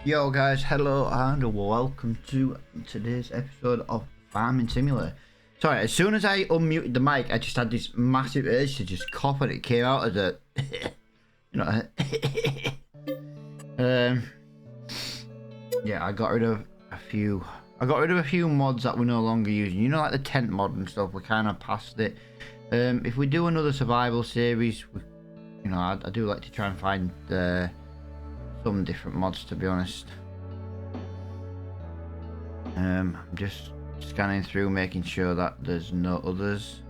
Yo guys, hello and welcome to today's episode of Farming Simulator. Sorry, as soon as I unmuted the mic, I just had this massive urge to just cough and it came out as a, you know, yeah, I got rid of a few mods that we're no longer using. You know, like the tent mod and stuff, we're kind of past it. If we do another survival series, you know, I do like to try and find some different mods, to be honest. I'm just scanning through, making sure that there's no others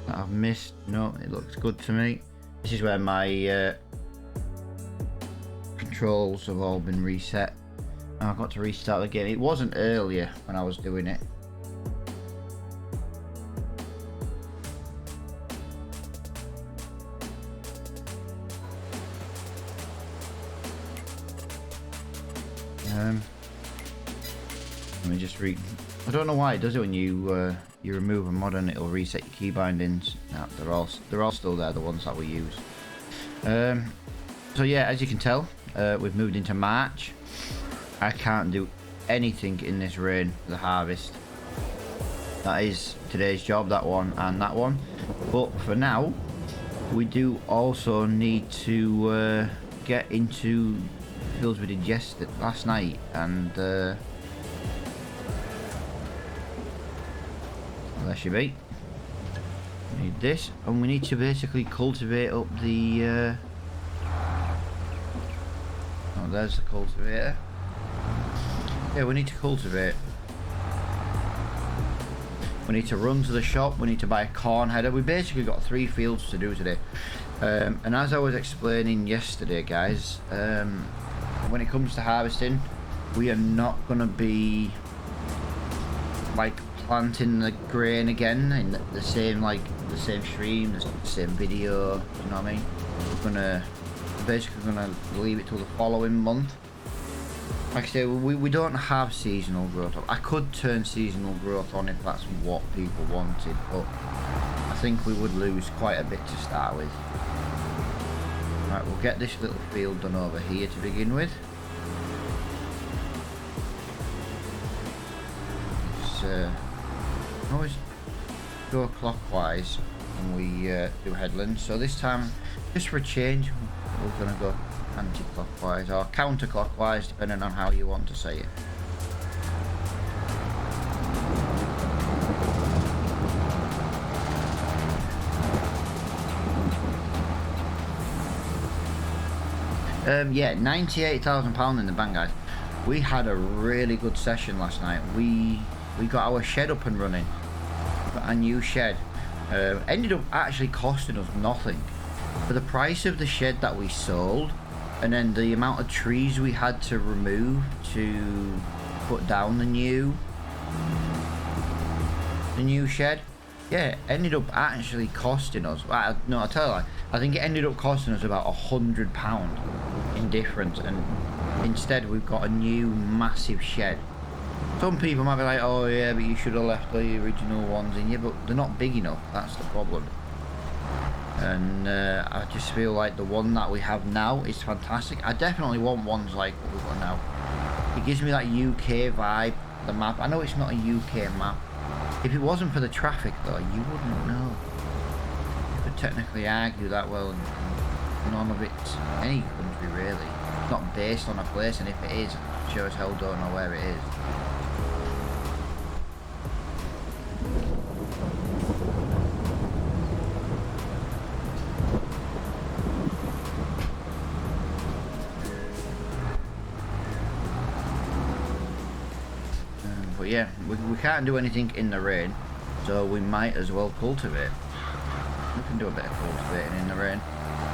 that I've missed. No, it looks good to me. This is where my controls have all been reset. I've got to restart the game. It wasn't earlier when I was doing it. Let me just read. I don't know why it does it when you remove a mod and it'll reset your key bindings. No, they're all still there, the ones that we use. So yeah, as you can tell, we've moved into March. I can't do anything in this rain for the harvest. That is today's job, that one and that one. But for now, we do also need to get into fields we digested last night, and there she be. We need this, and we need to basically cultivate up the oh, there's the cultivator. Yeah, we need to cultivate. We need to run to the shop, we need to buy a corn header. We basically got 3 fields to do today. And as I was explaining yesterday, guys, when it comes to harvesting, we are not going to be like planting the grain again in the same stream, the same video, you know what I mean? We're basically gonna leave it till the following month. Like I say, we don't have seasonal growth. I could turn seasonal growth on if that's what people wanted, but I think we would lose quite a bit to start with. Right, we'll get this little field done over here to begin with. Always go clockwise when we do headlands. So this time, just for a change, we're going to go anti-clockwise or counter-clockwise, depending on how you want to say it. Yeah, £98,000 in the bank, guys. We had a really good session last night. We got our shed up and running. Got a new shed. Ended up actually costing us nothing. For the price of the shed that we sold, and then the amount of trees we had to remove to put down the new shed, yeah, ended up actually costing us. No, I tell you, like, I think it ended up costing us about £100 in difference, and instead we've got a new massive shed. Some people might be like, oh yeah, but you should have left the original ones in. Yeah, but they're not big enough, that's the problem. And I just feel like the one that we have now is fantastic. I definitely want ones like what we've got now. It gives me that UK vibe, the map. I know it's not a UK map. If it wasn't for the traffic though, you wouldn't know. You could technically argue that, well, none of it's any country really. It's not based on a place, and if it is, I sure as hell don't know where it is. But yeah, we can't do anything in the rain, so we might as well cultivate. We can do a bit of cultivating in the rain.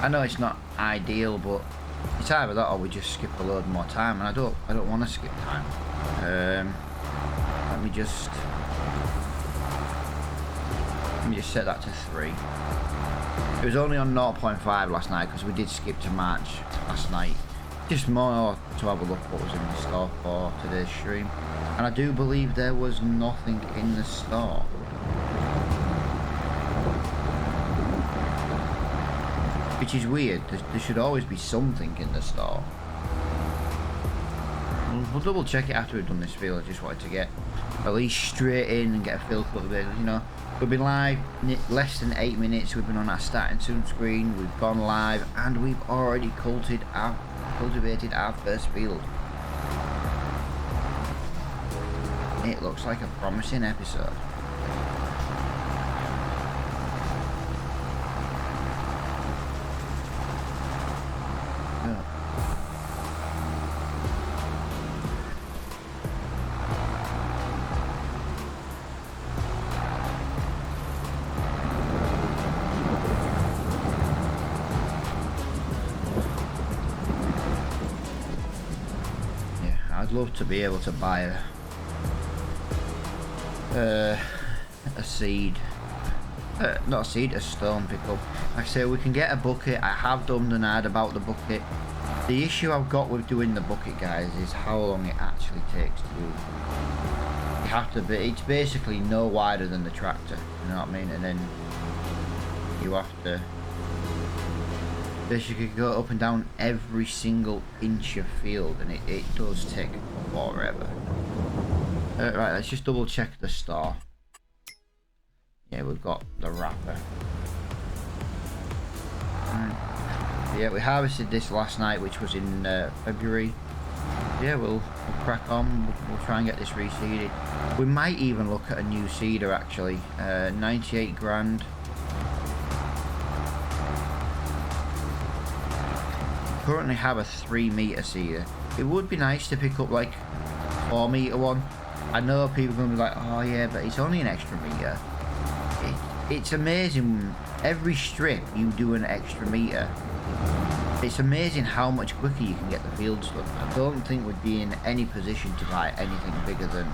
I know it's not ideal, but it's either that or we just skip a load more time, and I don't want to skip time. Let me just set that to 3. It was only on 0.5 last night because we did skip to March last night. Just more to have a look what was in the store for today's stream. And I do believe there was nothing in the store. which is weird. There should always be something in the store. We'll double check it after we've done this field. I just wanted to get at least straight in and get a feel for it. You know, we've been live less than 8 minutes. We've been on our starting soon screen. We've gone live and we've already cultivated our first field. It looks like a promising episode. I'd love to be able to buy a seed, not a seed, a stone pickup. Like I say, we can get a bucket. I have done and had about the bucket. The issue I've got with doing the bucket, guys, is how long it actually takes to do. You have to be, it's basically no wider than the tractor, you know what I mean? And then you have to basically go up and down every single inch of field, and it does take forever. Right, let's just double check the store. Yeah, we've got the wrapper. Yeah, we harvested this last night, which was in February. Yeah, we'll crack on. We'll try and get this reseeded. We might even look at a new seeder, actually. 98 grand. Currently have a 3-meter seeder. It would be nice to pick up like 4-meter one. I know people are going to be like, oh yeah, but it's only an extra meter. It's amazing. Every strip you do an extra meter. It's amazing how much quicker you can get the fields done. I don't think we'd be in any position to buy anything bigger than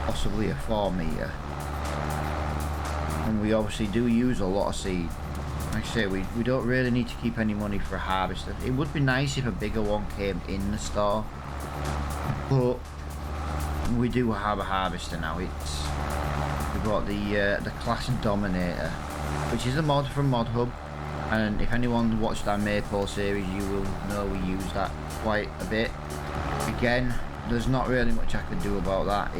possibly a 4-meter. And we obviously do use a lot of seed. Like I say, we don't really need to keep any money for a harvester. It would be nice if a bigger one came in the store, but we do have a harvester now. We've got the Class Dominator, which is a mod from Mod Hub, and if anyone watched our Maypole series, you will know we use that quite a bit. Again, there's not really much I can do about that.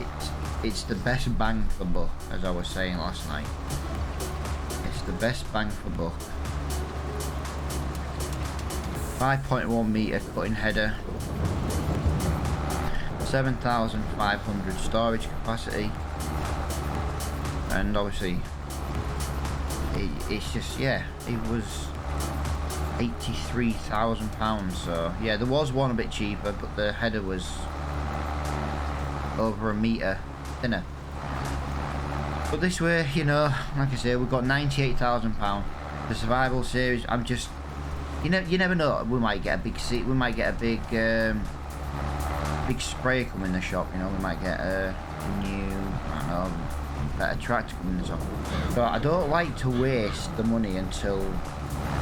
It's the best bang for buck, as I was saying last night. The best bang for buck. 5.1 meter cutting header, 7,500 storage capacity, and obviously it's just, yeah, it was £83,000. So yeah, there was one a bit cheaper, but the header was over a meter thinner. But this way, you know, like I say, we've got £98,000. The survival series, I'm just, you never know. We might get a big seat. We might get a big spray come in the shop. You know, we might get a new, I don't know, better tractor come in the shop. So I don't like to waste the money until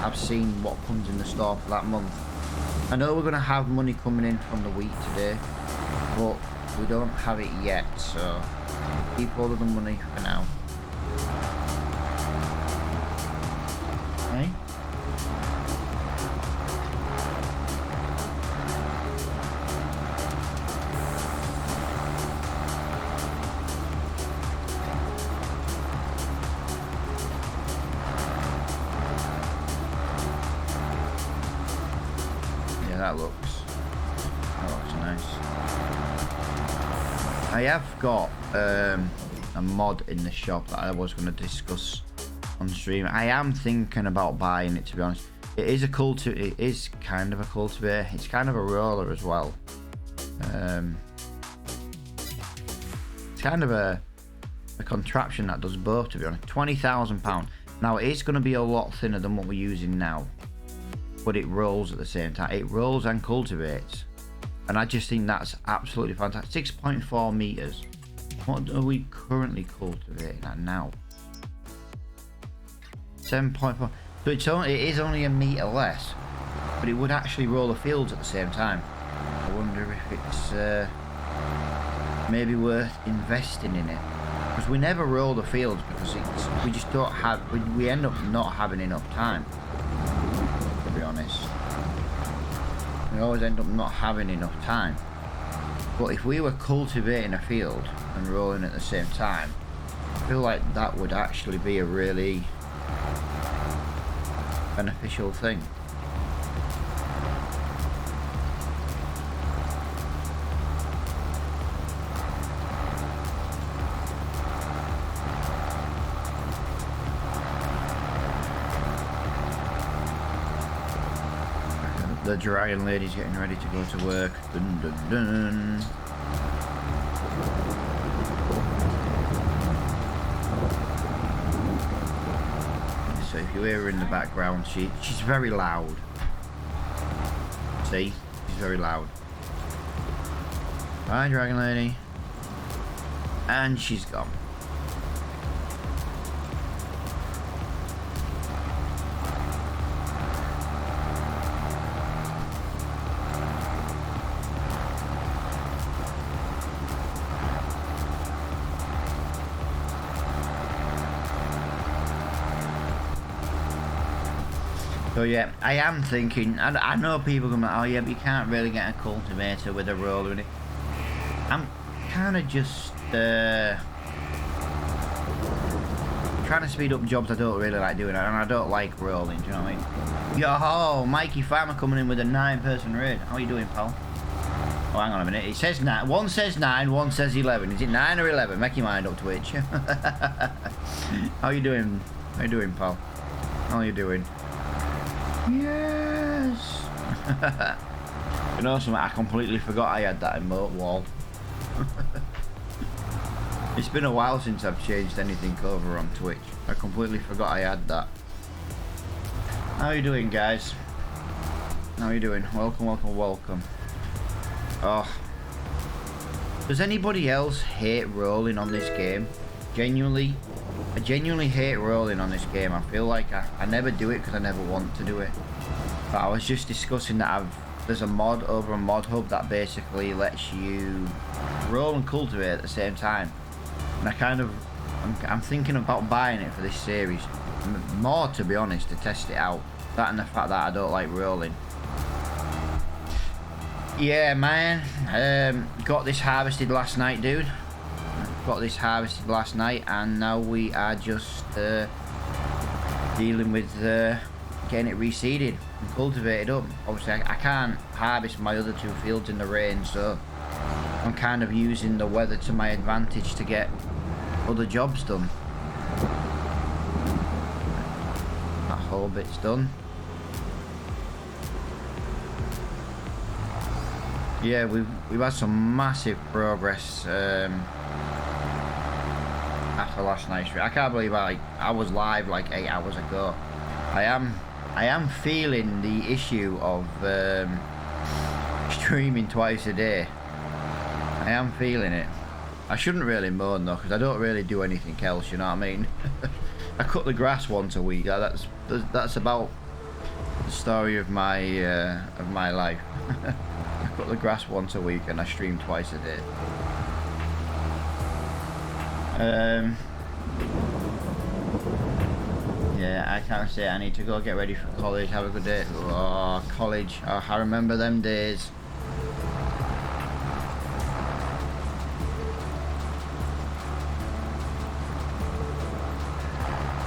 I've seen what comes in the store for that month. I know we're gonna have money coming in from the wheat today, but we don't have it yet. So keep all of the money for now. Okay. Yeah, that looks nice. I have got a mod in the shop that I was going to discuss on stream. I am thinking about buying it, to be honest. It is it is kind of a cultivator. It's kind of a roller as well. It's kind of a contraption that does both, to be honest. £20,000. Now it is going to be a lot thinner than what we're using now, but it rolls at the same time. It rolls and cultivates, and I just think that's absolutely fantastic. 6.4 meters. What are we currently cultivating at now? 7.4. So it is only a meter less, but it would actually roll the fields at the same time. I wonder if it's maybe worth investing in it, because we never roll the fields because we just don't have. We end up not having enough time. be honest. We always end up not having enough time. But if we were cultivating a field and rolling at the same time, I feel like that would actually be a really beneficial thing. The dragon lady's getting ready to go to work. Dun, dun, dun. So if you hear her in the background, she's very loud. See? She's very loud. Bye, dragon lady. And she's gone. So yeah, I am thinking, I know people going, oh yeah, but you can't really get a cultivator with a roller in it. I'm kind of just trying to speed up jobs I don't really like doing, and I don't like rolling, do you know what I mean? Yo-ho, Mikey Farmer coming in with a 9-person raid. How are you doing, pal? Oh, hang on a minute. It says 9. One says 9, one says 11. Is it 9 or 11? Make your mind up, Twitch. How you doing? How you doing, pal? How you doing? Yes! You know something? I completely forgot I had that emote wall. It's been a while since I've changed anything over on Twitch. I completely forgot I had that. How you doing, guys? How you doing? Welcome, welcome, welcome. Oh. Does anybody else hate rolling on this game? Genuinely? I genuinely hate rolling on this game. I feel like I never do it because I never want to do it. But I was just discussing that there's a mod over on Mod Hub that basically lets you roll and cultivate at the same time. And I'm thinking about buying it for this series. More, to be honest, to test it out. That and the fact that I don't like rolling. Yeah, man. Got this harvested last night, dude. Got this harvested last night, and now we are just dealing with getting it reseeded and cultivated up. Obviously I can't harvest my other 2 fields in the rain, so I'm kind of using the weather to my advantage to get other jobs done. That whole bit's done. Yeah, we've had some massive progress after last night's stream. I can't believe I was live like 8 hours ago. I am feeling the issue of streaming twice a day. I am feeling it. I shouldn't really moan though, because I don't really do anything else, you know what I mean? I cut the grass once a week. That's about the story of my life. I cut the grass once a week and I stream twice a day. Yeah, I can't say I need to go get ready for college. Have a good day. Oh, college. Oh, I remember them days.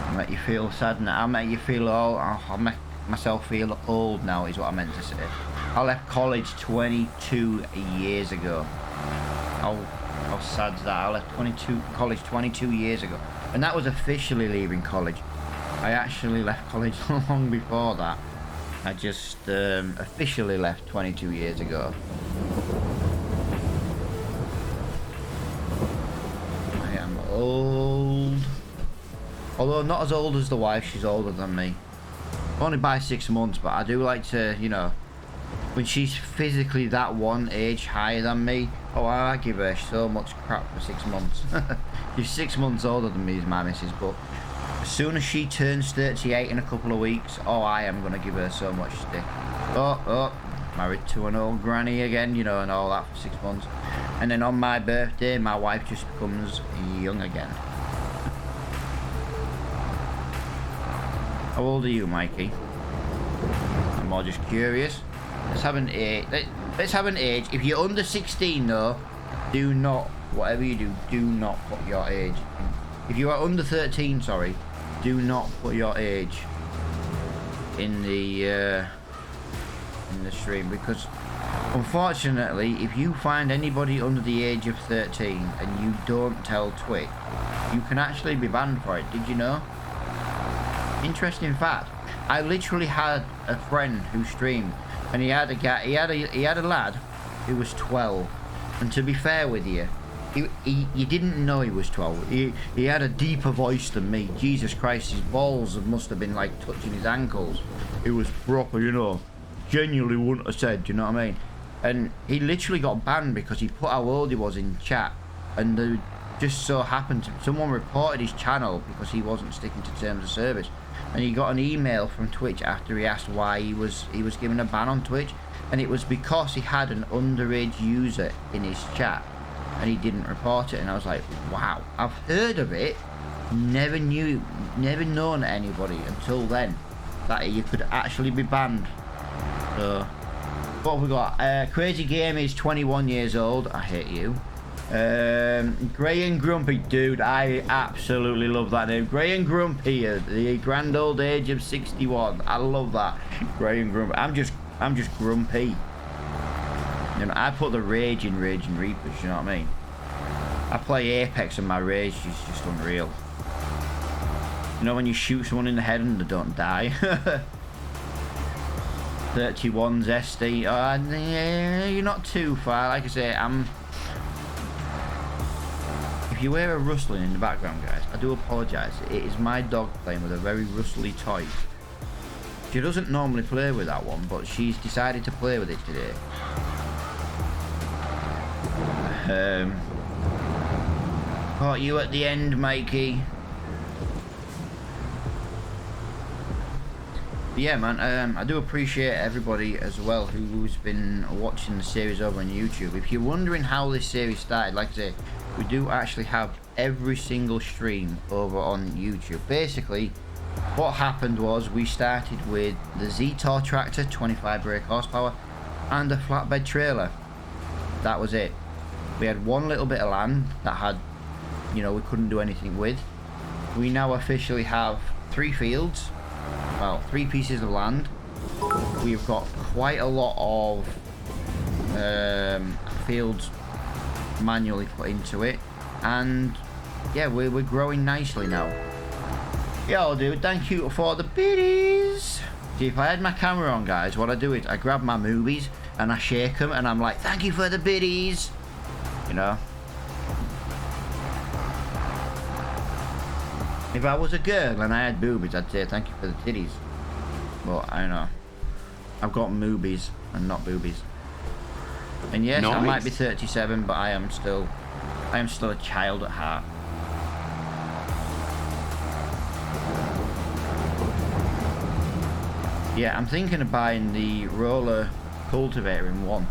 I'll make you feel sad now. I'll make you feel old. I'll make myself feel old now is what I meant to say. I left college 22 years ago. How sad's that? I left college 22 years ago. And that was officially leaving college. I actually left college long before that. I just officially left 22 years ago. I am old. Although not as old as the wife, she's older than me. Only by 6 months, but I do like to, you know, when she's physically that one age higher than me, oh, I give her so much crap for 6 months. She's 6 months older than me, is my missus, but as soon as she turns 38 in a couple of weeks, oh, I am going to give her so much stick. Oh, married to an old granny again, you know, and all that for 6 months. And then on my birthday, my wife just becomes young again. How old are you, Mikey? I'm more just curious. Let's have an age. Let's have an age. If you're under 16 though, do not, whatever you do not put your age in. If you are under 13, sorry, do not put your age in the stream, because unfortunately, if you find anybody under the age of 13 and you don't tell Twitch, you can actually be banned for it. Did you know? Interesting fact. I literally had a friend who streamed, and he had a lad who was 12, and to be fair with you, he didn't know he was 12. He had a deeper voice than me. Jesus Christ, his balls must have been like touching his ankles. It was proper, you know. Genuinely wouldn't have said, do you know what I mean? And he literally got banned because he put how old he was in chat, and there just so happened someone reported his channel because he wasn't sticking to terms of service, and he got an email from Twitch after he asked why he was given a ban on Twitch, and it was because he had an underage user in his chat and he didn't report it. And I was like, wow, I've heard of it, never known anybody until then that you could actually be banned. So what have we got? Crazy Game is 21 years old. I hate you. Grey and Grumpy, dude, I absolutely love that name. Grey and Grumpy, the grand old age of 61. I love that. Grey and Grumpy. I'm just grumpy. You know, I put the rage in Raging Reapers, you know what I mean? I play Apex and my rage is just unreal. You know when you shoot someone in the head and they don't die? 31's SD. Yeah, you're not too far. Like I say, if you hear a rustling in the background, guys, I do apologise. It is my dog playing with a very rustly toy. She doesn't normally play with that one, but she's decided to play with it today. Caught you at the end, Mikey. But yeah, man, I do appreciate everybody as well who's been watching the series over on YouTube. If you're wondering how this series started, like I say, we do actually have every single stream over on YouTube. Basically, what happened was we started with the Z-Tor tractor, 25 brake horsepower, and a flatbed trailer. That was it. We had one little bit of land that had, you know, we couldn't do anything with. We now officially have 3 fields. Well, 3 pieces of land. We've got quite a lot of fields manually put into it, and yeah, we're growing nicely now. Yo, dude, thank you for the biddies. See, if I had my camera on, guys, what I do is I grab my movies and I shake them, and I'm like, thank you for the biddies. You know. If I was a girl and I had boobies, I'd say thank you for the titties. But I don't know. I've got moobies and not boobies. And yes, nice. I might be 37, but I am still a child at heart. Yeah, I'm thinking of buying the roller cultivator in one.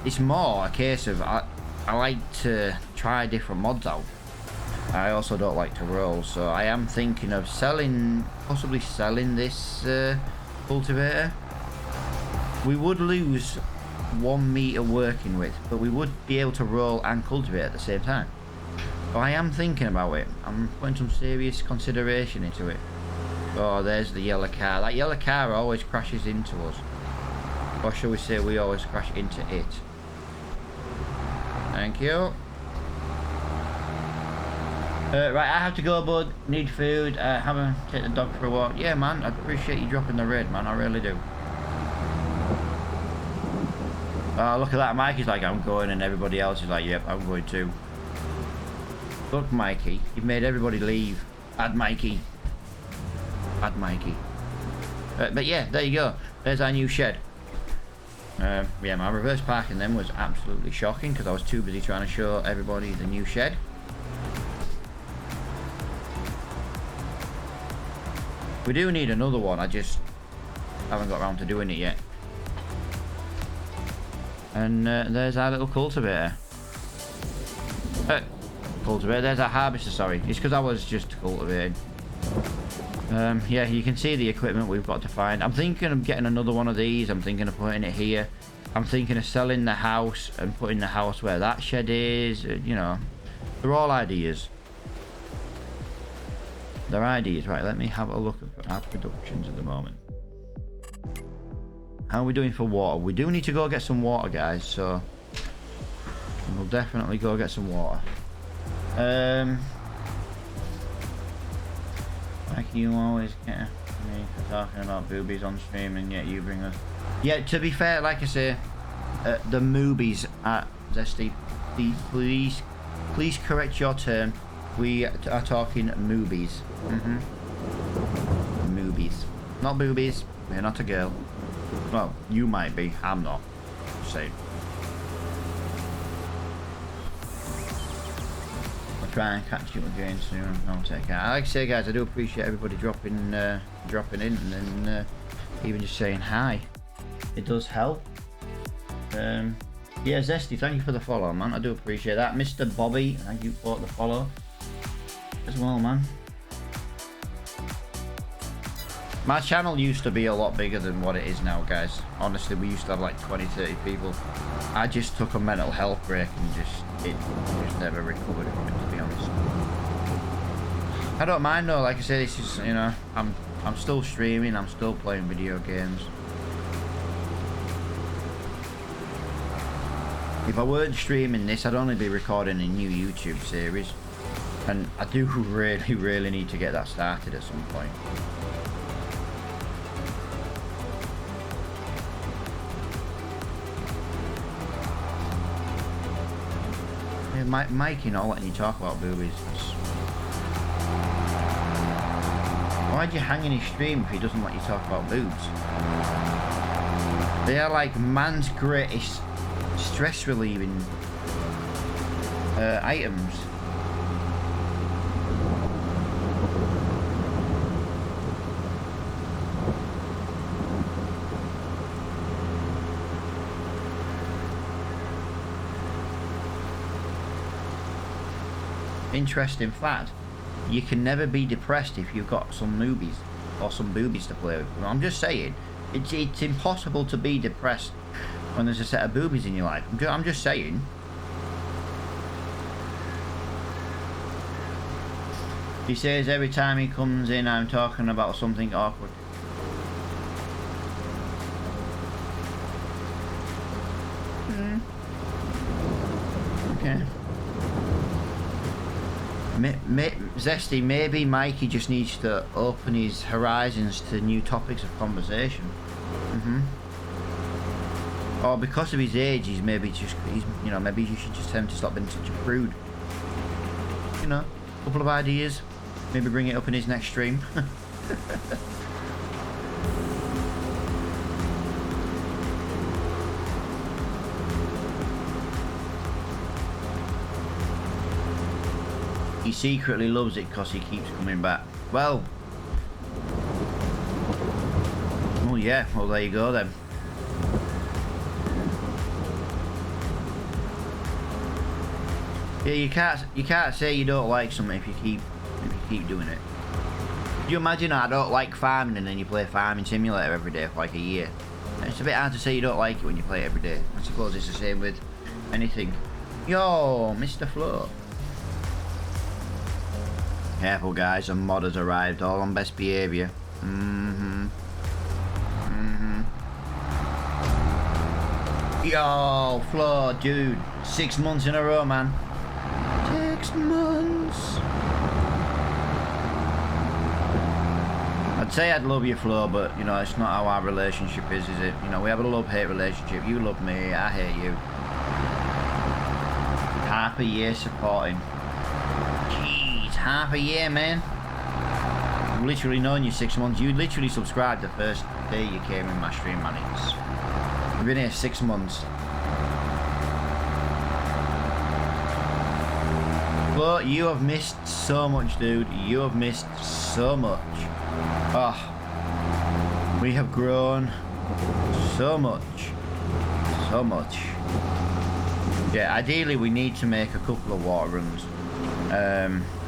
It's more a case of I like to try different mods out. I also don't like to roll, so I am thinking of possibly selling this cultivator. We would lose 1 meter working with, but we would be able to roll and cultivate at the same time. So I am thinking about it. I'm putting some serious consideration into it. Oh, there's the yellow car. That yellow car always crashes into us. Or shall we say we always crash into it. Thank you. Right, I have to go, bud. Need food. Haven't take the dog for a walk. Yeah, man, I appreciate you dropping the raid, man. I really do. Oh, look at that. Mikey's like, I'm going, and everybody else is like, yep, I'm going too. Look, Mikey, you've made everybody leave. Add Mikey. Add Mikey. But yeah, there you go. There's our new shed. Yeah, my reverse parking then was absolutely shocking because I was too busy trying to show everybody the new shed. We do need another one, I just haven't got around to doing it yet. And there's our little cultivator. Cultivator, there's our harvester, sorry. It's because I was just cultivating. Yeah, you can see the equipment we've got to find. I'm thinking of getting another one of these. I'm thinking of putting it here. I'm thinking of selling the house and putting the house where that shed is. You know, they're all ideas. They're ideas. Right, let me have a look at our productions at the moment. How are we doing for water? We do need to go get some water, guys, so we'll definitely go get some water. Like you always get me for talking about boobies on stream, and yet you bring us. Yeah, to be fair, like I say, the moobies at Zesty, please correct your term. We are talking moobies. Moobies, not boobies. We're not a girl. Well, you might be. I'm not. Just saying. I'll try and catch you again soon. I'll take care. Like I say, guys, I do appreciate everybody dropping in and then even just saying hi. It does help. Yeah, Zesty, thank you for the follow, man. I do appreciate that. Mr. Bobby, thank you for the follow as well, man. My channel used to be a lot bigger than what it is now, guys. Honestly, we used to have like 20, 30 people. I just took a mental health break and it just never recovered from it, to be honest. I don't mind though, like I said, this is, you know, I'm still streaming, I'm still playing video games. If I weren't streaming this, I'd only be recording a new YouTube series. And I do really need to get that started at some point. Yeah, Mikey not letting you talk about boobies. Why'd you hang in his stream if he doesn't let you talk about boobs? They are like man's greatest stress relieving items. Interesting fact, you can never be depressed if you've got some movies or some boobies to play with. I'm just saying, it's impossible to be depressed when there's a set of boobies in your life. I'm just saying. He says every time he comes in I'm talking about something awkward. Okay. Zesty, maybe Mikey just needs to open his horizons to new topics of conversation. Or because of his age, he's you know, maybe you should just tell him to stop being such a prude. You know, a couple of ideas. Maybe bring it up in his next stream. He secretly loves it because he keeps coming back. Well, yeah, well there you go then. Yeah, you can't say you don't like something if you keep doing it. Could you imagine I don't like farming and then you play Farming Simulator every day for like a year? It's a bit hard to say you don't like it when you play it every day. I suppose it's the same with anything. Yo, Mr. Flo. Careful guys, a mod has arrived, all on best behaviour. Yo, Flo, dude. 6 months in a row, man. 6 months. I'd say I'd love you, Flo, but, you know, it's not how our relationship is it? You know, we have a love-hate relationship. You love me, I hate you. Half a year supporting. Half a year, man. I've literally known you 6 months. You literally subscribed the first day you came in my stream, man. You've been here 6 months. But you have missed so much, dude. You have missed so much. Oh, we have grown so much. So much. Yeah, ideally we need to make a couple of water runs.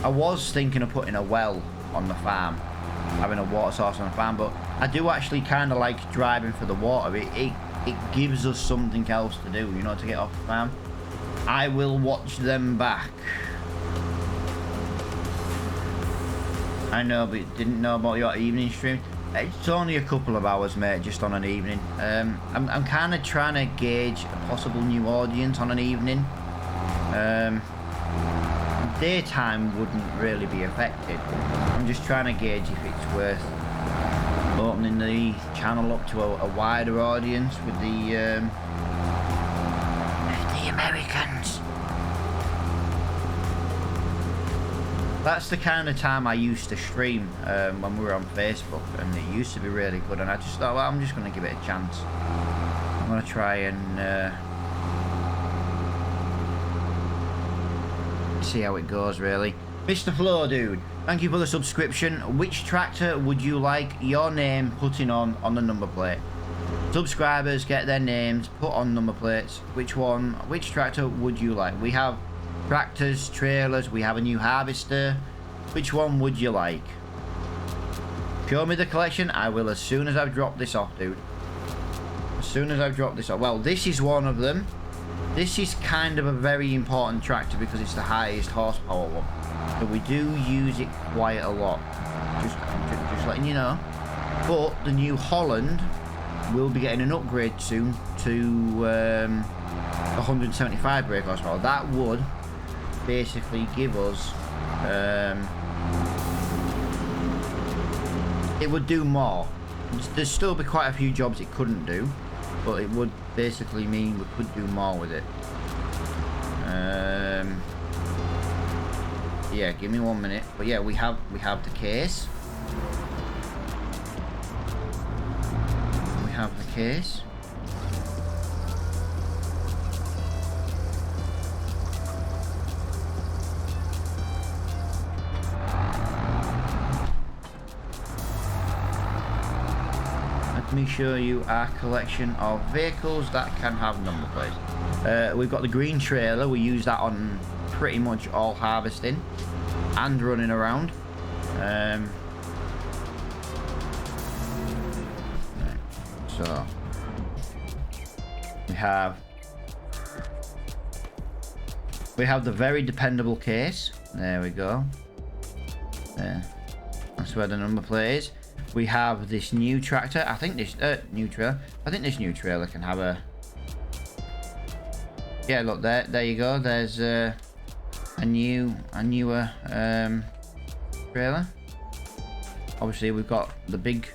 I was thinking of putting a well on the farm, having a water source on the farm, but I do actually kind of like driving for the water. It gives us something else to do, you know, to get off the farm. I will watch them back. I know, but didn't know about your evening stream. It's only a couple of hours, mate, just on an evening. I'm kind of trying to gauge a possible new audience on an evening. Daytime wouldn't really be affected. I'm just trying to gauge if it's worth opening the channel up to a wider audience with the Americans. That's the kind of time I used to stream when we were on Facebook, and it used to be really good, and I just thought, well, I'm just going to give it a chance. I'm going to try and see how it goes, really. Mr. Flow Dude, thank you for the subscription. Which tractor would you like your name putting on the number plate? Subscribers get their names put on number plates. Which tractor would you like? We have tractors, trailers, we have a new harvester. Which one would you like? Show me the collection. I will as soon as I've dropped this off, dude. As soon as I've dropped this off. Well, this is one of them. This is kind of a very important tractor because it's the highest horsepower one. So we do use it quite a lot. Just letting you know. But the New Holland will be getting an upgrade soon to 175 brake horsepower. That would basically give us it would do more. There's still be quite a few jobs it couldn't do, but it would basically mean we could do more with it. Yeah, give me 1 minute. But yeah, we have the case. We have the case. Let me show you our collection of vehicles that can have number plates. We've got the green trailer. We use that on pretty much all harvesting and running around. So we have the very dependable case. There we go. There. That's where the number plate is. We have this new tractor. I think this new trailer. I think this new trailer can have a. Yeah, look there. There you go. There's a newer trailer. Obviously, we've got the big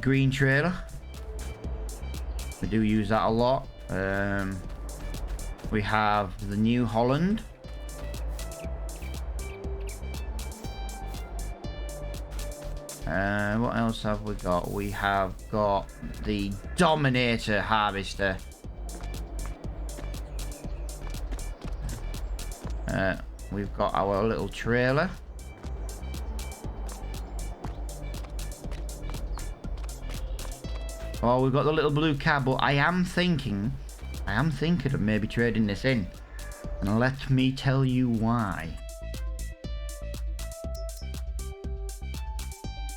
green trailer. We do use that a lot. We have the New Holland. What else have we got? We have got the Dominator harvester. We've got our little trailer. Oh, we've got the little blue cab, but I am thinking of maybe trading this in. And let me tell you why.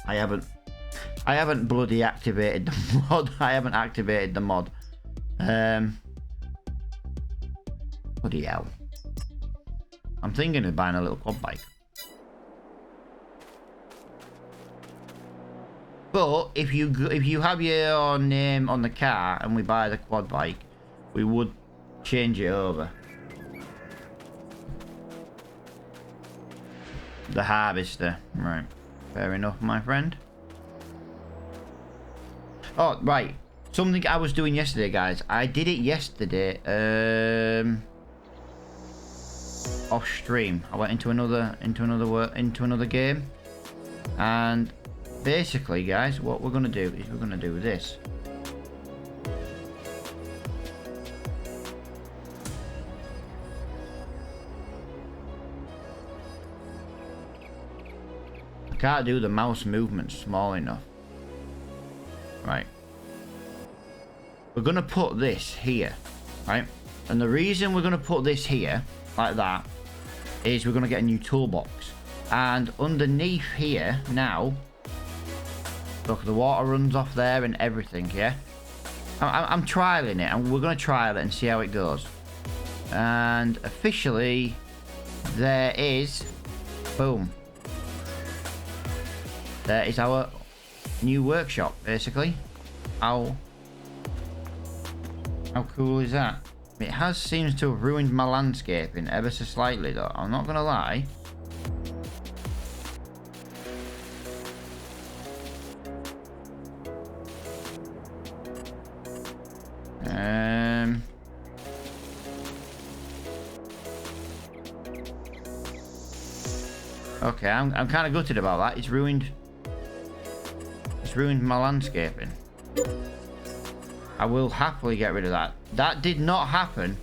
I haven't bloody activated the mod. I haven't activated the mod. Bloody hell. I'm thinking of buying a little quad bike. But if you have your name on the car and we buy the quad bike, we would change it over. The harvester, right? Fair enough, my friend. Oh, right. Something I was doing yesterday, guys. I did it yesterday. Off stream. I went into another game, and basically, guys, what we're gonna do is we're gonna do this. I can't do the mouse movement small enough. Right. We're gonna put this here, right? And the reason we're gonna put this here, like that, is we're gonna get a new toolbox. And underneath here now, look, the water runs off there and everything, yeah? I'm trialing it, and we're going to trial it and see how it goes. And officially, there is, boom. There is our new workshop, basically. How cool is that? It has seems to have ruined my landscaping ever so slightly, though. I'm not going to lie. Okay, I'm kind of gutted about that. It's ruined my landscaping. I will happily get rid of that. That did not happen.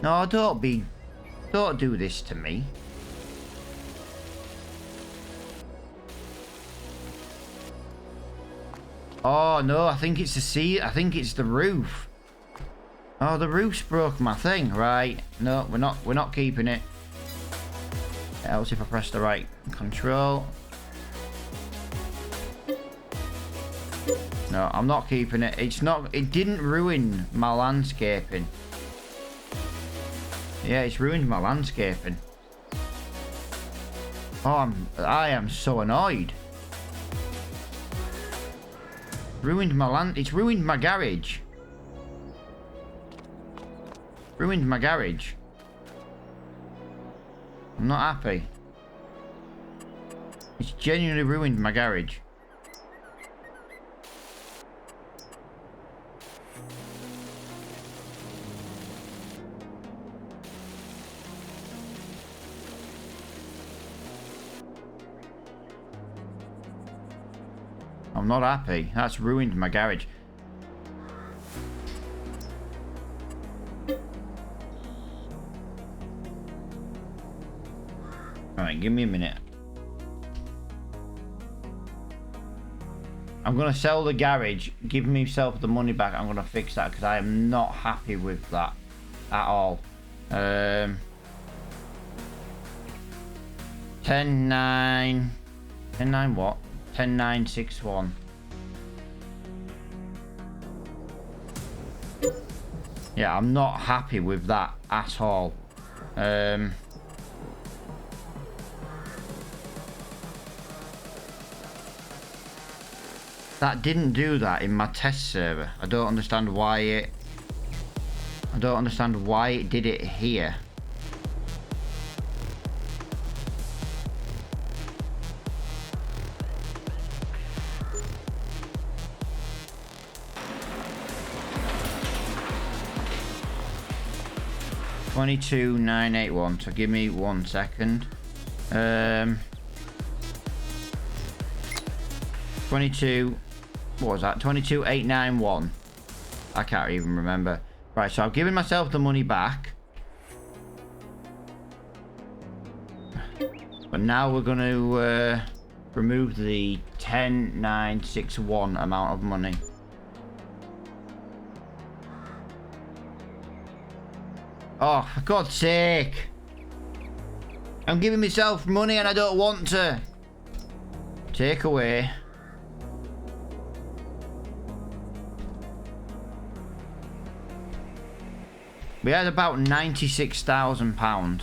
No, don't do this to me. Oh no, I think it's the sea. I think it's the roof. Oh, the roof's broke my thing. Right. No, we're not keeping it. Else if I press the right control. No, I'm not keeping it. It didn't ruin my landscaping. Yeah, it's ruined my landscaping. Oh, I am so annoyed. It's ruined my garage. Ruined my garage. I'm not happy. It's genuinely ruined my garage. I'm not happy. That's ruined my garage. Alright, give me a minute. I'm going to sell the garage, give myself the money back. I'm going to fix that because I am not happy with that at all. 10-9 what? 10-9-6-1. Yeah, I'm not happy with that at all. That didn't do that in my test server. I don't understand why it did it here. $22,981. So give me 1 second. 22. What was that? 22,891. I can't even remember. Right, so I've given myself the money back. But now we're going to remove the 10,961 amount of money. Oh, for God's sake. I'm giving myself money and I don't want to. Take away. We had about £96,000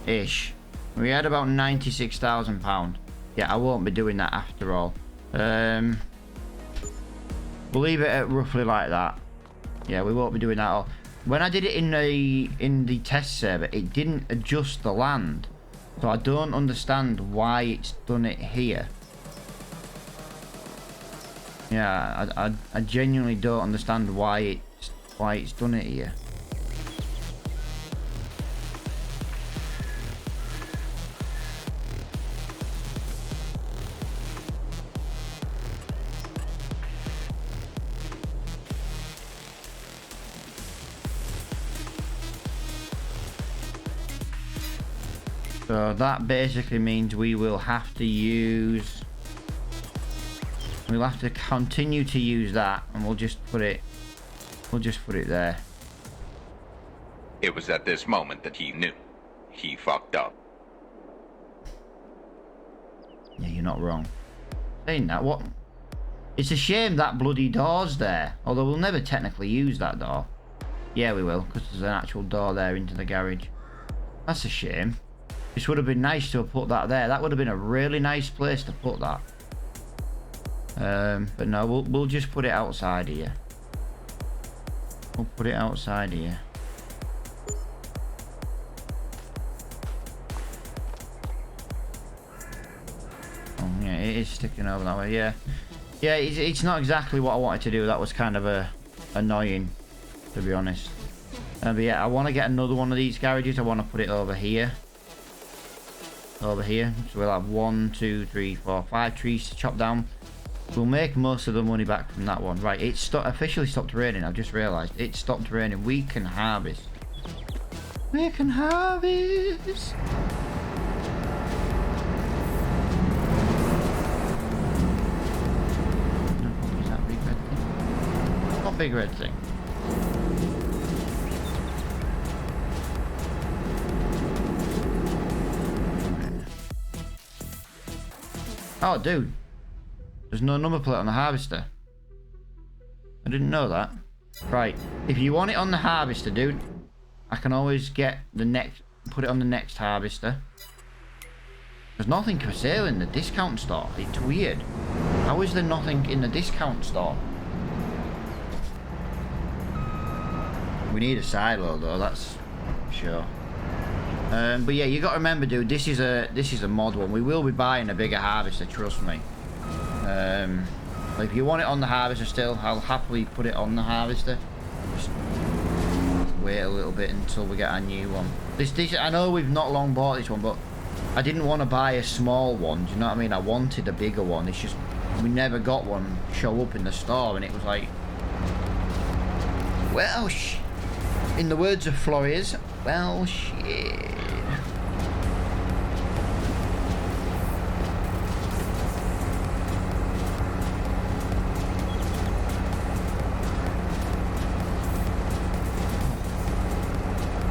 ish. We had about £96,000. Yeah, I won't be doing that after all. We'll leave it at roughly like that. Yeah, we won't be doing that at all. When I did it in the test server, it didn't adjust the land, so I don't understand why it's done it here. Yeah, I genuinely don't understand why it's done it here. So that basically means we will have to use... We'll have to continue to use that, and we'll just put it there. It was at this moment that he knew. he fucked up. Yeah, you're not wrong. Saying that, what? It's a shame that bloody door's there. Although we'll never technically use that door. Yeah, we will, because there's an actual door there into the garage. That's a shame. This would have been nice to have put that there. That would have been a really nice place to put that. But no, we'll just put it outside here. We'll put it outside here. Oh yeah, it is sticking over that way. Yeah, yeah. It's not exactly what I wanted to do. That was kind of annoying, to be honest. But yeah, I want to get another one of these garages. I want to put it over here. Over here. So we'll have 1, 2, 3, 4, 5 trees to chop down. We'll make most of the money back from that one. Right, it officially stopped raining. I've just realised. It stopped raining. We can harvest. We can harvest. What is that big red thing? What big red thing? Oh, dude. There's no number plate on the harvester. I didn't know that. Right. If you want it on the harvester, dude, I can always get the next... Put it on the next harvester. There's nothing for sale in the discount store. It's weird. How is there nothing in the discount store? We need a silo, though. That's sure. But yeah, you got to remember, dude. This is a mod one. We will be buying a bigger harvester. Trust me. If you want it on the harvester still, I'll happily put it on the harvester. Just wait a little bit until we get a new one. This I know we've not long bought this one, but I didn't want to buy a small one. Do you know what I mean? I wanted a bigger one. It's just we never got one show up in the store, and it was like, well, in the words of Flores, well, shit.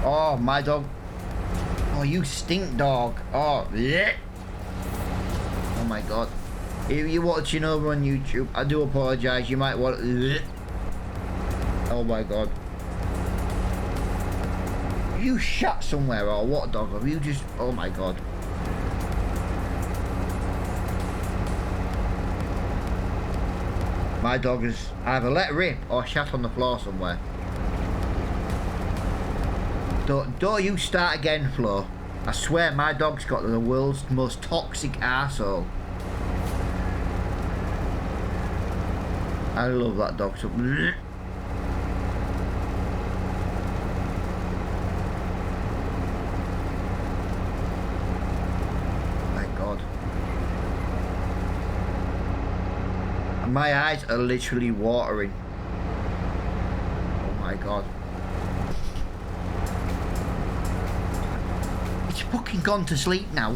Oh, my dog. Oh, you stink, dog. Oh, bleh. Oh my god. If you're watching over on YouTube, I do apologise. You might want... Bleh. Oh my god. Have you shot somewhere or what, dog? Have you just... Oh my god. My dog has either let rip or shat on the floor somewhere. Don't you start again, Flo. I swear my dog's got the world's most toxic arsehole. I love that dog so... My god. My eyes are literally watering. Oh my god. Fucking gone to sleep now.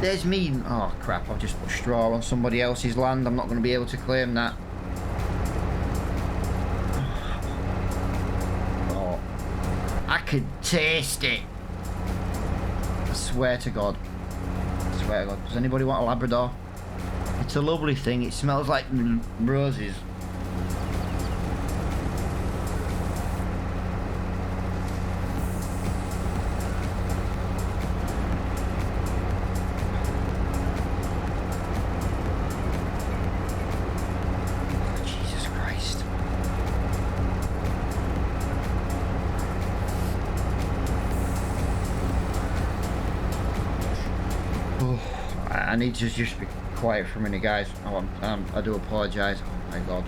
There's me. Oh crap, I've just put straw on somebody else's land. I'm not going to be able to claim that. Oh, I could taste it. I swear to god. I swear to god. Does anybody want a Labrador? It's a lovely thing. It smells like roses. I need to just be quiet for a minute, guys. Oh, I do apologise. Oh my god.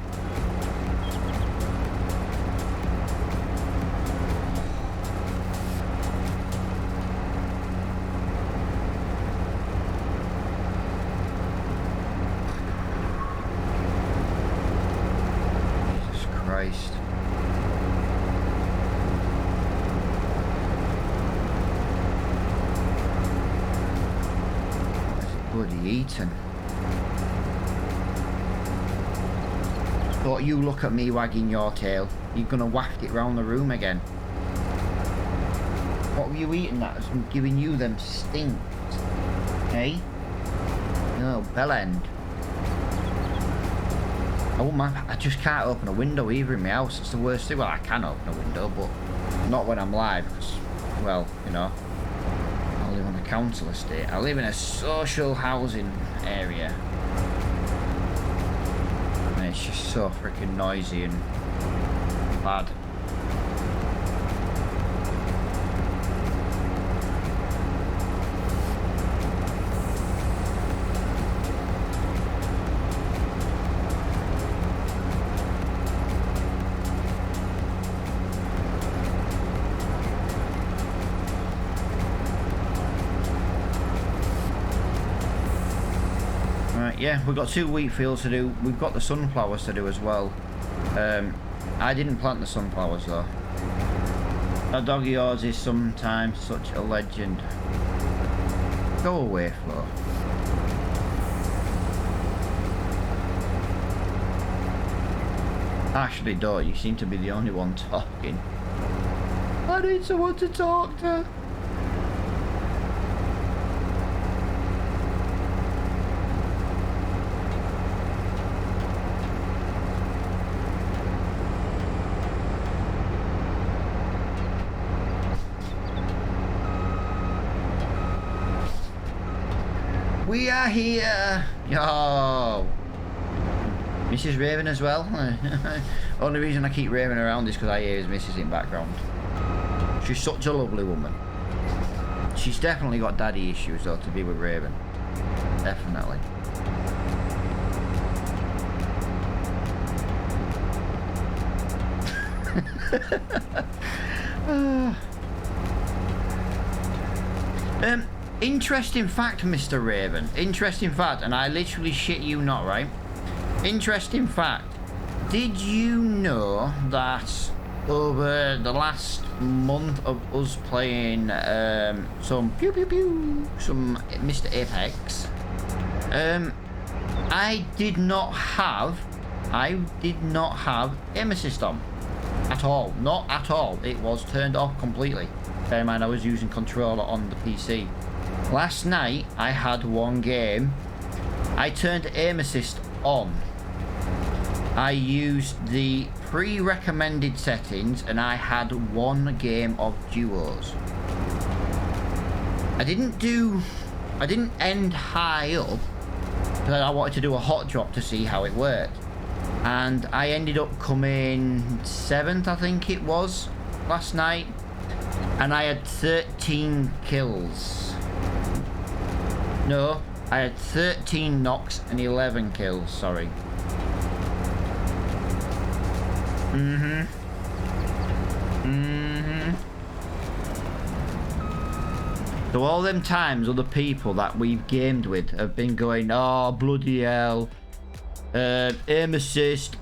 Jesus Christ. Bloody eaten. Don't you look at me wagging your tail. You're gonna waft it round the room again. What were you eating that's giving you them stinks? Hey? No, bellend. I just can't open a window either in my house. It's the worst thing. Well, I can open a window, but not when I'm live. Because, well, you know, I live on a council estate. I live in a social housing area. And it's just so freaking noisy and bad. Yeah, we've got 2 wheat fields to do. We've got the sunflowers to do as well. I didn't plant the sunflowers though. That dog of yours is sometimes such a legend. Go away, Flo. Actually, don't. You seem to be the only one talking. I need someone to talk to. We are here! Yo! Mrs. Raven as well. Only reason I keep Raven around is because I hear his missus in background. She's such a lovely woman. She's definitely got daddy issues though to be with Raven. Definitely. Interesting fact, Mr. Raven. Interesting fact, and I literally shit you not, right? Interesting fact. Did you know that over the last month of us playing some pew pew pew, some Mr. Apex, I did not have aim assist on at all. Not at all. It was turned off completely. Bear in mind, I was using controller on the PC. Last night, I had one game. I turned aim assist on. I used the pre-recommended settings, and I had one game of duos. I didn't end high up, because I wanted to do a hot drop to see how it worked. And I ended up coming 7th, I think it was, last night. And I had 13 kills. No, I had 13 knocks and 11 kills, sorry. So all them times other people that we've gamed with have been going, oh, bloody hell. Aim assist.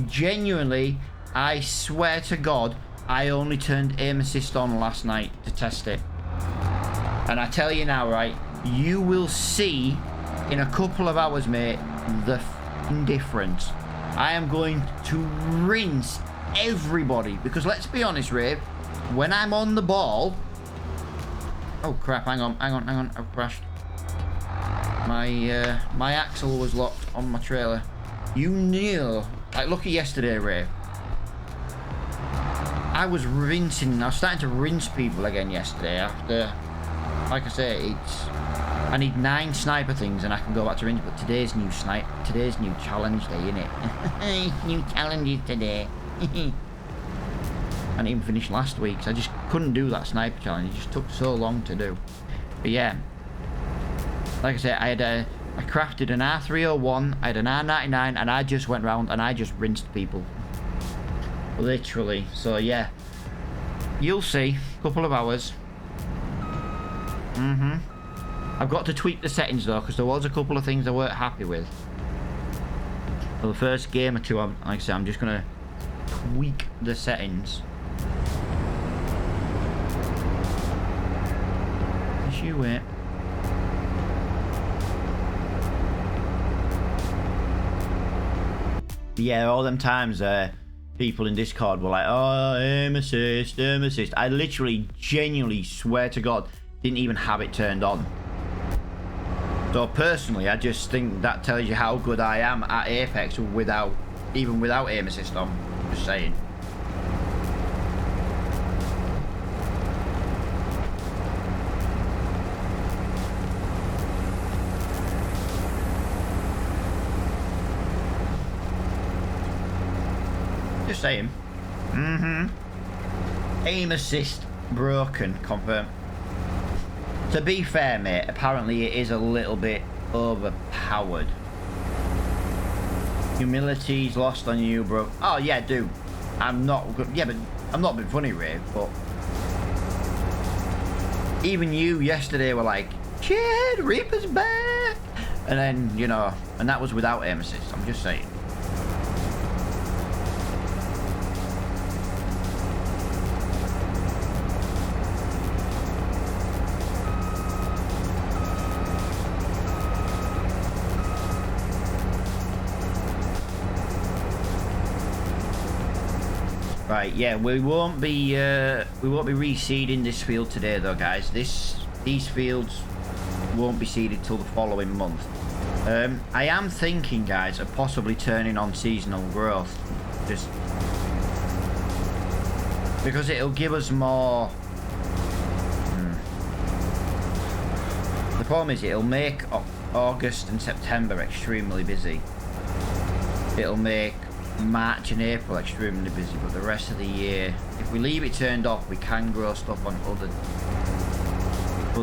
Genuinely, I swear to God, I only turned aim assist on last night to test it. And I tell you now, right, you will see in a couple of hours, mate, the difference. I am going to rinse everybody, because let's be honest, Rave, when I'm on the ball... Oh crap, hang on, I've crashed. My axle was locked on my trailer. You knew, like look at yesterday, Rave. I was starting to rinse people again yesterday after, like I say, I need 9 sniper things and I can go back to rinse, but today's new challenge day, innit? New challenges today. I didn't even finish last week, so I just couldn't do that sniper challenge. It just took so long to do. But yeah, like I said, I crafted an R301, I had an R99, and I just went round and I just rinsed people. Literally. So yeah, you'll see. Couple of hours. I've got to tweak the settings though, because there was a couple of things I weren't happy with. For the first game or two, like I said, I'm just gonna tweak the settings. Just you wait. Yeah, all them times people in Discord were like, oh, aim assist, aim assist. I literally, genuinely swear to God, didn't even have it turned on. So personally, I just think that tells you how good I am at Apex even without aim assist on. Just saying. Just saying. Aim assist broken. Confirm. To be fair, mate, apparently it is a little bit overpowered. Humility's lost on you, bro. Oh yeah, dude. I'm not. Yeah, but I'm not being funny, Rave. But even you yesterday were like, "Shit, Reaper's back," and then you know, and that was without aim assist. I'm just saying. Right, yeah, we won't be reseeding this field today though, guys. These fields won't be seeded till the following month. I am thinking, guys, of possibly turning on seasonal growth, just because it'll give us more. The problem is it'll make August and September extremely busy. It'll make March and April extremely busy, but the rest of the year, if we leave it turned off, we can grow stuff on other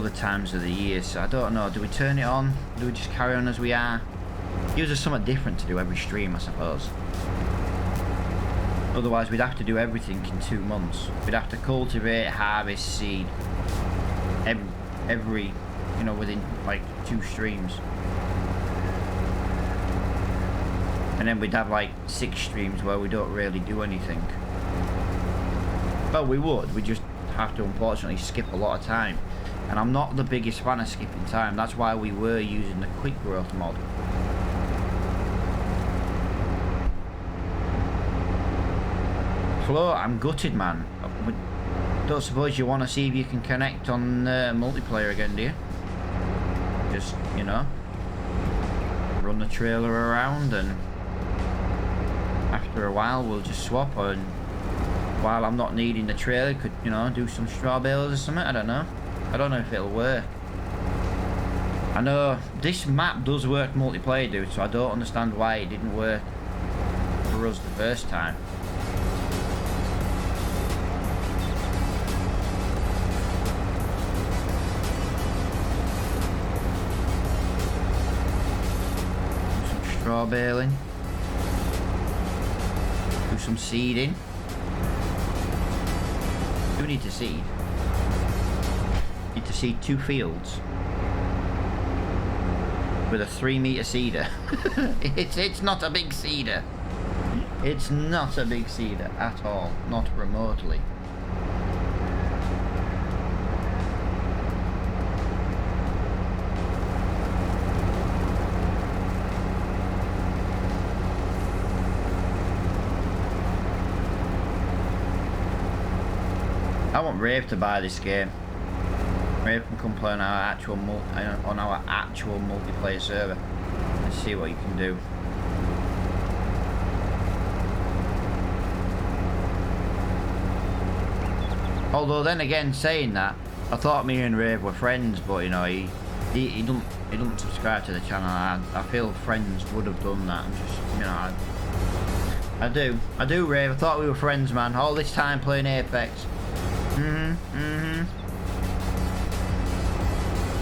times of the year. So I don't know, do we turn it on? Do we just carry on as we are? Gives us something different to do every stream, I suppose. Otherwise we'd have to do everything in 2 months. We'd have to cultivate, harvest, seed every you know, within like 2 streams. And then we'd have like 6 streams where we don't really do anything. Well, we would. We just have to unfortunately skip a lot of time. And I'm not the biggest fan of skipping time. That's why we were using the quick growth mod. Flo, I'm gutted, man. Don't suppose you want to see if you can connect on multiplayer again, do you? Just, you know, run the trailer around, and after a while we'll just swap, and while I'm not needing the trailer, could, you know, do some straw bales or something. I don't know if it'll work. I know this map does work multiplayer, dude, so I don't understand why it didn't work for us the first time. Some straw baling. Do some seeding. Do we need to seed? Need to seed 2 fields with a 3-meter seeder. it's not a big seeder. It's not a big seeder at all, not remotely. I want Rave to buy this game. Rave can come play on our actual multiplayer server. Let's see what you can do. Although then again, saying that, I thought me and Rave were friends, but you know, he doesn't subscribe to the channel. I feel friends would have done that. I'm just, you know, I do, Rave. I thought we were friends, man. All this time playing Apex. I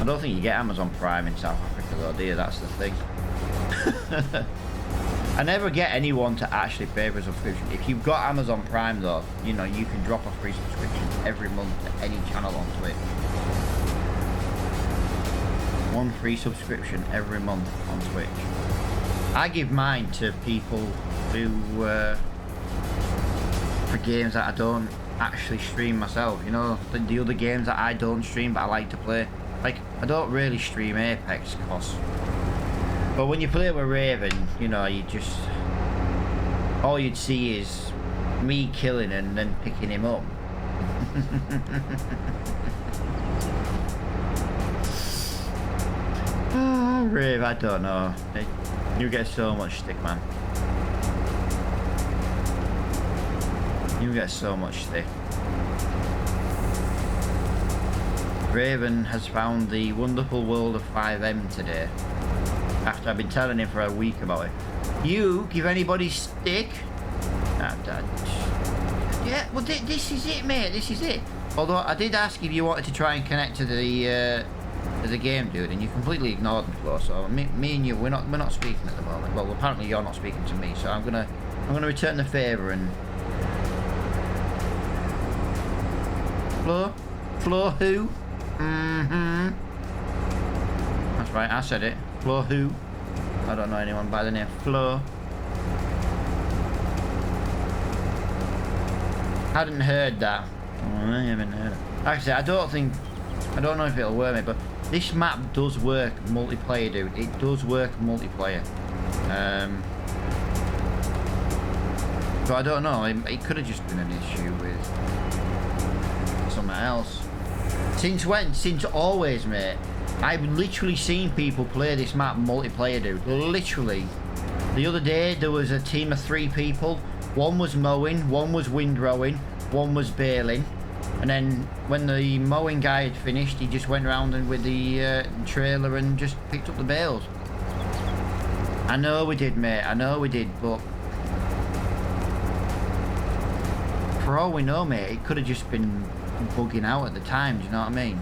don't think you get Amazon Prime in South Africa though, do you? That's the thing. I never get anyone to actually pay for a subscription. If you've got Amazon Prime though, you know, you can drop a free subscription every month to any channel on Twitch. 1 free subscription every month on Twitch. I give mine to people who, for games that I don't actually stream myself, you know, the other games that I don't stream but I like to play. Like, I don't really stream Apex, but when you play with Raven, you know, you just, all you'd see is me killing and then picking him up. Oh, Rave, I don't know. You get so much stick, man. You get so much stick. Raven has found the wonderful world of FiveM today. After I've been telling him for a week about it. You give anybody stick? Yeah, well this is it, mate. This is it. Although I did ask if you wanted to try and connect to the game, dude, and you completely ignored me, Flo. So me and you, we're not speaking at the moment. Well, apparently you're not speaking to me. So I'm gonna return the favour and Flo who? Mm-hmm. That's right, I said it. Flo who? I don't know anyone by the name Flo. Hadn't heard that. Oh, I haven't heard it. Actually, I don't know if it'll work, mate, but this map does work multiplayer, dude. It does work multiplayer. But I don't know. It could have just been an issue with something else. Since when? Since always, mate. I've literally seen people play this map multiplayer, dude. Literally. The other day, there was a team of 3 people. One was mowing, one was windrowing, one was baling. And then when the mowing guy had finished, he just went around and with the trailer and just picked up the bales. I know we did, mate. I know we did, but for all we know, mate, it could have just been bugging out at the time. Do you know what I mean?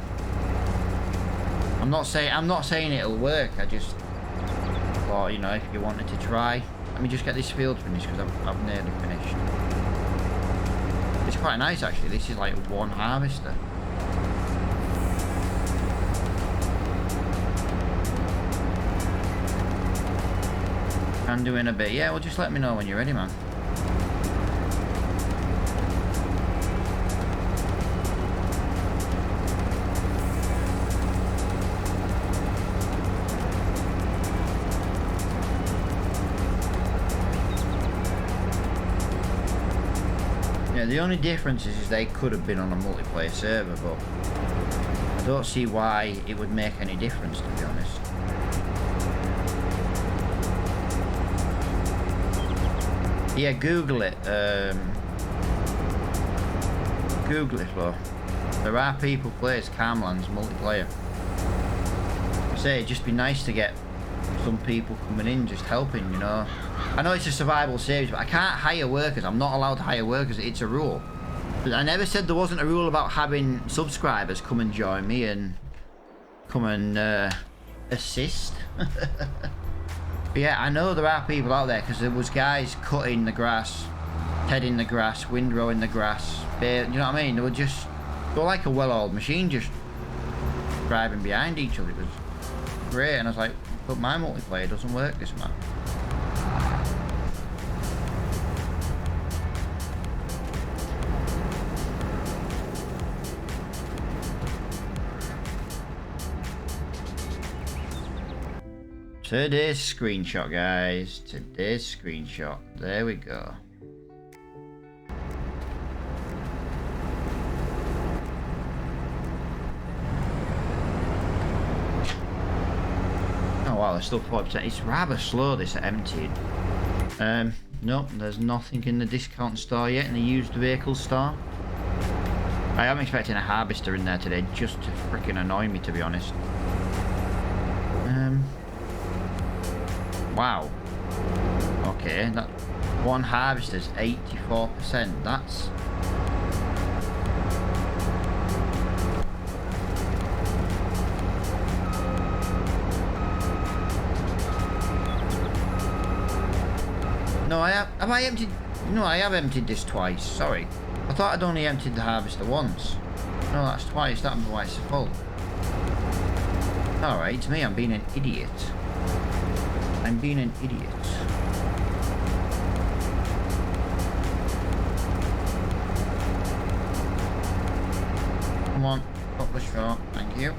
I'm not saying it'll work. I just thought, you know, if you wanted to try, let me just get this field finished because I've nearly finished. It's quite nice actually. This is like one harvester. Can do in a bit. Yeah, well, just let me know when you're ready, man. The only difference is they could have been on a multiplayer server, but I don't see why it would make any difference, to be honest. Yeah, Google it. Google it, Flo. There are people who play Camlands multiplayer. I say it'd just be nice to get some people coming in, just helping, you know. I know it's a survival series, but I can't hire workers. I'm not allowed to hire workers. It's a rule. But I never said there wasn't a rule about having subscribers come and join me and come and assist. But yeah, I know there are people out there because there was guys cutting the grass, heading the grass, windrowing the grass. You know what I mean? They were like a well-oiled machine, just driving behind each other. It was great, and I was like, but my multiplayer doesn't work this map. Today's screenshot, guys. Today's screenshot. There we go. Oh wow, there's still 40%. It's rather slow, this emptying. Nope, there's nothing in the discount store yet, in the used vehicle store. I am expecting a harvester in there today, just to freaking annoy me, to be honest. Wow. Okay, that one harvester's 84%. That's no, have I emptied? No, I have emptied this twice. Sorry, I thought I'd only emptied the harvester once. No, that's twice. That's why it's full. All right, it's me. I'm being an idiot. I'm being an idiot. Come on, up the shot. Thank you.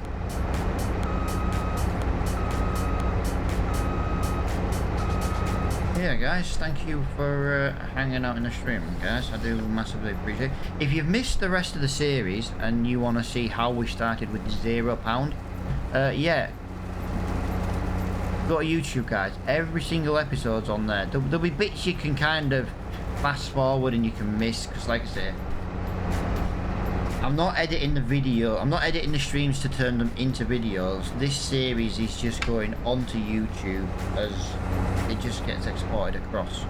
yeah, guys, thank you for hanging out in the stream, guys. I do massively appreciate it. If you've missed the rest of the series and you want to see how we started with £0, yeah, go to YouTube, guys. Every single episode's on there. There'll be bits you can kind of fast forward and you can miss, because like I say, I'm not editing the video, I'm not editing the streams to turn them into videos. This series is just going onto YouTube as it just gets exported across.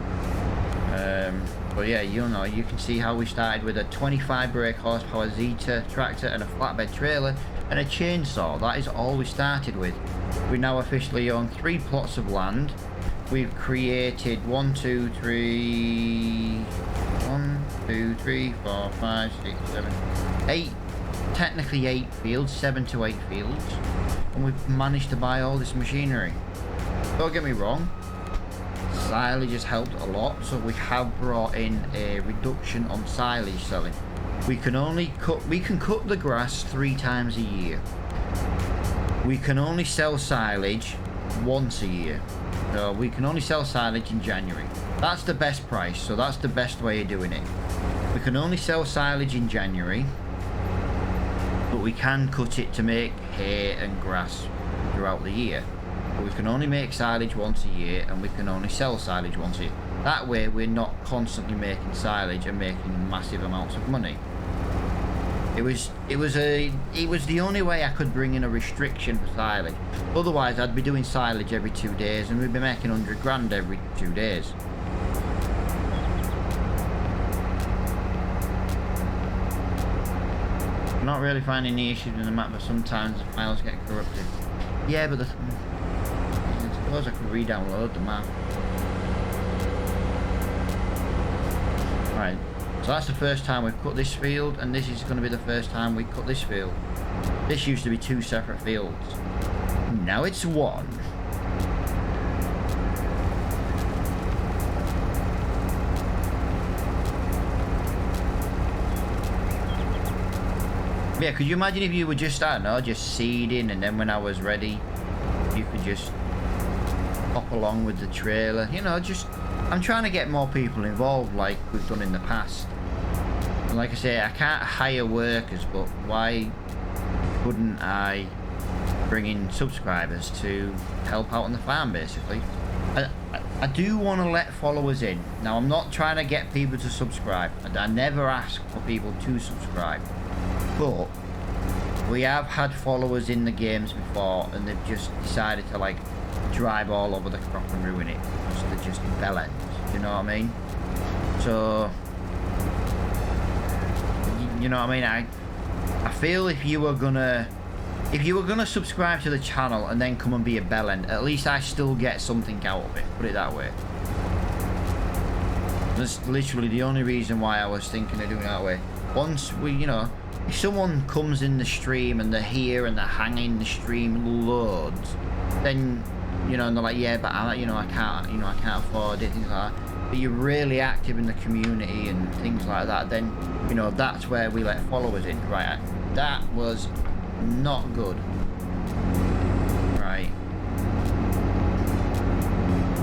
But yeah, you know, you can see how we started with a 25 brake horsepower Zeta tractor and a flatbed trailer and a chainsaw. That is all we started with. We now officially own 3 plots of land. We've created 1, 2, 3, 4, 5, 6, 7, 8, technically 8 fields, 7 to 8 fields, and we've managed to buy all this machinery. Don't get me wrong, silage has helped a lot, so we have brought in a reduction on silage selling. We can cut the grass 3 times a year. We can only sell silage once a year. So we can only sell silage in January. That's the best price, so that's the best way of doing it. We can only sell silage in January, but we can cut it to make hay and grass throughout the year. But we can only make silage once a year, and we can only sell silage once a year. That way we're not constantly making silage and making massive amounts of money. It was the only way I could bring in a restriction for silage. Otherwise, I'd be doing silage every 2 days, and we'd be making 100 grand every 2 days. I'm not really finding any issues in the map, but sometimes the files get corrupted. Yeah, but I suppose I could re-download the map. Right. So that's the first time we've cut this field, and this is going to be the first time we cut this field. This used to be 2 separate fields. Now it's 1. Yeah, could you imagine if you were just, I don't know, just seeding, and then when I was ready, you could just hop along with the trailer. You know, just, I'm trying to get more people involved like we've done in the past. And like I say, I can't hire workers, but why wouldn't I bring in subscribers to help out on the farm, basically? I do want to let followers in. Now, I'm not trying to get people to subscribe. I never ask for people to subscribe. But we have had followers in the games before, and they've just decided to, like, drive all over the crop and ruin it. So they're just bell ends, you know what I mean? So, you know what I mean? I feel if you were gonna subscribe to the channel and then come and be a bell end, at least I still get something out of it, put it that way. That's literally the only reason why I was thinking of doing it that way. Once we, you know, if someone comes in the stream and they're here and they're hanging the stream loads, then, you know, and they're like, yeah, but I can't afford it, things like that. But you're really active in the community and things like that, then, you know, that's where we let followers in. Right, that was not good. Right.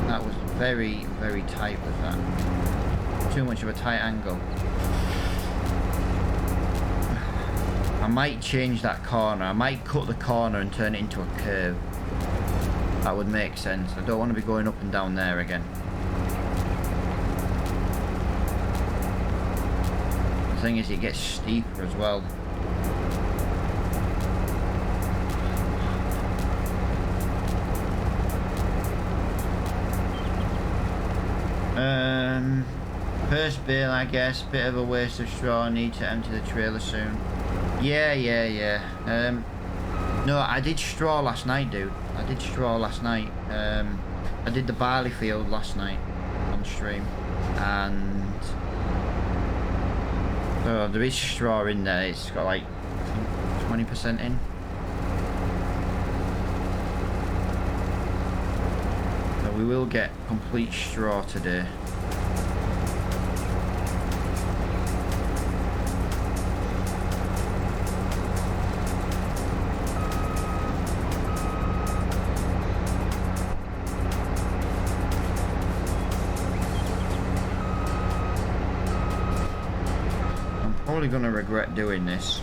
That was very, very tight, was that? Too much of a tight angle. I might change that corner. I might cut the corner and turn it into a curve. That would make sense. I don't want to be going up and down there again. The thing is, it gets steeper as well. First bale, I guess. Bit of a waste of straw. Need to empty the trailer soon. Yeah. No, I did straw last night, dude. I did straw last night. I did the barley field last night on stream, and there is straw in there. It's got like 20% in. So we will get complete straw today. only gonna regret doing this.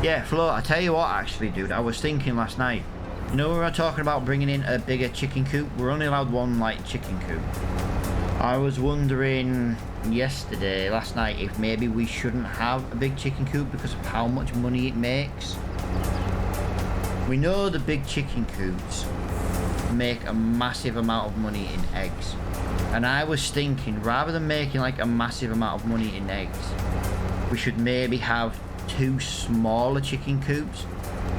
Yeah, Flo, I tell you what, actually, dude, I was thinking last night. You know, we were talking about bringing in a bigger chicken coop. We're only allowed one, like, chicken coop. I was wondering last night, if maybe we shouldn't have a big chicken coop because of how much money it makes. We know the big chicken coops make a massive amount of money in eggs. And I was thinking, rather than making like a massive amount of money in eggs, we should maybe have 2 smaller chicken coops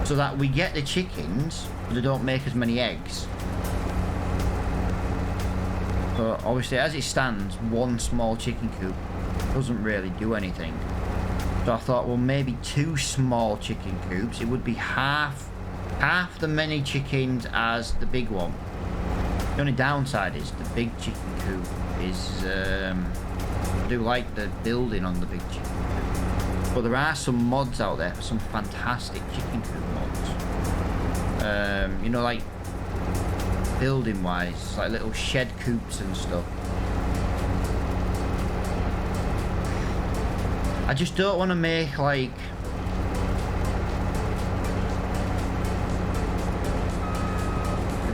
so that we get the chickens, but they don't make as many eggs. But obviously, as it stands, 1 small chicken coop doesn't really do anything. So I thought, well, maybe 2 small chicken coops. It would be half the many chickens as the big one. The only downside is the big chicken coop is I do like the building on the big chicken coop, but there are some mods out there for some fantastic chicken coop mods. You know, like building wise, like little shed coops and stuff. I just don't want to make like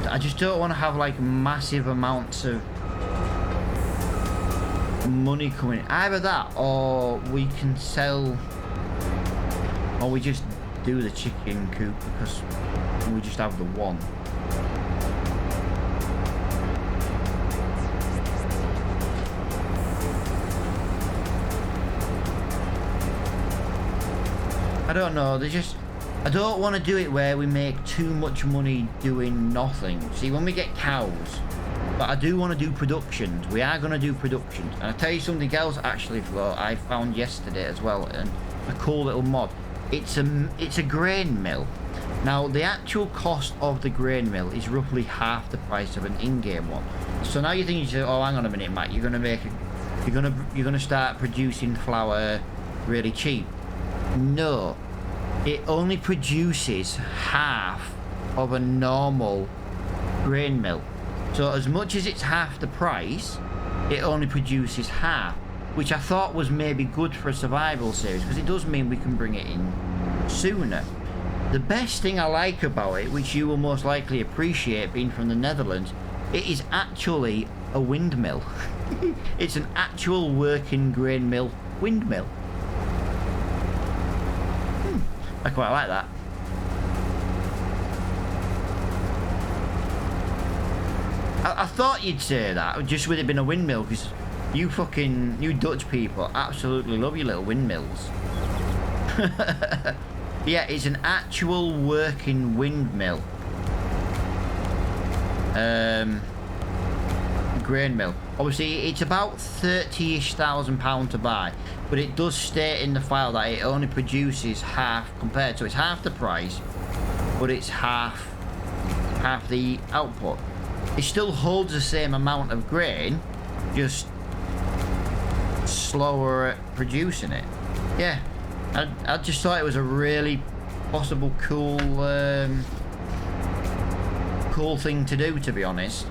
I just don't want to have like massive amounts of money coming in. Either that, or we can sell, or we just do the chicken coop because we just have the one. I don't know, I don't want to do it where we make too much money doing nothing. See, when we get cows, but I do want to do productions. We are going to do productions. And I'll tell you something else, actually, Flo, I found yesterday as well, and a cool little mod. It's a grain mill. Now, the actual cost of the grain mill is roughly half the price of an in-game one. So now you're thinking, oh, hang on a minute, Matt, you're gonna start producing flour really cheap. No. It only produces half of a normal grain mill. So as much as it's half the price, it only produces half, which I thought was maybe good for a survival series, because it does mean we can bring it in sooner. The best thing I like about it, which you will most likely appreciate being from the Netherlands, it is actually a windmill. It's an actual working grain mill windmill. I quite like that. I thought you'd say that, just with it being a windmill, because you Dutch people absolutely love your little windmills. Yeah, it's an actual working windmill. Grain mill. Obviously, it's about £30,000 to buy, but it does state in the file that it only produces half compared, so it's half the price, but it's half the output. It still holds the same amount of grain, just slower at producing it. Yeah, I just thought it was a really possible cool thing to do, to be honest.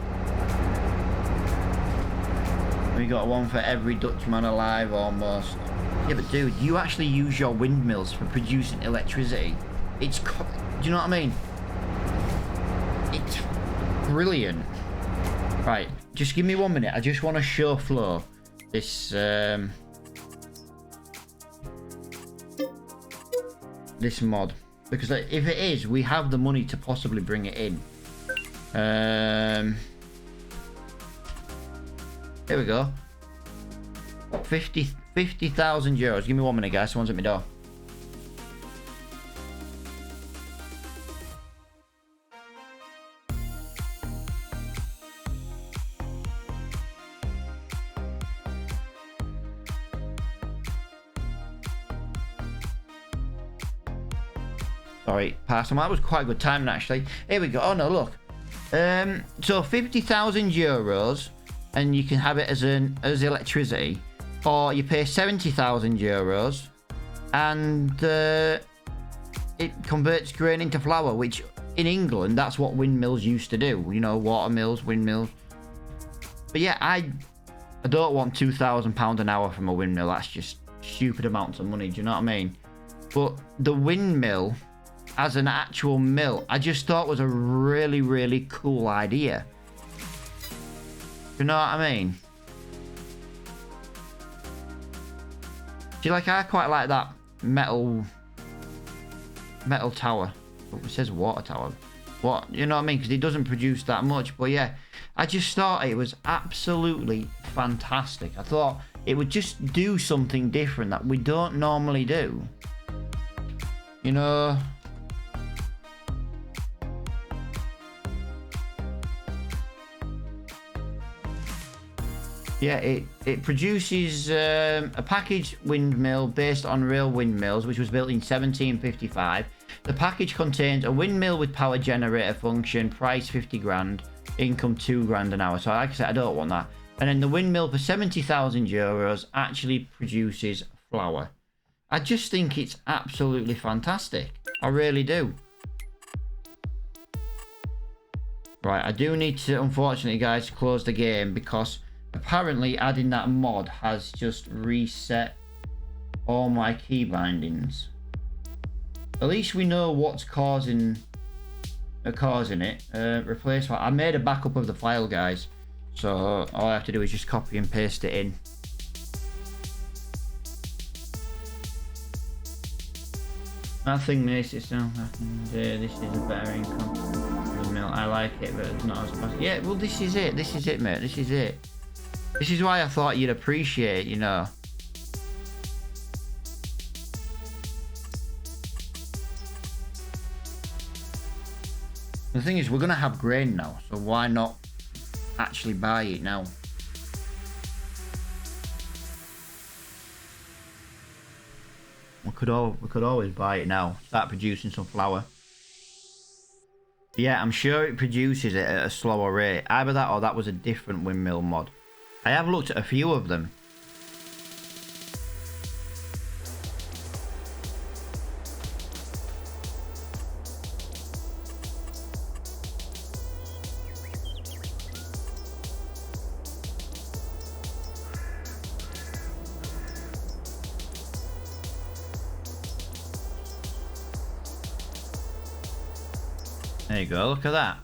We got one for every Dutchman alive, almost. Yeah, but dude, you actually use your windmills for producing electricity. Do you know what I mean? It's brilliant. Right, just give me 1 minute. I just want to show Flo this this mod, because if it is, we have the money to possibly bring it in. Here we go. 50,000 euros. Give me 1 minute, guys. Someone's at my door. Sorry, pass on. That was quite a good timing, actually. Here we go. Oh no, look. So 50,000 euros, and you can have it as electricity, or you pay 70,000 euros, and it converts grain into flour, which in England, that's what windmills used to do. You know, water mills, windmills. But yeah, I don't want £2,000 an hour from a windmill. That's just stupid amounts of money. Do you know what I mean? But the windmill as an actual mill, I just thought was a really, really cool idea. You know what I mean? See, like, I quite like that metal tower. Oh, it says water tower. What? You know what I mean? Because it doesn't produce that much. But yeah, I just thought it was absolutely fantastic. I thought it would just do something different that we don't normally do. You know? Yeah, it produces a packaged windmill based on real windmills, which was built in 1755. The package contains a windmill with power generator function, price 50 grand, income 2 grand an hour. So like I said, I don't want that. And then the windmill for 70,000 euros actually produces flour. I just think it's absolutely fantastic. I really do. Right, I do need to, unfortunately, guys, close the game because apparently adding that mod has just reset all my key bindings. At least we know what's causing it. Replace file. I made a backup of the file, guys, so all I have to do is just copy and paste it in. Nothing makes it sound this is a better income. I like it, but it's not as fast. Yeah, well, this is it, mate. This is it. This is why I thought you'd appreciate, you know. The thing is, we're going to have grain now, so why not actually buy it now? We could always buy it now. Start producing some flour. Yeah, I'm sure it produces it at a slower rate. Either that or that was a different windmill mod. I have looked at a few of them. There you go, look at that.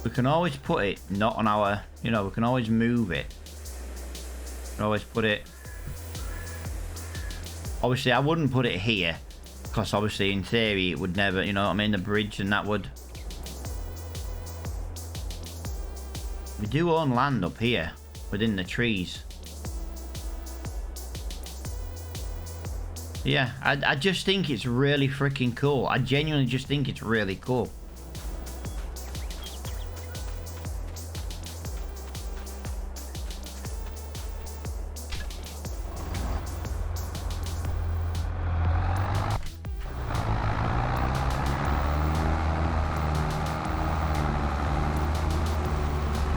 We can always put it not on our, you know, we can always move it. We can always put it. Obviously, I wouldn't put it here because obviously, in theory, it would never, you know what I mean, the bridge and that would. We do own land up here within the trees. Yeah, I just think it's really freaking cool. I genuinely just think it's really cool.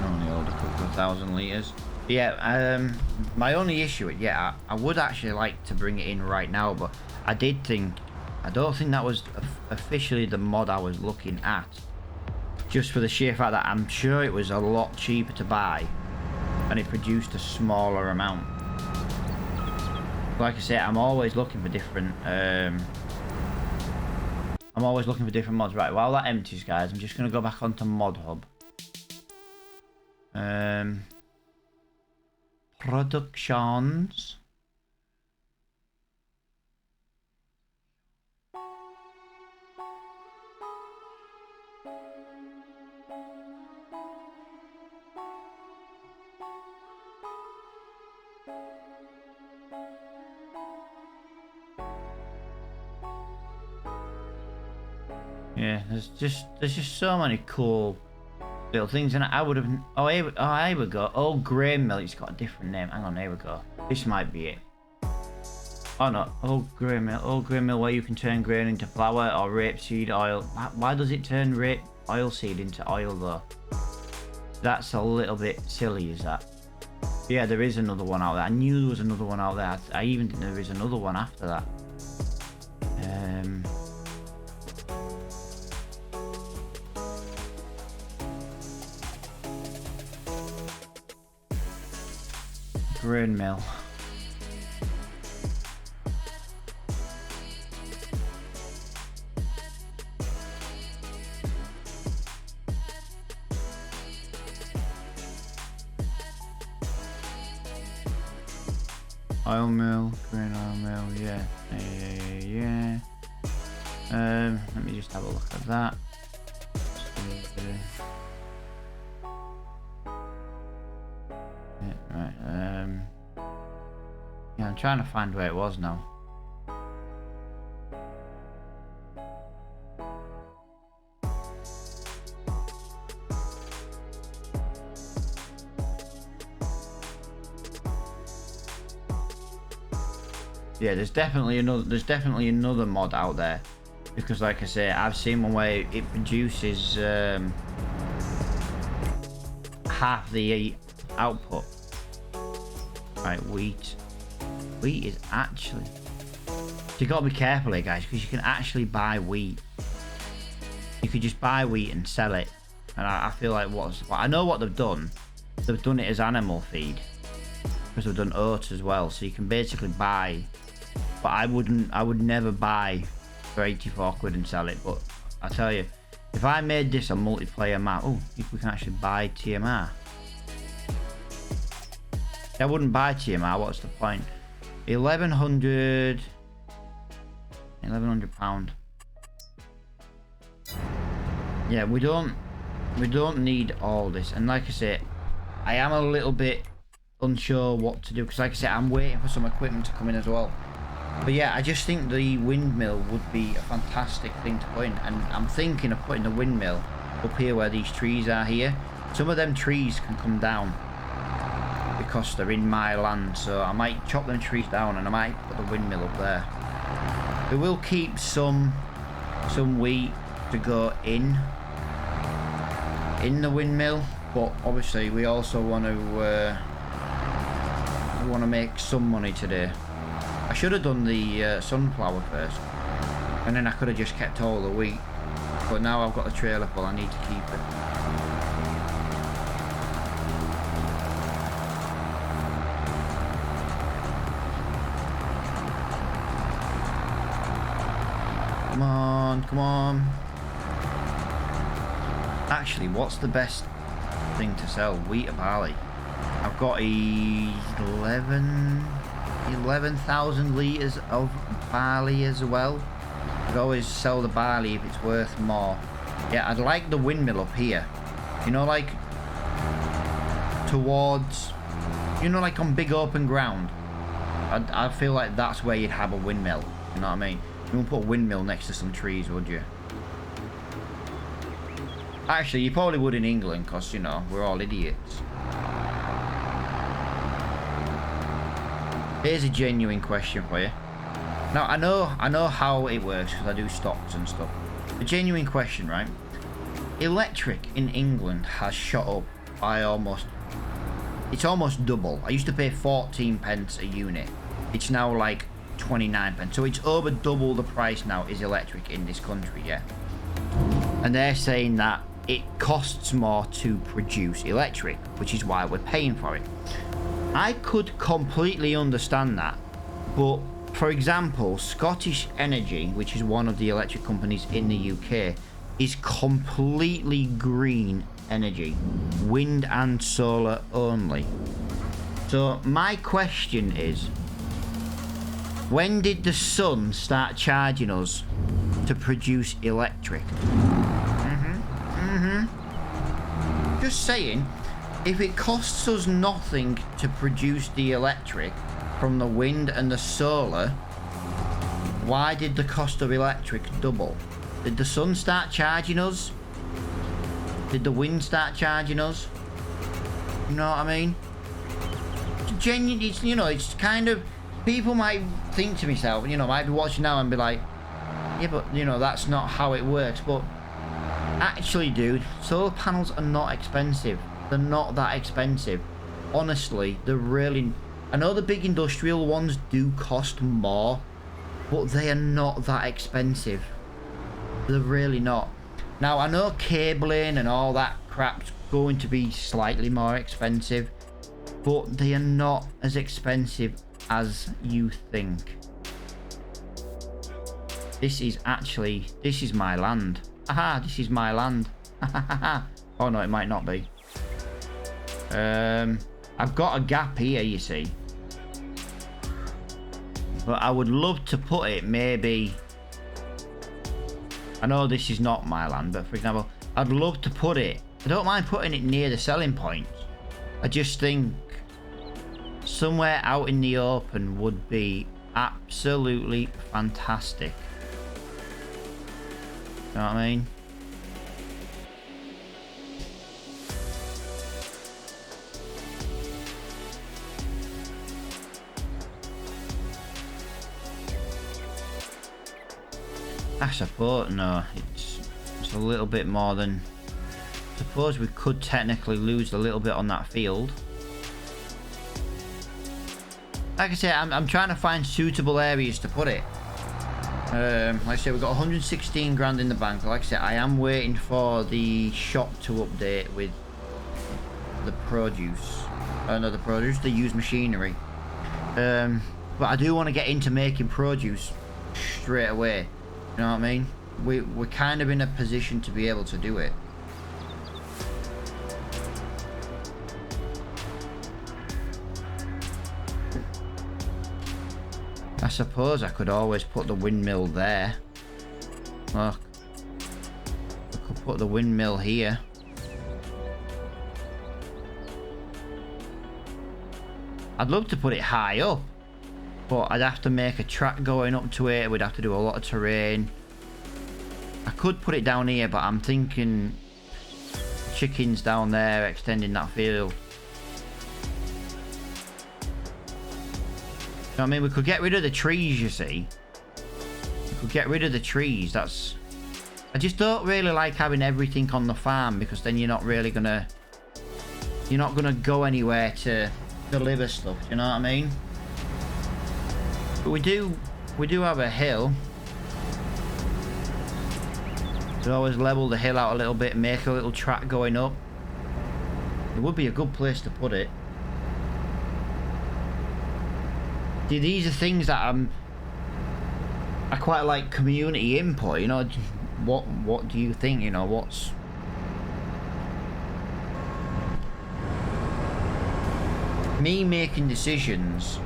Only hold a couple of thousand litres. Yeah, my only issue, yeah, I would actually like to bring it in right now, but I don't think that was officially the mod I was looking at. Just for the sheer fact that I'm sure it was a lot cheaper to buy, and it produced a smaller amount. Like I say, I'm always looking for different, mods. Right, while that empties, guys, I'm just going to go back onto Mod Hub. Productions. Yeah, there's just so many cool little things, and I would have. Oh, here we go. Old grain mill. It's got a different name. Hang on, here we go. This might be it. Oh no, old grain mill. Old grain mill where you can turn grain into flour or rapeseed oil. Why does it turn rape oilseed into oil though? That's a little bit silly, is that? Yeah, there is another one out there. I knew there was another one out there. I even think there is another one after that. Grain mill. Oil mill, grain oil mill, yeah. Let me just have a look at that. Yeah, right, yeah, I'm trying to find where it was now. Yeah, there's definitely another mod out there, because like I say, I've seen one where it produces half the output. Right, wheat is actually, so you got to be careful here, guys, because you can actually buy wheat. You could just buy wheat and sell it, and I feel like I know what they've done it as animal feed, because they've done oats as well, so you can basically buy. But I would never buy for 84 quid and sell it. But I tell you, if I made this a multiplayer map, oh, if we can actually buy TMR. I wouldn't buy TMR, what's the point? 1100 £1,100. Yeah, we don't need all this. And like I say, I am a little bit unsure what to do, because like I said, I'm waiting for some equipment to come in as well. But yeah, I just think the windmill would be a fantastic thing to put in, and I'm thinking of putting the windmill up here where these trees are here. Some of them trees can come down because they're in my land, so I might chop them trees down and I might put the windmill up there. We will keep some wheat to go in the windmill, but obviously we also want to make some money today. I should have done the sunflower first, and then I could have just kept all the wheat, but now I've got the trailer full, I need to keep it. Come on. Actually, what's the best thing to sell? Wheat or barley? I've got 11,000 litres of barley as well. I'd always sell the barley if it's worth more. Yeah, I'd like the windmill up here. You know, like towards, you know, like on big open ground. I feel like that's where you'd have a windmill. You know what I mean? You wouldn't put a windmill next to some trees, would you? Actually, you probably would in England, because, you know, we're all idiots. Here's a genuine question for you. Now, I know how it works, because I do stocks and stuff. A genuine question, right? Electric in England has shot up by it's almost double. I used to pay 14 pence a unit. It's now like 29 pence. So it's over double the price now is electric in this country, yeah? And they're saying that it costs more to produce electric, which is why we're paying for it. I could completely understand that, but for example, Scottish Energy, which is one of the electric companies in the UK, is completely green energy, wind and solar only. So my question is, when did the sun start charging us to produce electric? Just saying, if it costs us nothing to produce the electric from the wind and the solar, why did the cost of electric double? Did the sun start charging us? Did the wind start charging us? You know what I mean? It's genuine, it's, you know, it's kind of, people might think to myself, you know, might be watching now and be like, yeah, but, you know, that's not how it works. But actually, dude, solar panels are not expensive. They're not that expensive. Honestly, they're really... I know the big industrial ones do cost more, but they are not that expensive. They're really not. Now, I know cabling and all that crap's going to be slightly more expensive, but they are not as expensive as you think. This is my land. Aha, this is my land. Oh no, it might not be. I've got a gap here, you see. But I would love to put it maybe... I know this is not my land, but for example, I'd love to put it... I don't mind putting it near the selling points. I just think somewhere out in the open would be absolutely fantastic. You know what I mean? I suppose, no, it's a little bit more than... I suppose we could technically lose a little bit on that field. Like I say, I'm trying to find suitable areas to put it. Like I say, we've got 116 grand in the bank. Like I say, I am waiting for the shop to update with the produce. No, the produce, the used machinery. But I do want to get into making produce straight away. You know what I mean? We're kind of in a position to be able to do it. I suppose I could always put the windmill there. Look. I could put the windmill here. I'd love to put it high up, but I'd have to make a track going up to it. We'd have to do a lot of terrain. I could put it down here, but I'm thinking chickens down there, extending that field. You know what I mean? We could get rid of the trees, you see. We could get rid of the trees. That's... I just don't really like having everything on the farm, because then you're not really gonna... You're not gonna go anywhere to deliver stuff, you know what I mean? But we do have a hill. We always level the hill out a little bit, make a little track going up. It would be a good place to put it. See, these are things that I quite like community input, you know. What do you think, you know, what's... Me making decisions,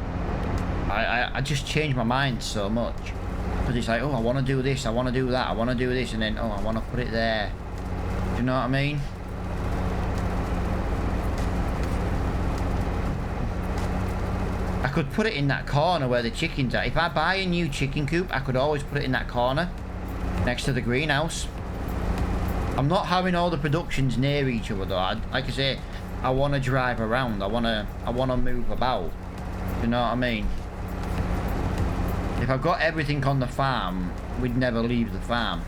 I just change my mind so much. Because it's like, oh, I want to do this, I want to do that, I want to do this, and then, oh, I want to put it there. Do you know what I mean? I could put it in that corner where the chickens are. If I buy a new chicken coop, I could always put it in that corner next to the greenhouse. I'm not having all the productions near each other though. Like I say, I want to drive around. I want to move about. You know what I mean? If I've got everything on the farm, we'd never leave the farm.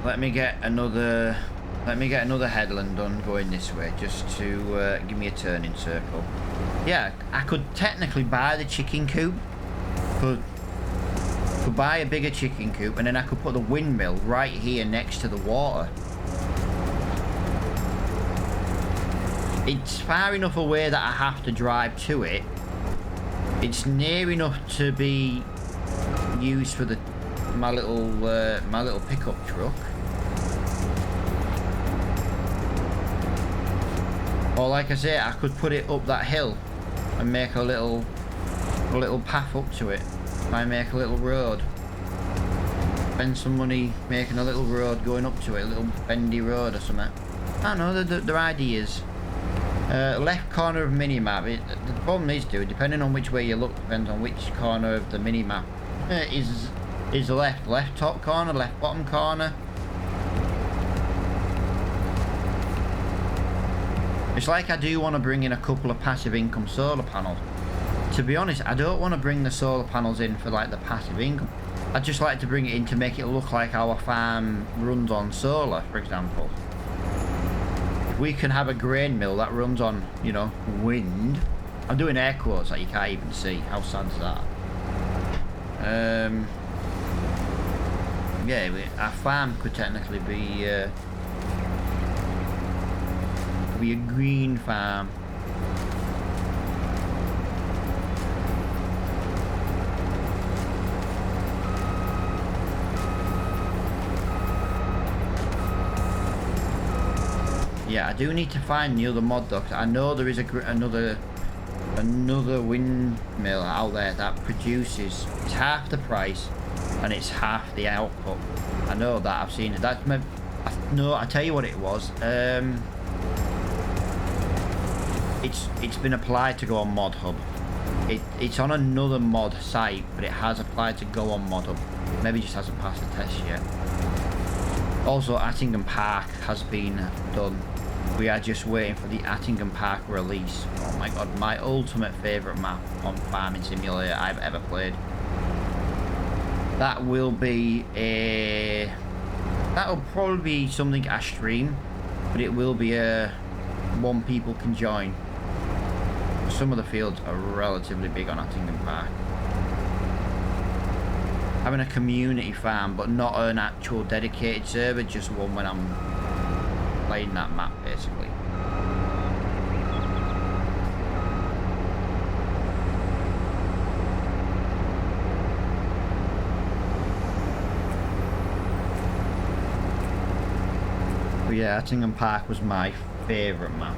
Let me get another headland done going this way, just to give me a turning circle. Yeah, I could technically buy the chicken coop. Could buy a bigger chicken coop, and then I could put the windmill right here next to the water. It's far enough away that I have to drive to it. It's near enough to be used for my little pickup truck. Or like I say, I could put it up that hill and make a little path up to it. I make a little road. Spend some money making a little road going up to it, a little bendy road or something. I don't know, they're ideas. Left corner of minimap. The problem is, dude, depending on which way you look, depends on which corner of the minimap is left. Left top corner, left bottom corner. It's like I do want to bring in a couple of passive income solar panels. To be honest, I don't want to bring the solar panels in for like the passive income. I'd just like to bring it in to make it look like our farm runs on solar, for example. If we can have a grain mill that runs on, you know, wind. I'm doing air quotes that you can't even see. How sad is that? Yeah, our farm could technically be a green farm. Yeah, I do need to find the other mod though, 'cause I know there is another windmill out there that produces, it's half the price and it's half the output. I know that, I've seen it. That's my, no, I tell you what it was. It's been applied to go on Mod Hub. It's on another mod site, but it has applied to go on Mod Hub. Maybe just hasn't passed the test yet. Also, Attingham Park has been done. We are just waiting for the Attingham Park release. Oh my god, my ultimate favourite map on Farming Simulator I've ever played. That will be a... That'll probably be something I stream, but it will be a one people can join. Some of the fields are relatively big on Attingham Park. Having a community farm, but not an actual dedicated server, just one when I'm playing that map, basically. But yeah, Attingham Park was my favourite map.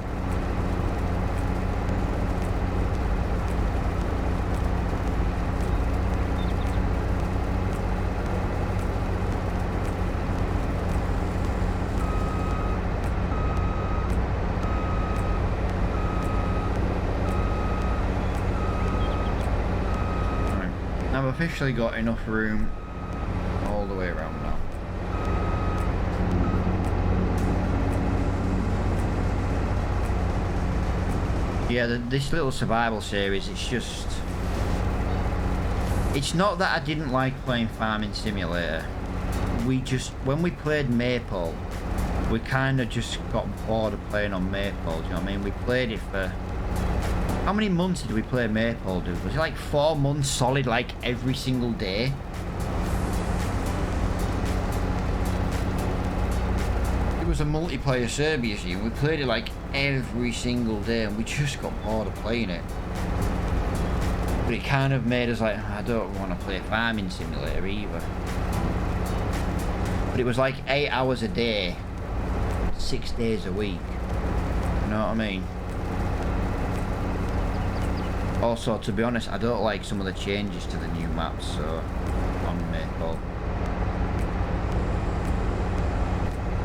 I've officially got enough room all the way around now. Yeah, this little survival series, it's just... It's not that I didn't like playing Farming Simulator. We just... When we played Maple, we kind of just got bored of playing on Maple, do you know what I mean? We played it for... How many months did we play Maple, dude? Was it like 4 months solid, like every single day? It was a multiplayer server, you see, and we played it like every single day, and we just got bored of playing it. But it kind of made us like, I don't want to play Farming Simulator either. But it was like 8 hours a day, 6 days a week. You know what I mean? Also, to be honest, I don't like some of the changes to the new maps, so on Maple.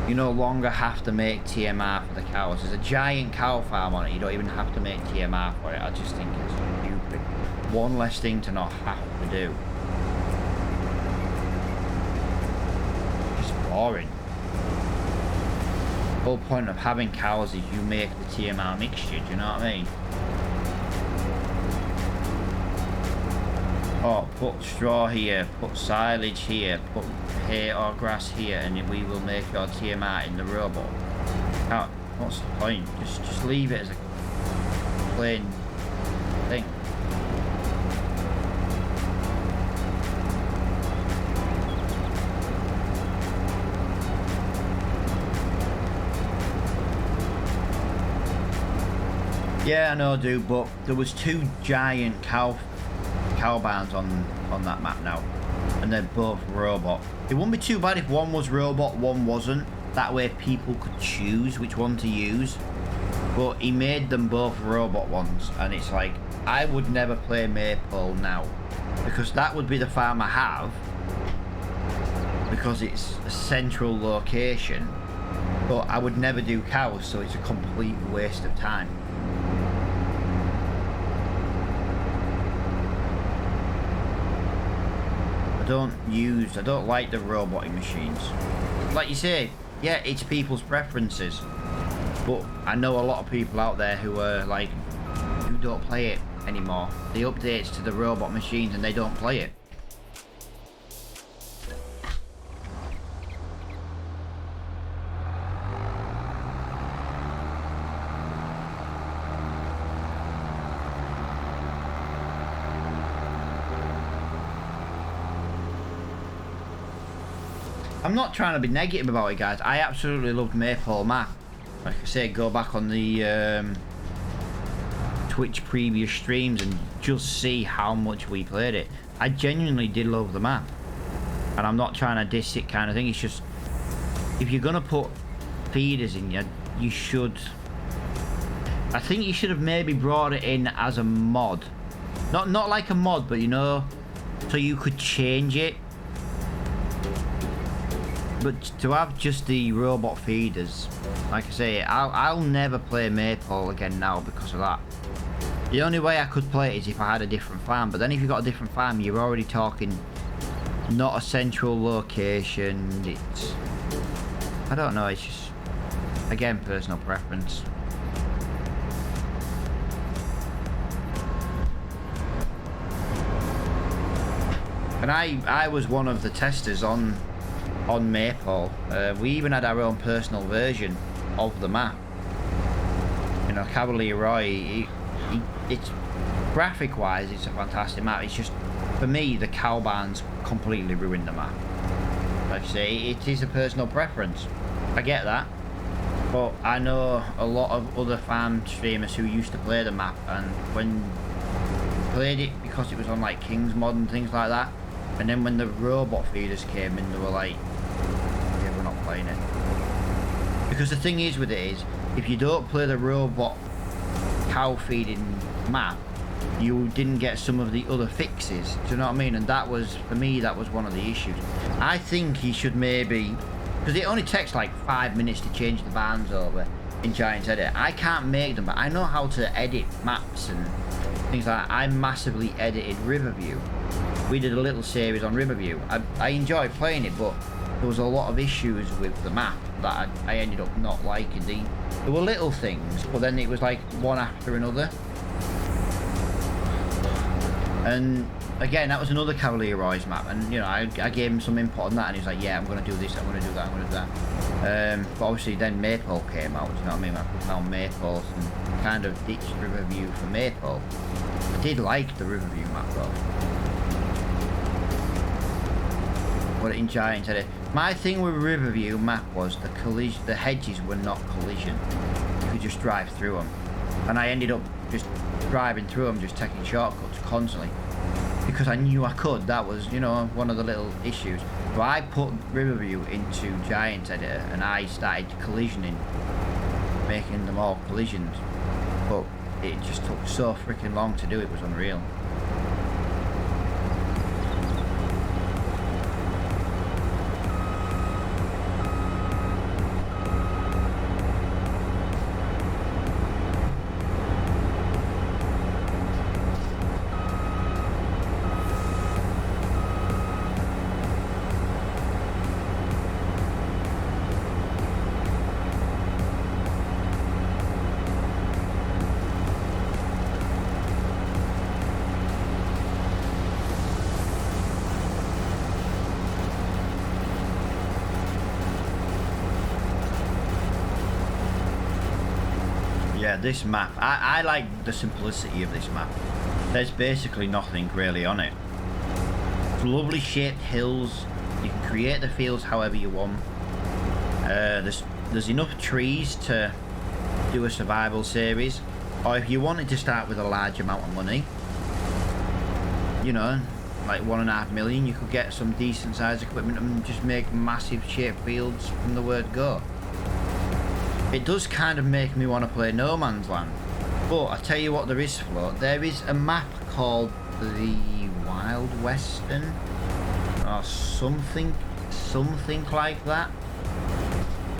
You no longer have to make TMR for the cows. There's a giant cow farm on it, you don't even have to make TMR for it. I just think it's stupid. One less thing to not have to do. It's boring. The whole point of having cows is you make the TMR mixture, do you know what I mean? Oh, put straw here, put silage here, put hay or grass here, and we will make your TMR in the robot. What's the point? Just leave it as a plain thing. Yeah, I know, dude, but there was 2 giant cow barns on that map now, and they're both robot. It wouldn't be too bad if one was robot, one wasn't. That way people could choose which one to use. But he made them both robot ones, and it's like, I would never play Maple now, because that would be the farm I have, because it's a central location. But I would never do cows, so it's a complete waste of time. I don't like the roboting machines. Like you say, yeah, it's people's preferences. But I know a lot of people out there who are like, who don't play it anymore. The updates to the robot machines and they don't play it. I'm not trying to be negative about it, guys. I absolutely loved Maypole map. Like I say, go back on the Twitch previous streams and just see how much we played it. I genuinely did love the map. And I'm not trying to diss it kind of thing. It's just, if you're going to put feeders in, you should... I think you should have maybe brought it in as a mod. Not like a mod, but you know, so you could change it. But to have just the robot feeders, like I say, I'll never play Maypole again now because of that. The only way I could play it is if I had a different farm, but then if you've got a different farm, you're already talking not a central location. It's, I don't know, it's just, again, personal preference. And I was one of the testers on Maypole. We even had our own personal version of the map. You know, Cavalier Roy, it's graphic wise, it's a fantastic map. It's just, for me, the cow barns completely ruined the map. Like I say, it is a personal preference. I get that. But I know a lot of other farm streamers who used to play the map, and when played it because it was on like King's Mod and things like that, and then when the robot feeders came in, they were like, yeah, we're not playing it. Because the thing is with it is, if you don't play the robot cow feeding map, you didn't get some of the other fixes. Do you know what I mean? And that was, for me, that was one of the issues. I think he should maybe, because it only takes like 5 minutes to change the barns over in Giants Edit. I can't make them, but I know how to edit maps and things like that. I massively edited Riverview. We did a little series on Riverview. I enjoyed playing it, but there was a lot of issues with the map that I ended up not liking. There were little things, but then it was like one after another. And again, that was another Cavalier Roy's map, and you know, I gave him some input on that, and he was like, yeah, I'm going to do this, I'm going to do that, I'm going to do that. But obviously then Maypole came out, you know what I mean? I found Maypole and kind of ditched Riverview for Maypole. I did like the Riverview map though. But in Giants Edit, my thing with Riverview map was the hedges were not collision. You could just drive through them, and I ended up just driving through them, just taking shortcuts constantly because I knew I could. That was, you know, one of the little issues. So I put Riverview into Giants Editor and I started collisioning, making them all collisions, but it just took so freaking long to do. It was unreal. Yeah, this map, I like the simplicity of this map. There's basically nothing really on it. It's lovely shaped hills. You can create the fields however you want. There's enough trees to do a survival series, or if you wanted to start with a large amount of money, you know, like 1.5 million, you could get some decent sized equipment and just make massive shaped fields from the word go. It does kind of make me want to play No Man's Land, but I tell you what, there is float. There is a map called the Wild Western or something like that.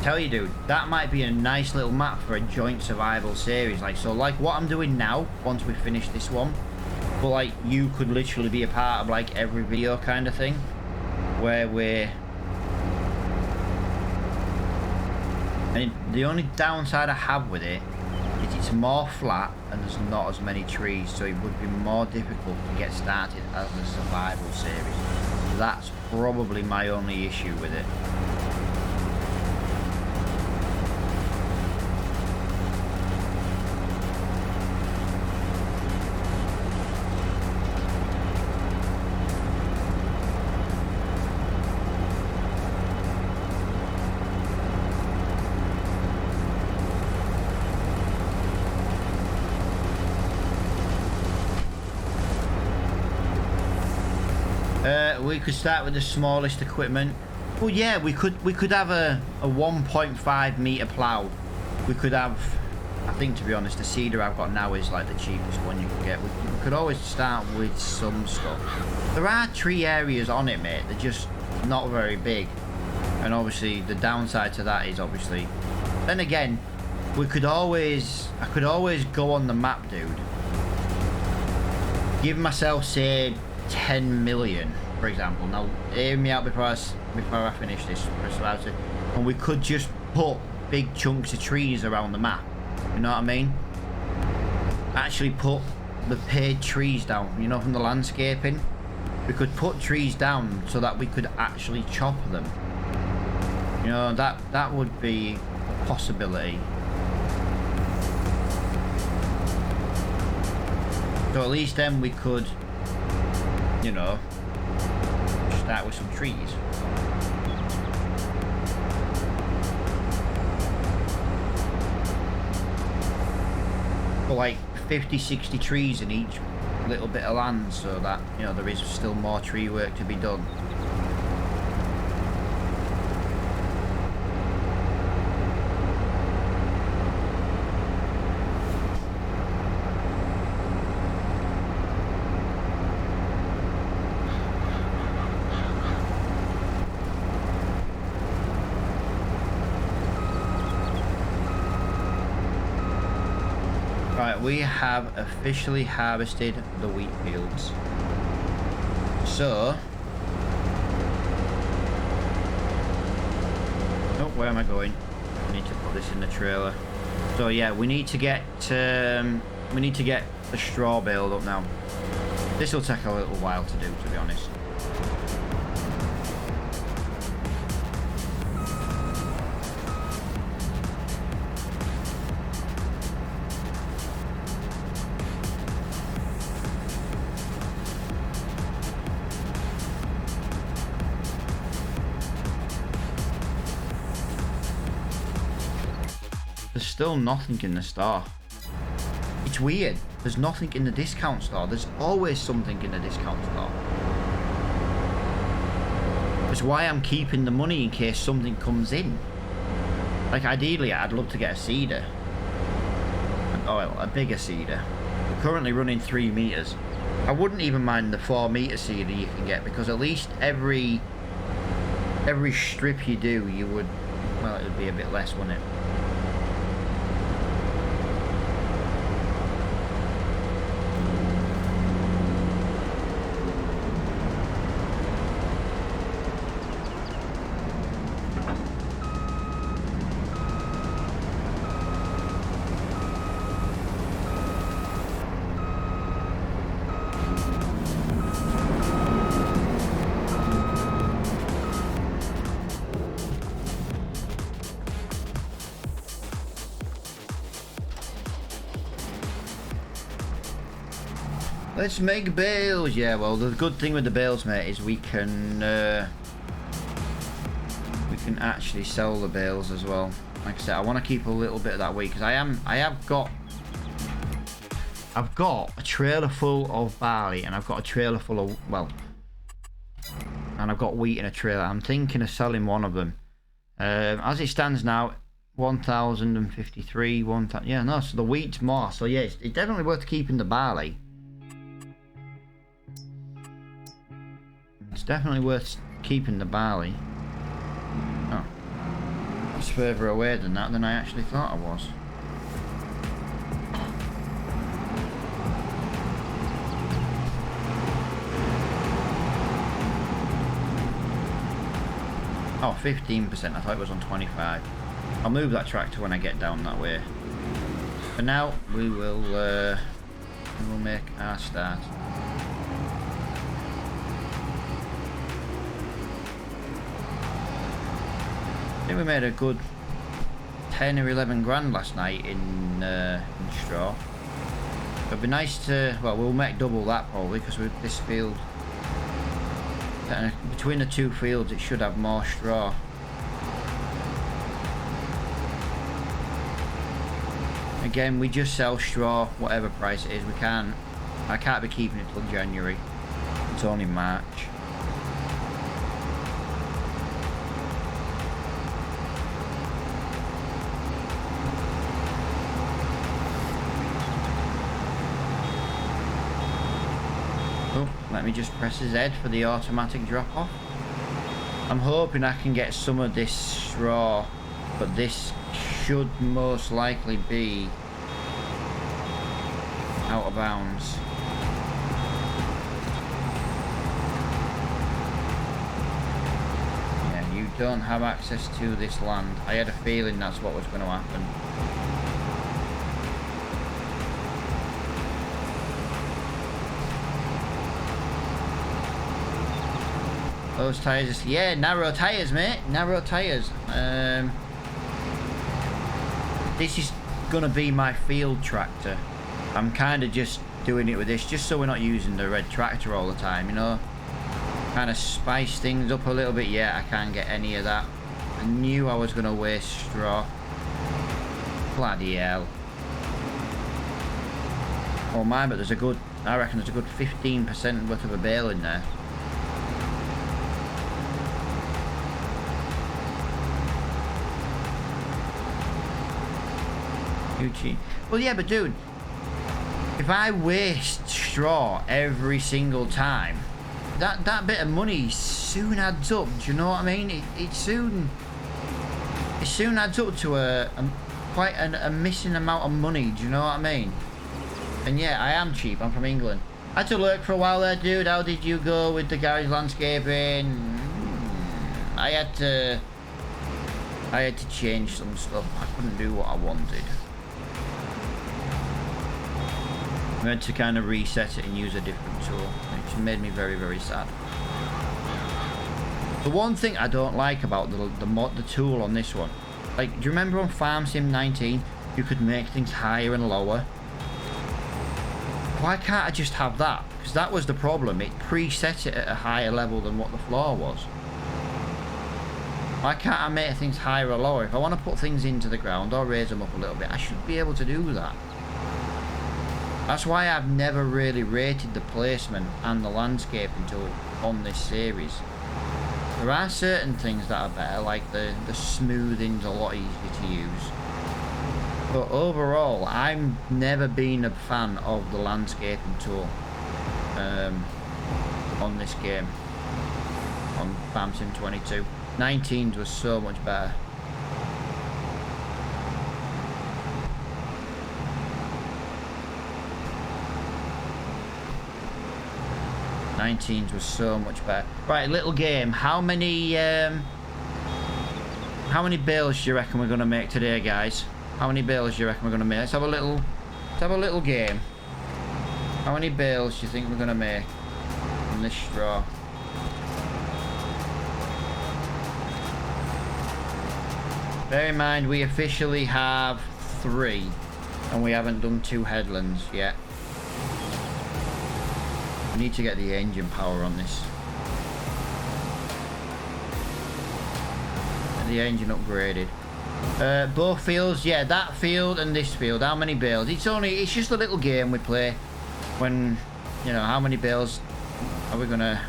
Tell you, dude, that might be a nice little map for a joint survival series. Like, so like what I'm doing now, once we finish this one, but like you could literally be a part of like every video kind of thing, where we're... And the only downside I have with it is it's more flat and there's not as many trees, so it would be more difficult to get started as a survival series. That's probably my only issue with it. We could start with the smallest equipment. Well, yeah, we could have a 1.5 meter plow. We could have, I think, to be honest, the seeder I've got now is like the cheapest one you can get. We could always start with some stuff. There are tree areas on it, mate. They're just not very big. And obviously the downside to that is obviously, then again, I could always go on the map, dude. Give myself, say, 10 million, for example. Now, hear me out before I finish this. And we could just put big chunks of trees around the map. You know what I mean? Actually put the paid trees down, you know, from the landscaping. We could put trees down so that we could actually chop them. You know, that would be a possibility. So at least then we could, you know, start with some trees. For like 50, 60 trees in each little bit of land, so that, you know, there is still more tree work to be done. We have officially harvested the wheat fields. So, oh, where am I going? I need to put this in the trailer. So yeah, we need to get the straw baled up now. This will take a little while to do, to be honest. There's still nothing in the store. It's weird. There's nothing in the discount store. There's always something in the discount store. That's why I'm keeping the money in case something comes in. Like, ideally, I'd love to get a seeder. Oh, well, a bigger seeder. We're currently running 3 meters. I wouldn't even mind the 4 meter seeder you can get, because at least every strip you do, you would, well, it would be a bit less, wouldn't it? Let's make bales. Yeah, well, the good thing with the bales, mate, is we can actually sell the bales as well. Like I said, I want to keep a little bit of that wheat because I've got a trailer full of barley and I've got a trailer full of, well, and I've got wheat in a trailer. I'm thinking of selling one of them. As it stands now, 1,053. Yeah, no, so the wheat's more. So yeah, it's definitely worth keeping the barley. It's definitely worth keeping the barley. Oh. It's further away than that than I actually thought I was. Oh, 15%. I thought it was on 25. I'll move that tractor when I get down that way. For now, we will make our start. I think we made a good 10 or 11 grand last night in straw. It'd be nice to, well, we'll make double that probably, because with this field, between the two fields, it should have more straw. Again, we just sell straw, whatever price it is. I can't be keeping it till January. It's only March. Oh, let me just press Z for the automatic drop off. I'm hoping I can get some of this straw, but this should most likely be out of bounds. Yeah, you don't have access to this land. I had a feeling that's what was going to happen. Those tyres, yeah, narrow tyres, mate. Narrow tyres. This is gonna be my field tractor. I'm kind of just doing it with this, just so we're not using the red tractor all the time, you know. Kind of spice things up a little bit. Yeah, I can't get any of that. I knew I was gonna waste straw. Bloody hell. Oh my, but there's a good, I reckon there's a good 15% worth of a bale in there. Gucci. Well, yeah, but dude, if I waste straw every single time, that bit of money soon adds up. Do you know what I mean? It soon adds up to quite a missing amount of money. Do you know what I mean? And yeah, I am cheap. I'm from England. I had to work for a while there, dude. How did you go with the garage landscaping? I had to change some stuff. I couldn't do what I wanted. I had to kind of reset it and use a different tool, which made me very, very sad. The one thing I don't like about the tool on this one, like, do you remember on Farm Sim 19, you could make things higher and lower? Why can't I just have that? Because that was the problem. It preset it at a higher level than what the floor was. Why can't I make things higher or lower? If I want to put things into the ground or raise them up a little bit, I should be able to do that. That's why I've never really rated the placement and the landscaping tool on this series. There are certain things that are better, like the smoothing's a lot easier to use. But overall, I've never been a fan of the landscaping tool on this game, on Farm Sim 22. 19's was so much better. Was so much better. Right, little game. How many bales do you reckon we're gonna make today, guys? How many bales do you reckon we're gonna make? Let's have a little game. How many bales do you think we're gonna make from this straw? Bear in mind, we officially have 3, and we haven't done 2 headlands yet. We need to get the engine power on this. Get the engine upgraded. Both fields, yeah, that field and this field. How many bales? It's just a little game we play. When, you know, how many bales are we gonna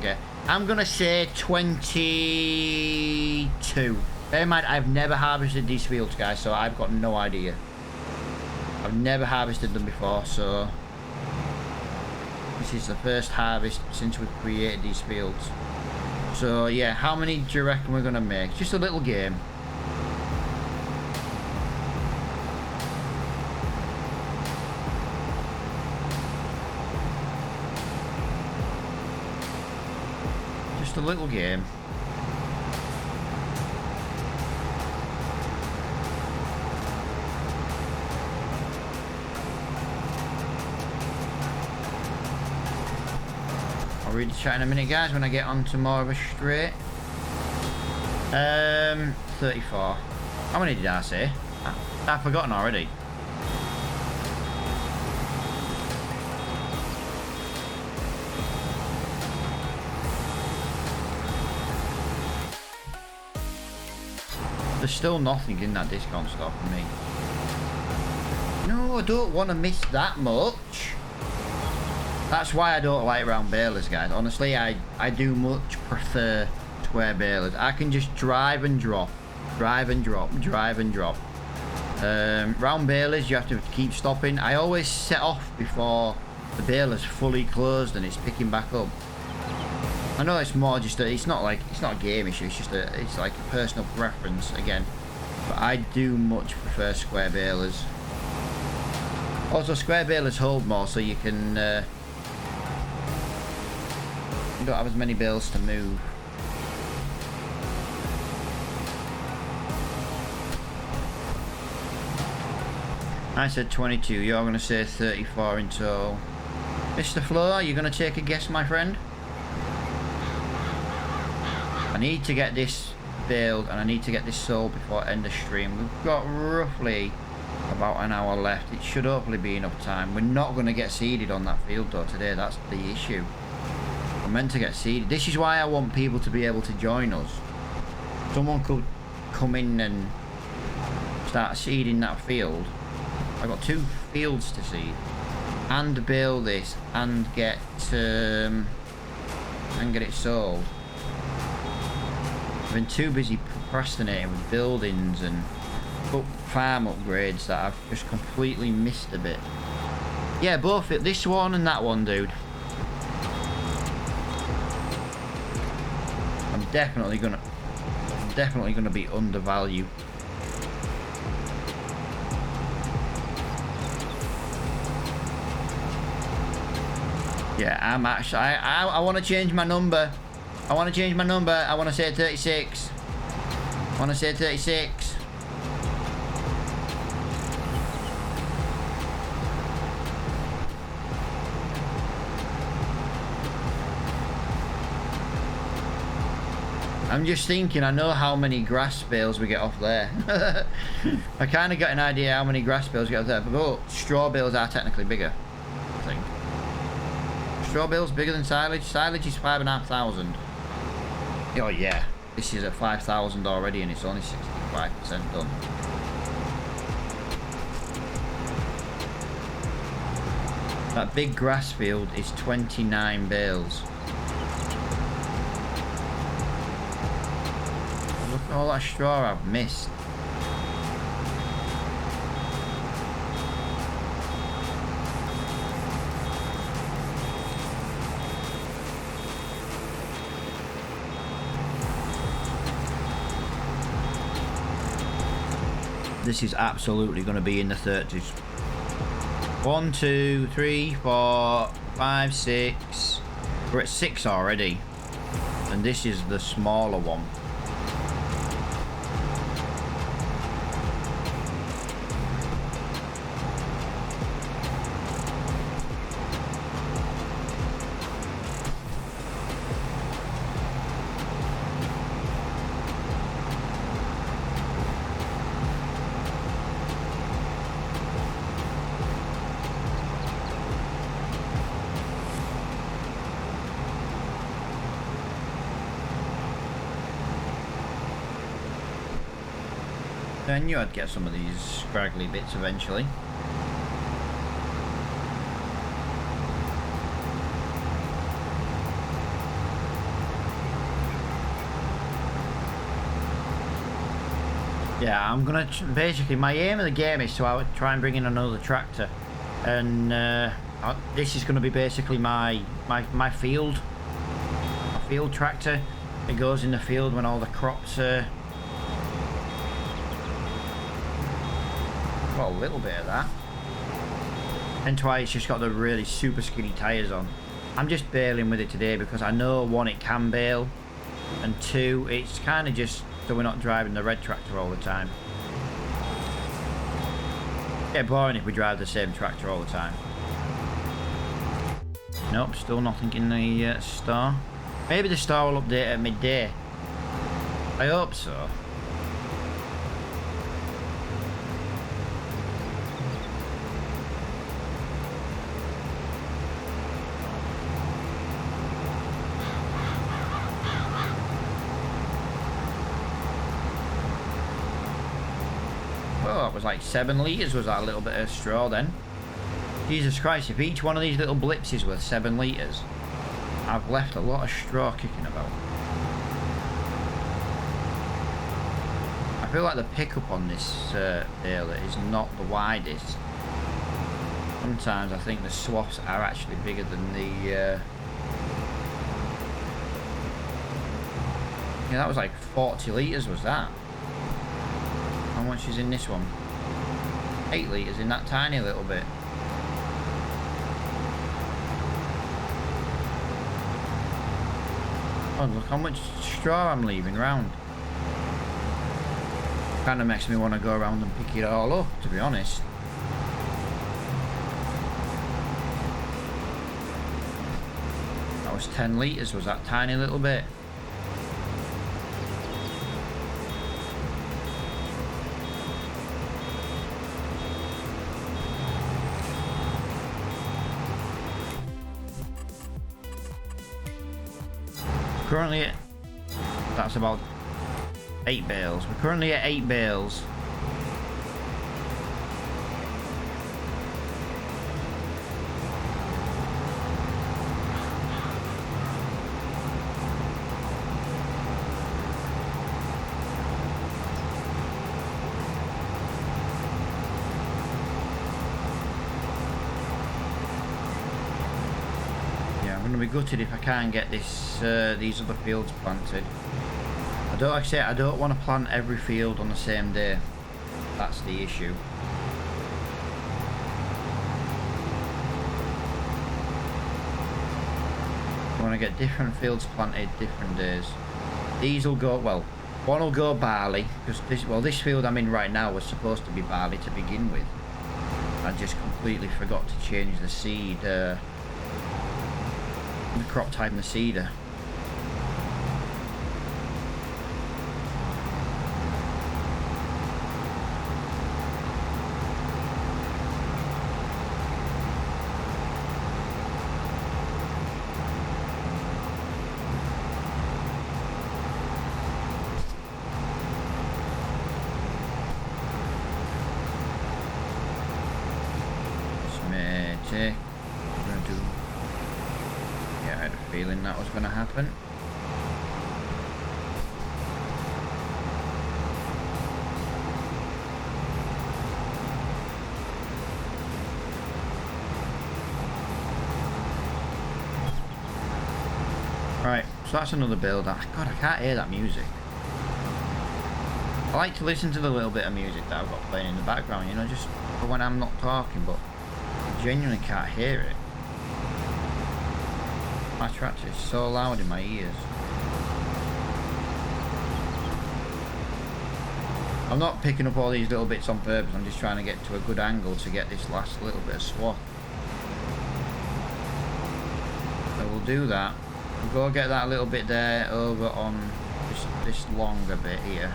get? I'm gonna say 22. Bear in mind, I've never harvested these fields, guys, so I've got no idea. I've never harvested them before, so this is the first harvest since we've created these fields. So yeah, how many do you reckon we're gonna make? Just a little game. Just a little game. read the chat in a minute, guys, when I get onto more of a straight. 34. How many did I say? I've forgotten already. There's still nothing in that discount store for me. No, I don't want to miss that much. That's why I don't like round balers, guys. Honestly, I do much prefer square balers. I can just drive and drop. Drive and drop. Drive and drop. Round balers, you have to keep stopping. I always set off before the baler's fully closed and it's picking back up. I know it's more just it's not a game issue. It's just it's like a personal preference again. But I do much prefer square balers. Also, square balers hold more, so you can you don't have as many bales to move. I said 22. You're going to say 34 in total. Mr. Flo, are you going to take a guess, my friend? I need to get this baled and I need to get this sold before end of stream. We've got roughly about an hour left. It should hopefully be enough time. We're not going to get seeded on that field though today. That's the issue. We're meant to get seeded. This is why I want people to be able to join us. Someone could come in and start seeding that field. I've got 2 fields to seed and bale this and get it sold. I've been too busy procrastinating with buildings and farm upgrades that I've just completely missed a bit. Yeah, both this one and that one, dude. I'm definitely gonna be undervalued. Yeah, I'm actually I want to change my number. I want to change my number. I want to say 36. I want to say 36. I'm just thinking, I know how many grass bales we get off there. I kind of got an idea how many grass bales we get off there, but straw bales are technically bigger, I think. Straw bales bigger than silage. Silage is 5,500. Oh yeah, this is at 5,000 already and it's only 65% done. That big grass field is 29 bales. Look at all that straw I've missed. This is absolutely going to be in the 30s. 1, 2, 3, 4, 5, 6. We're at 6 already. And this is the smaller one. I knew I'd get some of these scraggly bits eventually. Yeah, I'm gonna basically my aim of the game is to try and bring in another tractor, and this is gonna be basically my field tractor. It goes in the field when all the crops are. Got a little bit of that, and twice it's just got the really super skinny tires on. I'm just baling with it today because I know 1, it can bale, and 2, it's kind of just so we're not driving the red tractor all the time. Get boring if we drive the same tractor all the time. Nope, still nothing in the store. Maybe the store will update at midday. I hope so. Oh, that was like 7 litres was that little bit of straw then. Jesus Christ, if each one of these little blips is worth 7 litres, I've left a lot of straw kicking about. I feel like the pickup on this baler is not the widest. Sometimes I think the swaths are actually bigger than the... Yeah, that was like 40 litres was that. How much is in this one? 8 litres in that tiny little bit. Oh, look how much straw I'm leaving round. Kind of makes me want to go around and pick it all up, to be honest. That was 10 litres, was that tiny little bit. Currently, that's about 8 bales. We're currently at 8 bales. I'm going to be gutted if I can't get this these other fields planted. Like I say, I don't want to plant every field on the same day. That's the issue. I want to get different fields planted different days. These will go, well, one will go barley, because this field I'm in right now was supposed to be barley to begin with. I just completely forgot to change the seed, the crop type and the seeder. Feeling that was going to happen. Right, so that's another build. God, I can't hear that music. I like to listen to the little bit of music that I've got playing in the background, you know, just for when I'm not talking, but I genuinely can't hear it. My tractor is so loud in my ears. I'm not picking up all these little bits on purpose, I'm just trying to get to a good angle to get this last little bit of swath. So we'll do that. We'll go get that little bit there over on this longer bit here.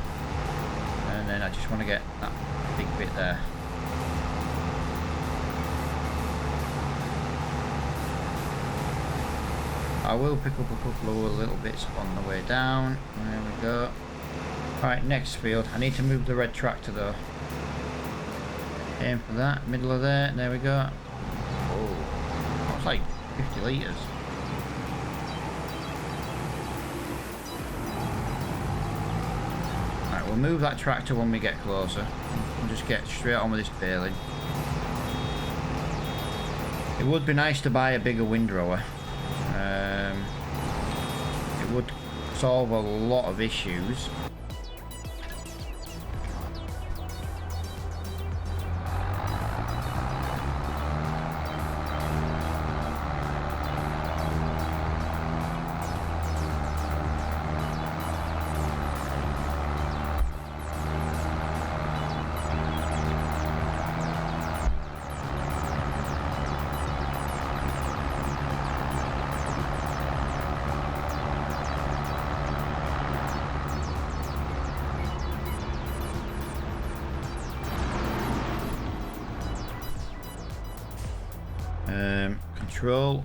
And then I just want to get that big bit there. I will pick up a couple of little bits on the way down. There we go. Alright, next field. I need to move the red tractor though. Aim for that, middle of there. There we go. Oh, that was like 50 litres. Alright, we'll move that tractor when we get closer. We'll just get straight on with this baling. It would be nice to buy a bigger windrower. It would solve a lot of issues. Control.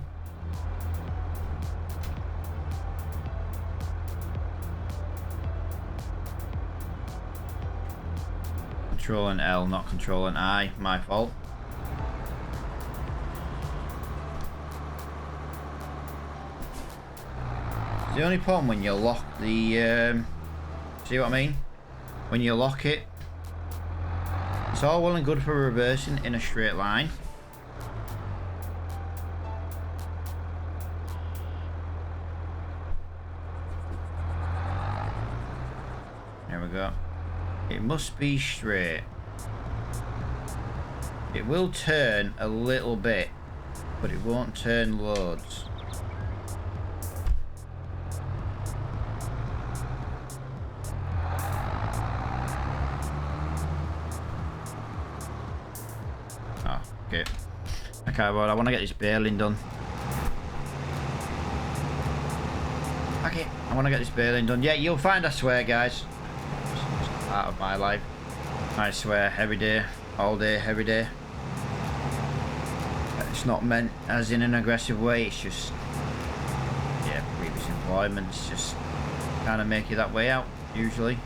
Control and L, not Control and I. My fault. It's the only problem when you lock the... see what I mean? When you lock it, it's all well and good for reversing in a straight line. There we go. It must be straight. It will turn a little bit, but it won't turn loads. Oh, okay. Okay, well, I want to get this baling done. Okay, I want to get this baling done. Yeah, you'll find, I swear, guys. It's part of my life. I swear, every day, all day, every day. It's not meant as in an aggressive way, it's just, yeah, previous employments just kind of make you that way out, usually.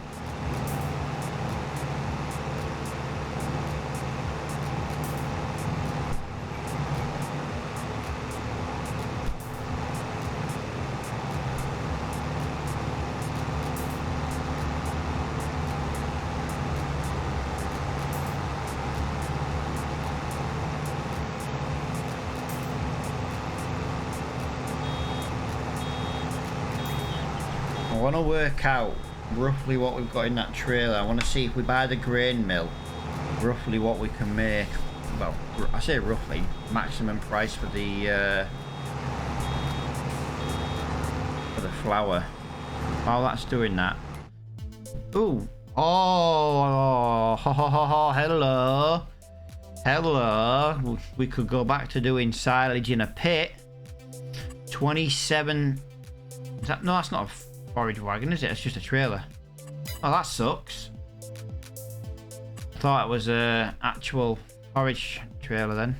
I want to work out roughly what we've got in that trailer. I want to see if we buy the grain mill, roughly what we can make. Well, I say roughly, maximum price for the flour. While that's doing that. Ooh. Oh, hello. Hello. We could go back to doing silage in a pit. 27. Is that, no, that's not a forage wagon, is it? It's just a trailer. Oh, that sucks. I thought it was a actual forage trailer then.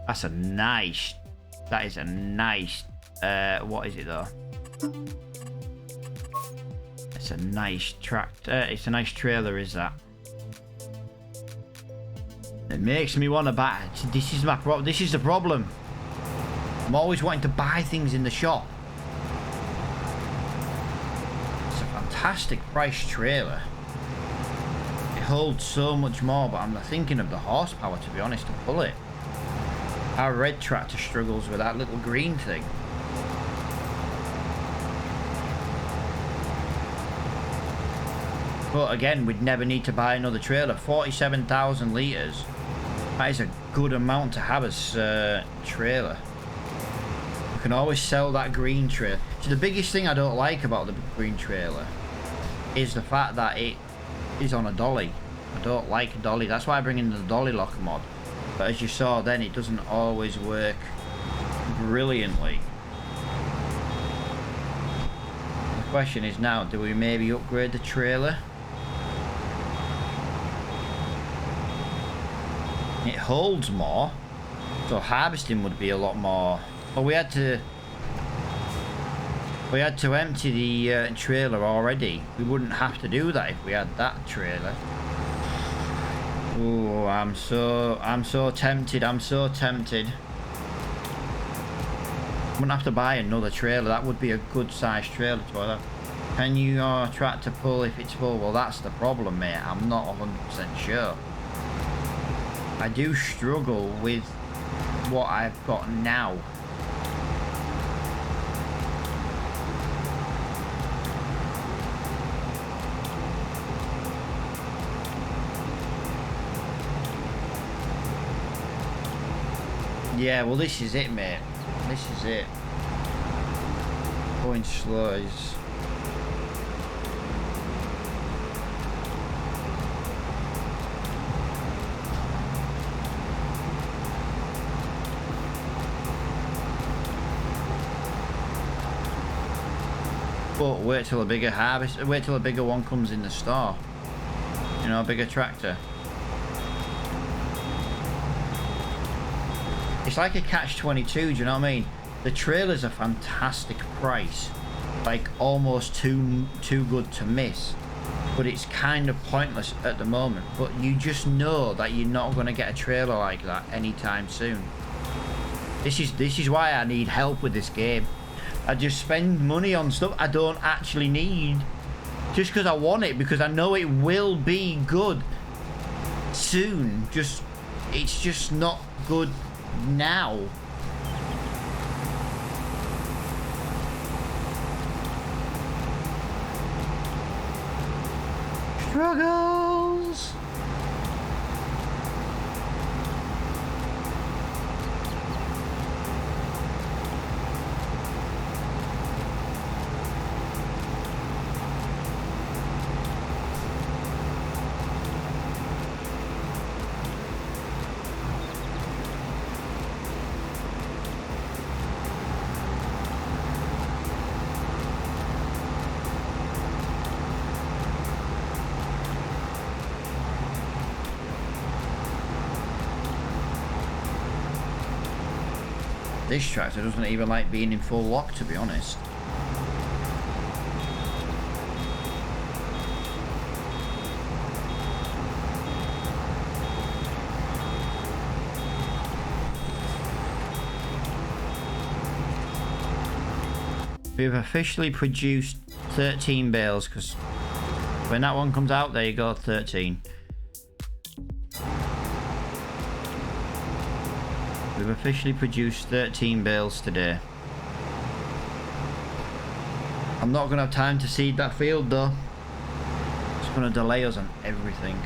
That's a nice. That is a nice. What is it though? It's a nice tractor. It's a nice trailer, is that? It makes me want to buy. This is my problem. This is the problem. I'm always wanting to buy things in the shop. Fantastic price trailer. It holds so much more, but I'm thinking of the horsepower, to be honest, to pull it. Our red tractor struggles with that little green thing. But again, we'd never need to buy another trailer. 47,000 litres. That is a good amount to have as trailer. We can always sell that green trailer. So the biggest thing I don't like about the green trailer is the fact that it is on a dolly. I don't like a dolly. That's why I bring in the dolly locker mod. But as you saw then, it doesn't always work brilliantly. The question is now, do we maybe upgrade the trailer? It holds more, so harvesting would be a lot more. But we had to empty the trailer already. We wouldn't have to do that if we had that trailer. Oh, I'm so tempted. I'm so tempted. I wouldn't have to buy another trailer. That would be a good sized trailer to have. Can your tractor pull if it's full? Well, that's the problem, mate. I'm not 100% sure. I do struggle with what I've got now. Yeah, well, this is it, mate. This is it. Going slow is... But wait till a bigger harvest. Wait till a bigger one comes in the store. You know, a bigger tractor. It's like a catch-22, do you know what I mean? The trailer's a fantastic price, like almost too good to miss, but it's kind of pointless at the moment. But you just know that you're not going to get a trailer like that anytime soon. This is why I need help with this game. I just spend money on stuff I don't actually need, just because I want it, because I know it will be good soon. It's just not good now. Struggles. This tractor doesn't even like being in full lock, to be honest. We've officially produced 13 bales, because when that one comes out, there you go, 13. We've officially produced 13 bales today. I'm not going to have time to seed that field though. It's going to delay us on everything.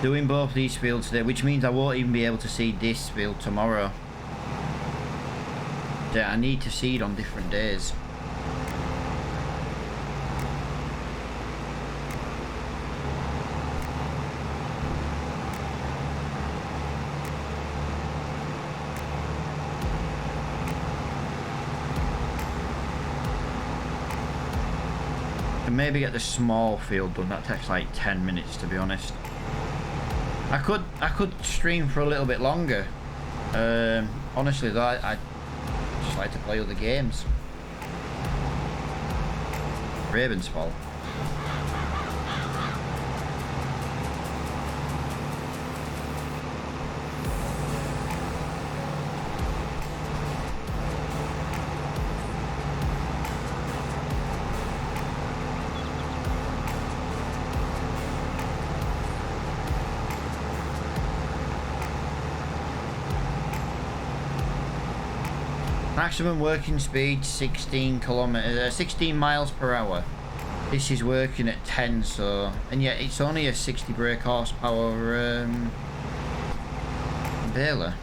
Doing both these fields today, which means I won't even be able to seed this field tomorrow. Yeah, I need to seed on different days. Maybe get the small field done. That takes like 10 minutes, to be honest. I could stream for a little bit longer. Honestly though, I just like to play other games. Raven's fault. Maximum working speed 16 miles per hour. This is working at 10, so, and yet it's only a 60 brake horsepower baler.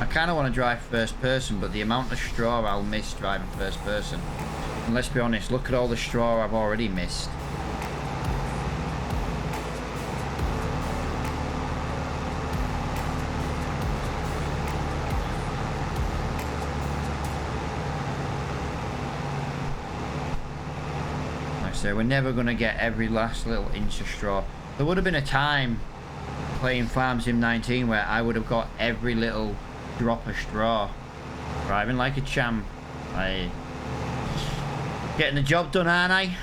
I kind of want to drive first person, but the amount of straw I'll miss driving first person. And let's be honest, look at all the straw I've already missed. Like I say, we're never going to get every last little inch of straw. There would have been a time playing Farm Sim 19 where I would have got every little drop of straw. Driving like a champ. Getting the job done, aren't I?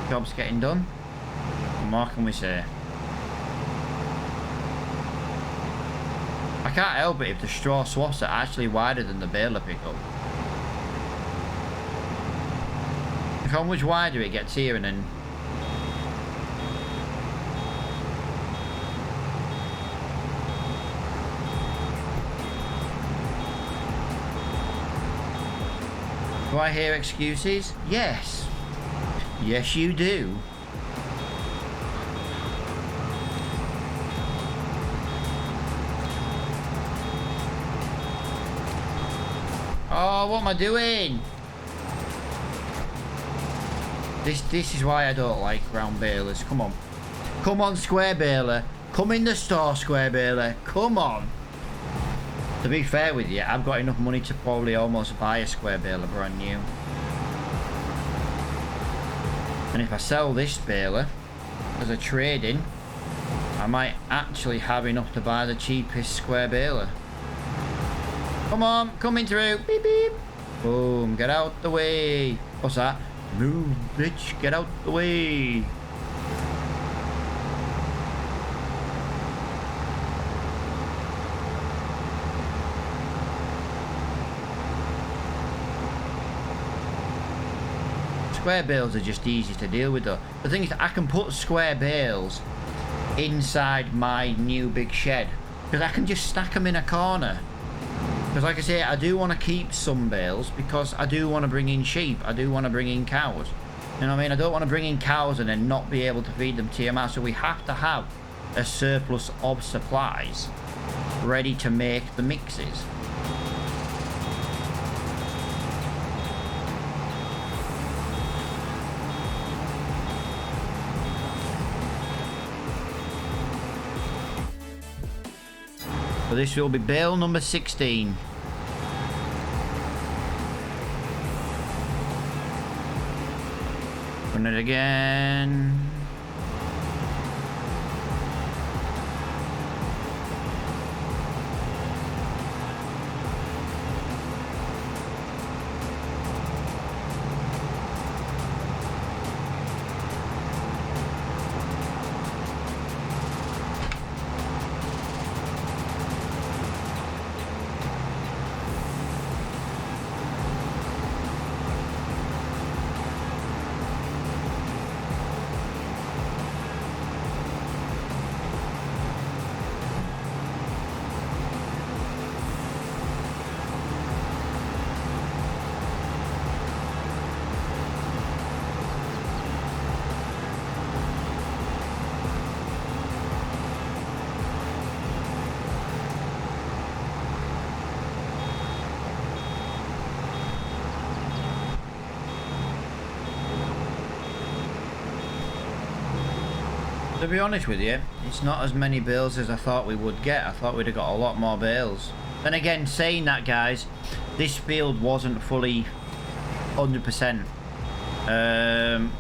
Job's getting done. What more can we say? I can't help it if the straw swaths are actually wider than the baler pickup. Look how much wider it gets here, and then Do I hear excuses? Yes. Yes, you do. Oh, what am I doing? This is why I don't like round balers. Come on. Come on, square baler. Come in the store, square baler. Come on. To be fair with you, I've got enough money to probably almost buy a square baler brand new. And if I sell this baler as a trade-in, I might actually have enough to buy the cheapest square baler. Come on, coming through. Beep, beep. Boom, get out the way. What's that? Move, bitch, get out the way. Square bales are just easy to deal with though. The thing is, I can put square bales inside my new big shed because I can just stack them in a corner. Because like I say, I do want to keep some bales because I do want to bring in sheep. I do want to bring in cows. You know what I mean? I don't want to bring in cows and then not be able to feed them TMR. So we have to have a surplus of supplies ready to make the mixes. So this will be bale number 16. Run it again. To be honest with you, it's not as many bales as I thought we would get. I thought we'd have got a lot more bales. Then again, saying that, guys, this field wasn't fully 100%.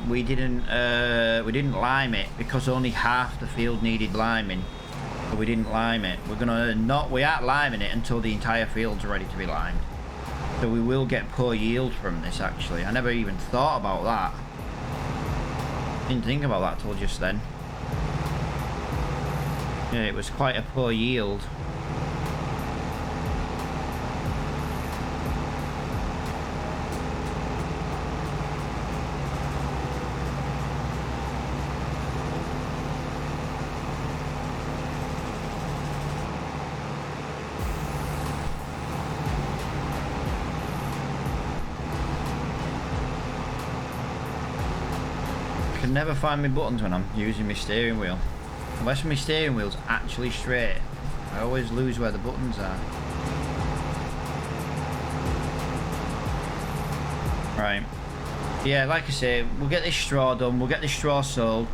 We didn't lime it because only half the field needed liming. So we didn't lime it. We aren't liming it until the entire field's ready to be limed. So we will get poor yield from this actually. I never even thought about that. Didn't think about that till just then. Yeah, it was quite a poor yield. I can never find my buttons when I'm using my steering wheel. Unless my steering wheel's actually straight, I always lose where the buttons are. Right. Yeah, like I say, we'll get this straw done. We'll get this straw sold.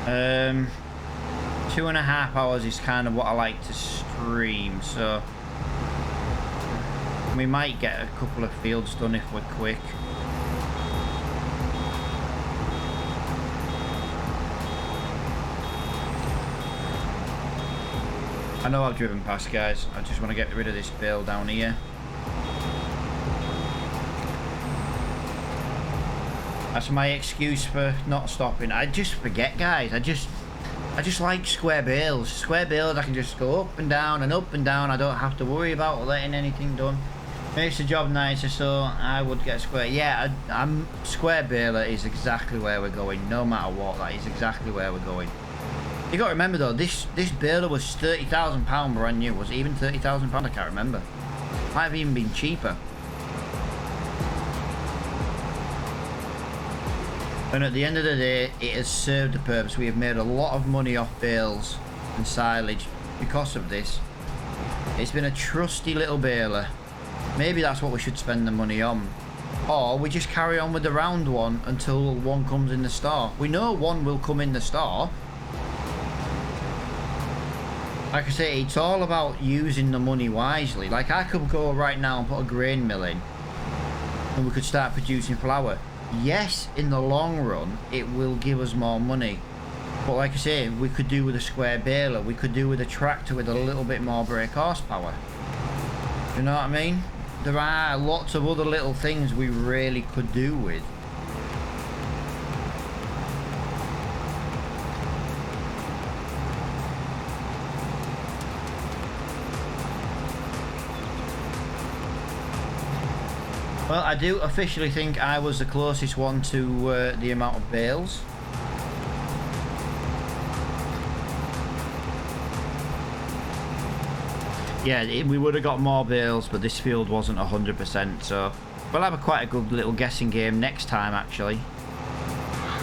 2.5 hours is kind of what I like to stream, so we might get a couple of fields done if we're quick. I know I've driven past, guys. I just want to get rid of this bale down here. That's my excuse for not stopping. I just forget, guys. I just like square bales. Square bales, I can just go up and down and up and down. I don't have to worry about letting anything done. Makes the job nicer, so I would get square. Yeah, I'm square baler is exactly where we're going. No matter what, that is exactly where we're going. You got to remember though, this baler was £30,000 brand new. Was it even £30,000? I can't remember. Might have even been cheaper. And at the end of the day, it has served a purpose. We have made a lot of money off bales and silage because of this. It's been a trusty little baler. Maybe that's what we should spend the money on. Or we just carry on with the round one until one comes in the store. We know one will come in the store. Like I say, it's all about using the money wisely. Like I could go right now and put a grain mill in and we could start producing flour. Yes, in the long run, it will give us more money. But like I say, we could do with a square baler. We could do with a tractor with a little bit more brake horsepower. Do you know what I mean? There are lots of other little things we really could do with. Well, I do officially think I was the closest one to the amount of bales. Yeah, we would have got more bales, but this field wasn't 100%, so we'll have quite a good little guessing game next time, actually.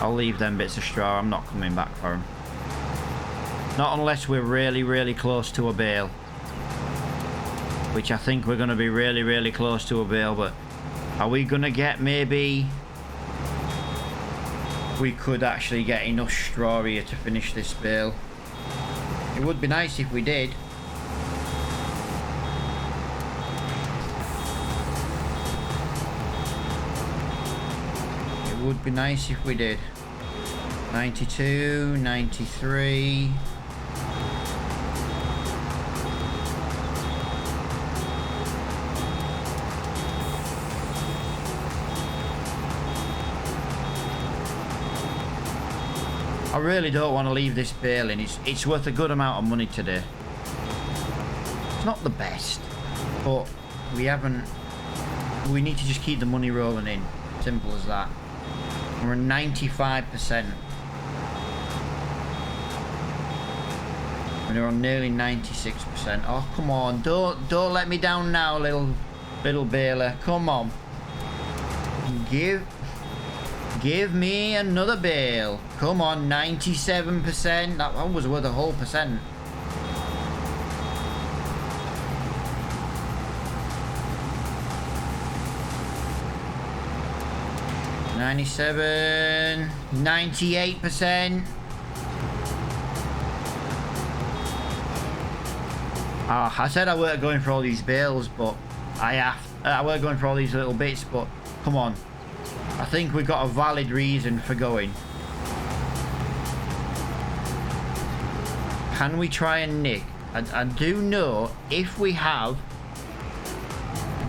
I'll leave them bits of straw. I'm not coming back for them. Not unless we're really, really close to a bale. Which I think we're going to be really, really close to a bale, but are we going to get maybe... We could actually get enough straw here to finish this bale. It would be nice if we did. It would be nice if we did. 92, 93... I really don't want to leave this bale in. It's worth a good amount of money today. It's not the best, but we need to just keep the money rolling in. Simple as that. We're at 95%. We're on nearly 96%. Oh, come on. Don't let me down now, little baler. Come on. Give me another bale. Come on, 97%. That one was worth a whole percent. $97, 98%. Oh, I said I weren't going for all these bales, but I weren't going for all these little bits, but come on. I think we got a valid reason for going. Can we try and nick? I do know if we have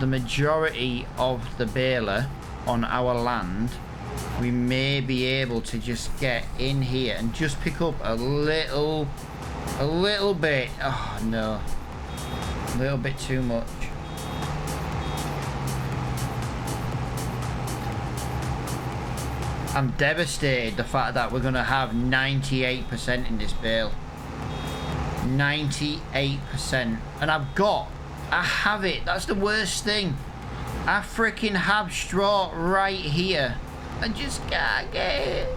the majority of the baler on our land, we may be able to just get in here and just pick up a little bit. Oh no, a little bit too much. I'm devastated the fact that we're going to have 98% in this bale. 98%. And I have it. That's the worst thing. I freaking have straw right here. I just can't get it.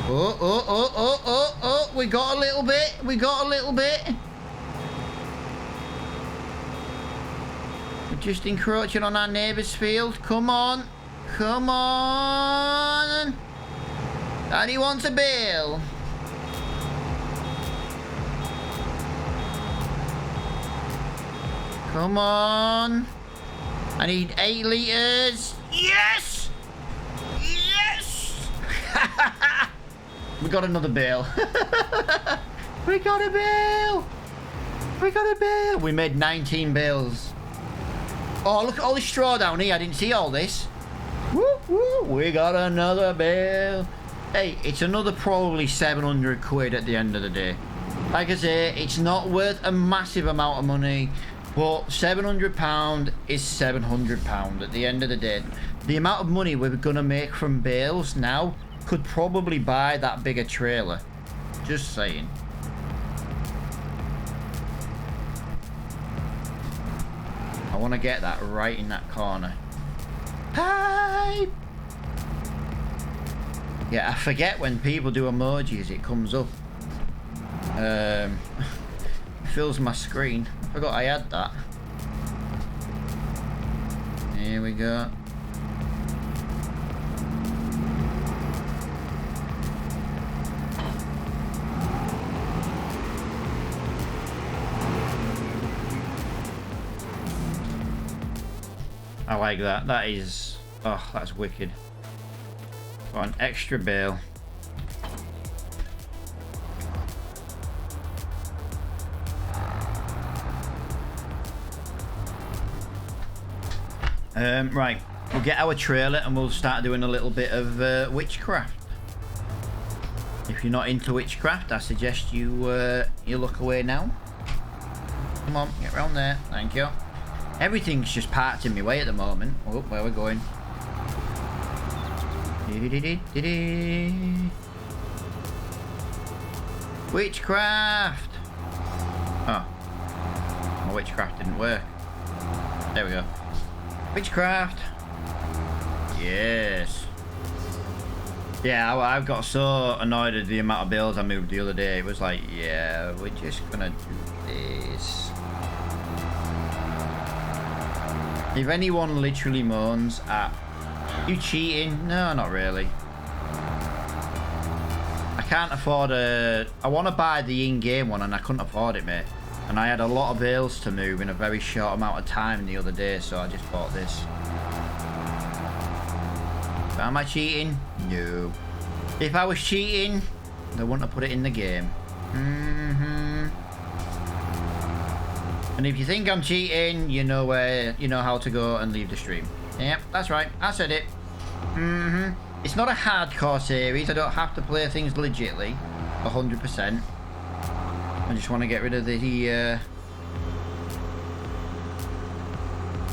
Oh. We got a little bit. We're just encroaching on our neighbour's field. Come on. Daddy wants a bale. Come on. I need 8 litres. Yes! We got another bale. We got a bale. We made 19 bales. Oh, look at all this straw down here. I didn't see all this. Woo, we got another bale. Hey, it's another probably 700 quid at the end of the day. Like I say, it's not worth a massive amount of money, but £700 is £700 at the end of the day. The amount of money we're going to make from bales now could probably buy that bigger trailer. Just saying. I want to get that right in that corner. Pipe! Yeah, I forget when people do emojis, it comes up. Fills my screen. I forgot I had that. Here we go. I like that. That is... oh, that's wicked. Got an extra bale. Right, we'll get our trailer and we'll start doing a little bit of witchcraft. If you're not into witchcraft, I suggest you you look away now. Come on, get round there. Thank you. Everything's just parked in my way at the moment. Oh, where we're going. Witchcraft! Oh. My witchcraft didn't work. There we go. Witchcraft! Yes. Yeah, I got so annoyed at the amount of bills I moved the other day. It was like, yeah, we're just gonna do this. If anyone literally moans at you cheating, no, not really. I can't afford a... I want to buy the in-game one and I couldn't afford it, mate. And I had a lot of bales to move in a very short amount of time the other day, so I just bought this. But am I cheating? No. If I was cheating, they wouldn't have put it in the game. And if you think I'm cheating, you know where, you know how to go and leave the stream. Yep, that's right. I said it. It's not a hardcore series. I don't have to play things legitly, 100%. I just want to get rid of the.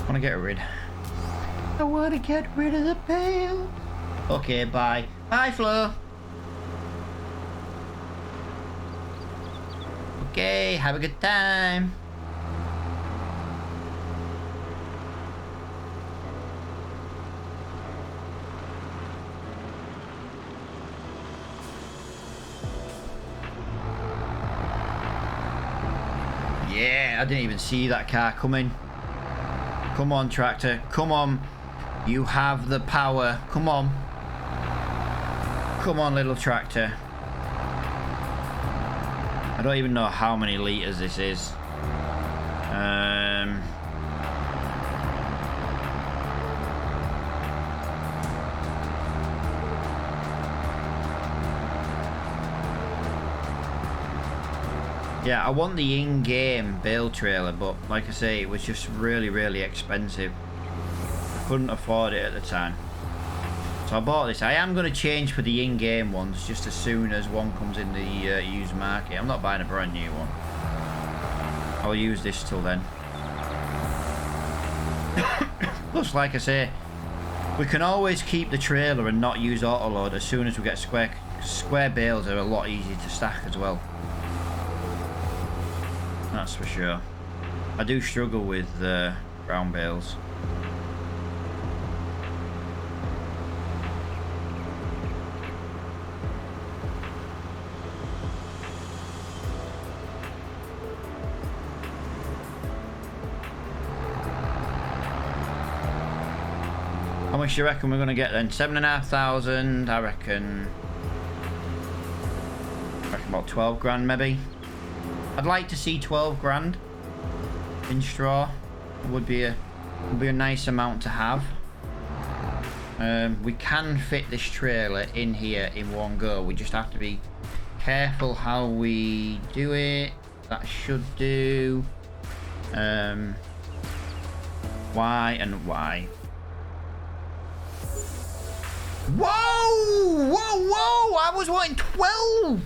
Want to get rid. I want to get rid of the bale. Okay, bye. Bye, Flo. Okay, have a good time. Yeah, I didn't even see that car coming. Come on, tractor. Come on. You have the power. Come on. Come on, little tractor. I don't even know how many litres this is. Yeah, I want the in-game bale trailer, but like I say, it was just really, really expensive. I couldn't afford it at the time. So I bought this. I am going to change for the in-game ones just as soon as one comes in the used market. I'm not buying a brand new one. I'll use this till then. Plus, like I say, we can always keep the trailer and not use autoload as soon as we get square. Square bales are a lot easier to stack as well. That's for sure. I do struggle with brown bales. How much do you reckon we're going to get then? 7,500, I reckon about 12 grand maybe. I'd like to see 12 grand in straw. It would be a nice amount to have. We can fit this trailer in here in one go. We just have to be careful how we do it. That should do. Why and why? Whoa! Whoa! Whoa! I was wanting 12.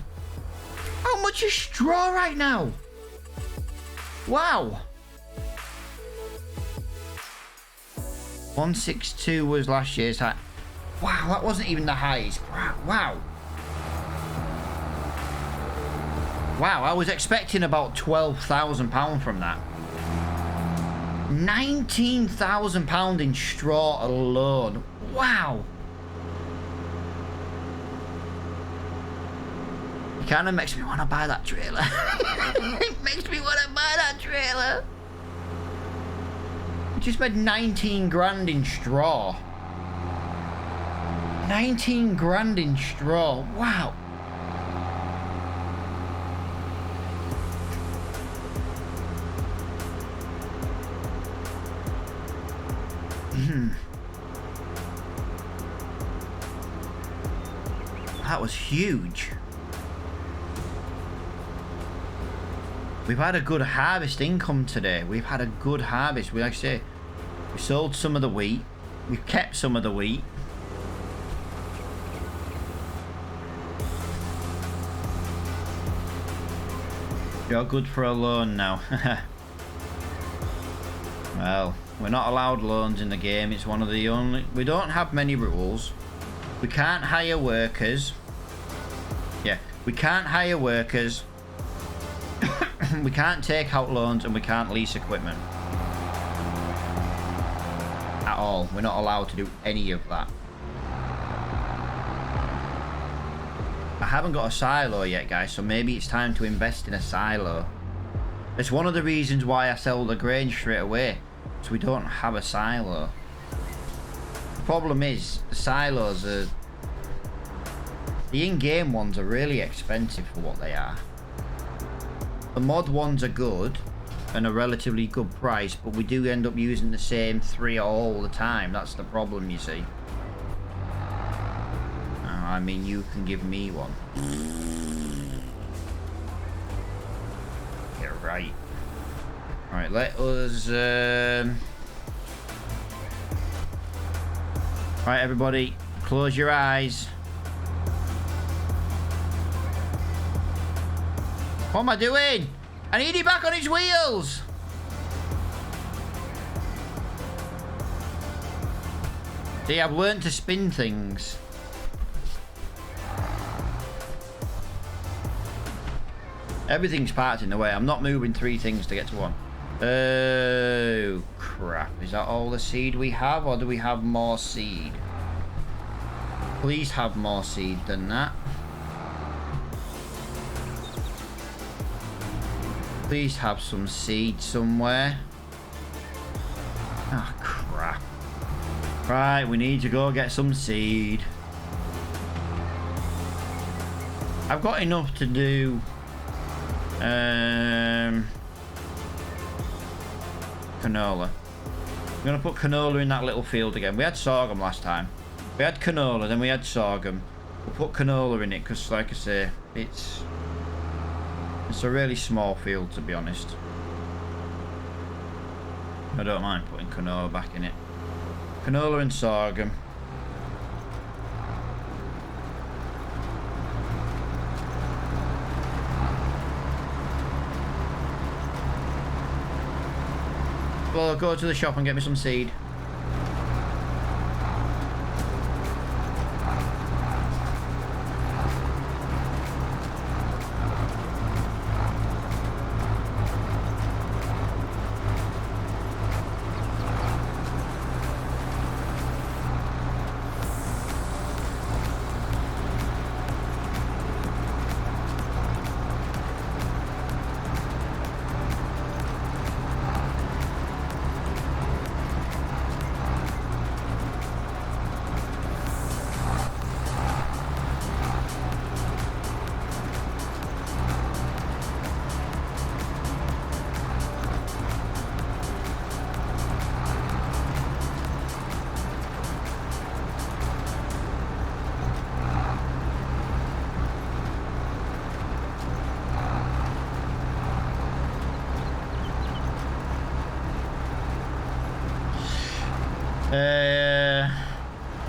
How much is straw right now? Wow. 162 was last year's high. Wow, that wasn't even the highest. Wow. Wow, I was expecting about £12,000 from that. £19,000 in straw alone. Wow. kind of makes me want to buy that trailer. It makes me want to buy that trailer. We just made 19 grand in straw. 19 grand in straw. Wow. That was huge. We've had a good harvest income today. We've had a good harvest. We, like I say, we sold some of the wheat. We've kept some of the wheat. You're good for a loan now. Well, we're not allowed loans in the game. It's one of the only... We don't have many rules. We can't hire workers. Yeah, we can't hire workers. We can't take out loans, and we can't lease equipment. At all. We're not allowed to do any of that. I haven't got a silo yet, guys, so maybe it's time to invest in a silo. It's one of the reasons why I sell the grain straight away. So we don't have a silo. The problem is, the silos are... The in-game ones are really expensive for what they are. The mod ones are good and a relatively good price, but we do end up using the same 3 all the time. That's the problem, you see. I mean, you can give me one. Yeah, right. Alright, let us... Alright, everybody, close your eyes. What am I doing? I need it back on its wheels! See, I've learned to spin things. Everything's parked in the way. I'm not moving 3 things to get to 1. Oh, crap. Is that all the seed we have, or do we have more seed? Please have more seed than that. Please have some seed somewhere. Oh, crap. Right, we need to go get some seed. I've got enough to do... canola. I'm going to put canola in that little field again. We had sorghum last time. We had canola, then we had sorghum. We'll put canola in it because, like I say, it's a really small field, to be honest. I don't mind putting canola back in it. Canola and sorghum. Well, I'll go to the shop and get me some seed.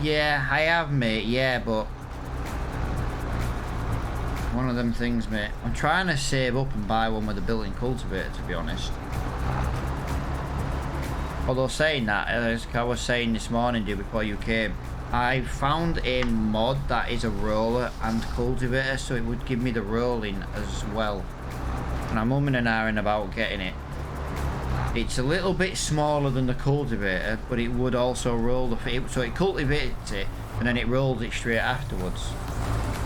Yeah, I have, mate. Yeah, but one of them things, mate. I'm trying to save up and buy one with a built-in cultivator, to be honest. Although saying that, as I was saying this morning, dude, before you came, I found a mod that is a roller and cultivator, so it would give me the rolling as well. And I'm umming and ahhing about getting it. It's a little bit smaller than the cultivator, but it would also roll the field. So it cultivates it, and then it rolls it straight afterwards.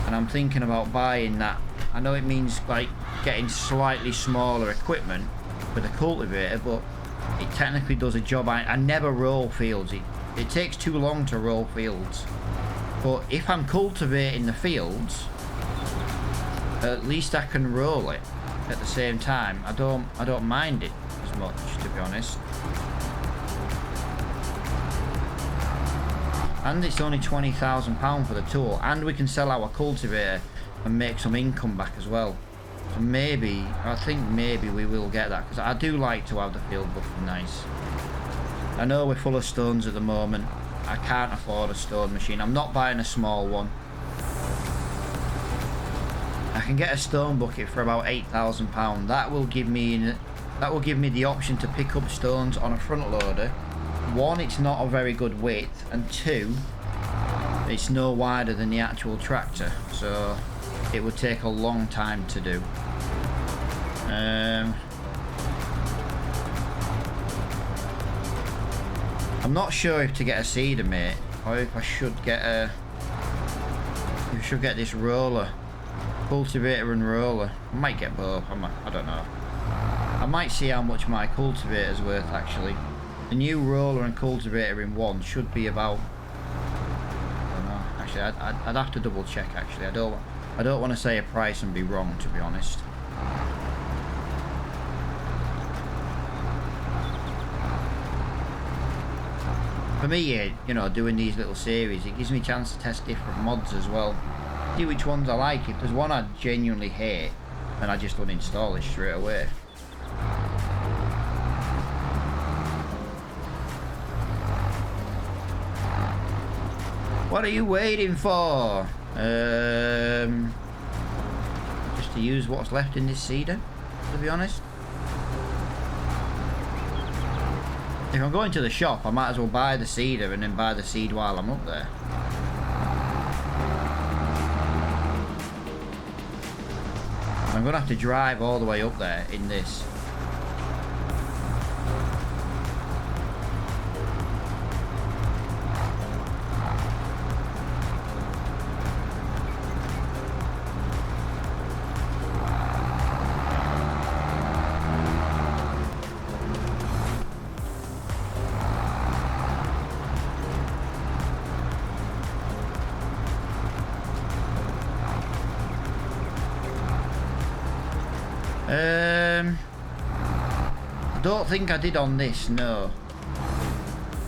And I'm thinking about buying that I know it means like getting slightly smaller equipment with a cultivator, but it technically does a job. I never roll fields. It takes too long to roll fields. But if I'm cultivating the fields, at least I can roll it at the same time. I don't mind it as much, to be honest. And it's only £20,000 for the tool, and we can sell our cultivator and make some income back as well. So maybe, I think maybe we will get that, because I do like to have the field looking nice. I know we're full of stones at the moment. I can't afford a stone machine. I'm not buying a small one. I can get a stone bucket for about £8,000. That will give me the option to pick up stones on a front loader. One, it's not a very good width, and two, it's no wider than the actual tractor, so it would take a long time to do. I'm not sure if to get a seeder, mate, or if I should get this roller, cultivator and roller. I might get both. I don't know. I might see how much my cultivator's worth actually. The new roller and cultivator in one should be about, I don't know, actually I'd have to double check actually. I don't want to say a price and be wrong, to be honest. For me, you know, doing these little series, it gives me a chance to test different mods as well. See which ones I like. If there's one I genuinely hate, then I just uninstall it straight away. What are you waiting for? Just to use what's left in this seeder, to be honest. If I'm going to the shop, I might as well buy the seeder and then buy the seed while I'm up there. I'm gonna have to drive all the way up there in this. I don't think I did on this, no.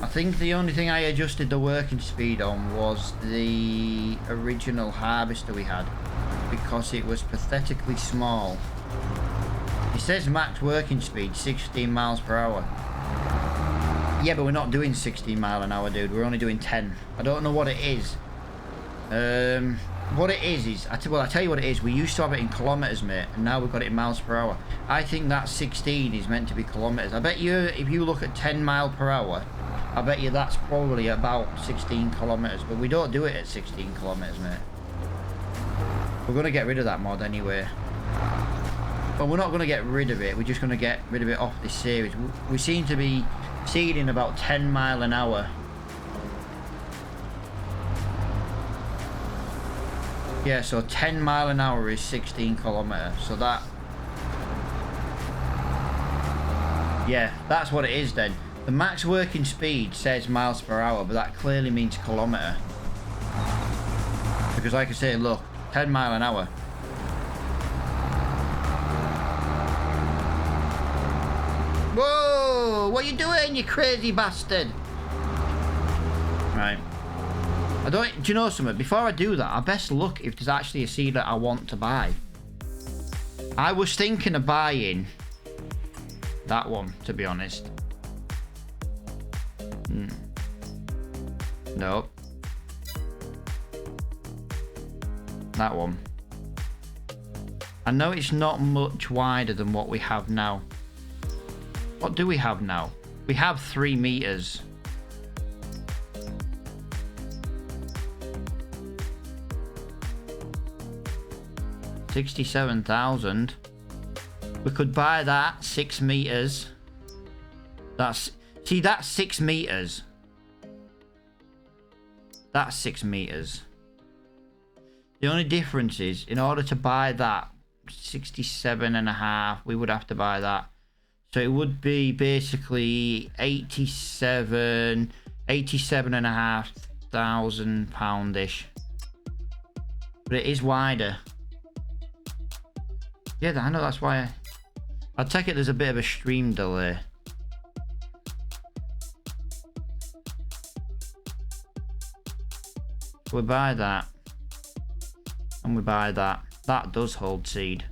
I think the only thing I adjusted the working speed on was the original harvester we had, because it was pathetically small. It says max working speed 16 miles per hour. Yeah, but we're not doing 16 mile an hour, dude. We're only doing 10. I don't know what it is. What it is I tell you what it is. We used to have it in kilometers, mate, and now we've got it in miles per hour. I think that 16 is meant to be kilometers. I bet you if you look at 10 mile per hour, I bet you that's probably about 16 kilometers, but we don't do it at 16 kilometers, mate. We're going to get rid of that mod anyway. But we're not going to get rid of it. We're just going to get rid of it off this series. We seem to be seeding about 10 mile an hour. Yeah, so 10 mile an hour is 16 kilometers. So that... yeah, that's what it is then. The max working speed says miles per hour, but that clearly means kilometer. Because like I say, look, 10 mile an hour. Whoa! What are you doing, you crazy bastard? Right. Do you know something? Before I do that, I best look if there's actually a seeder I want to buy. I was thinking of buying that one, to be honest. No. That one. I know it's not much wider than what we have now. What do we have now? We have 3 meters. $67,000. We could buy that 6 meters. That's 6 meters. That's 6 meters. The only difference is, in order to buy that, 67.5. We would have to buy that. So it would be basically 87.5 thousand pound-ish. But it is wider. Yeah, I know, that's why I take it there's a bit of a stream delay. We buy that. And we buy that. That does hold seed.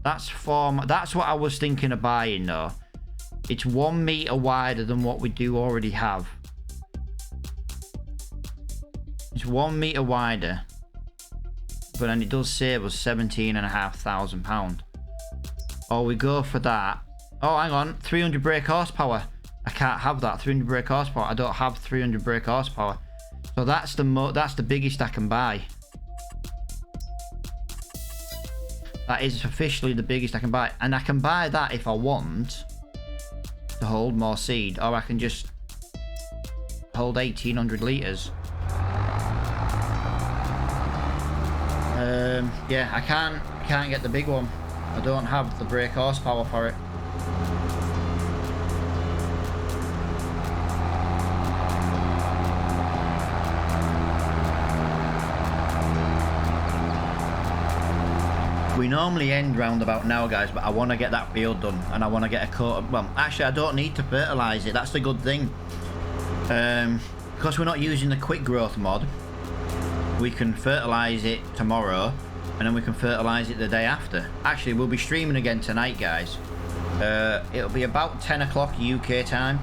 That's what I was thinking of buying though. It's 1 meter wider than what we do already have. It's 1 meter wider. But then it does save us £17,500. Or we go for that. Oh, hang on. 300 brake horsepower. I can't have that. 300 brake horsepower. I don't have 300 brake horsepower. So that's the biggest I can buy. That is officially the biggest I can buy. And I can buy that if I want to hold more seed. Or I can just hold 1,800 litres. Yeah, I can't get the big one. I don't have the brake horsepower for it. We normally end round about now, guys, but I want to get that field done and I want to get a coat of, well, actually I don't need to fertilise it. That's the good thing. Because we're not using the quick growth mod, we can fertilise it tomorrow and then we can fertilise it the day after. Actually, we'll be streaming again tonight, guys. It'll be about 10 o'clock UK time.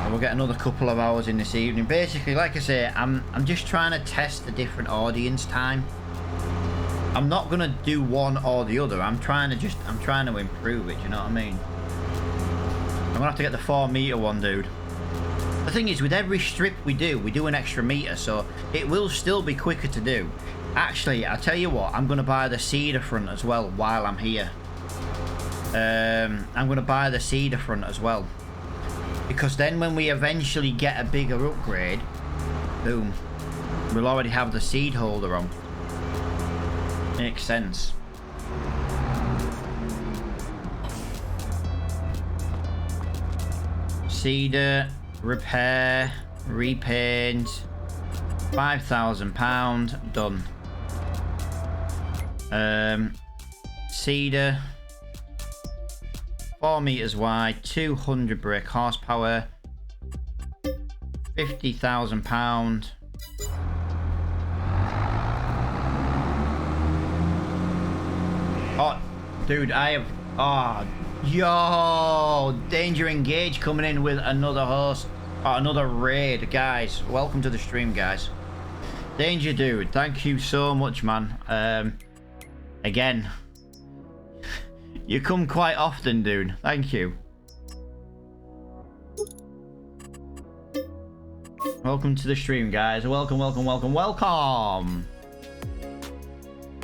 And we'll get another couple of hours in this evening. Basically, like I say, I'm just trying to test the different audience time. I'm not gonna do one or the other. I'm trying to improve it, you know what I mean? I'm gonna have to get the 4 meter one, dude. The thing is, with every strip we do an extra meter, so it will still be quicker to do. Actually, I'll tell you what, I'm gonna buy the cedar front as well while I'm here. I'm gonna buy the cedar front as well. Because then when we eventually get a bigger upgrade, boom, we'll already have the seed holder on. Makes sense. Cedar, repair, repaint, £5,000, done. Cedar, 4 meters wide, 200 brake horsepower, £50,000. Oh, dude, I have... Oh, yo! Danger Engage coming in with another host. Oh, another raid. Guys, welcome to the stream, guys. Danger, dude, thank you so much, man. Again, you come quite often, dude. Thank you. Welcome to the stream, guys. Welcome, welcome, welcome, welcome.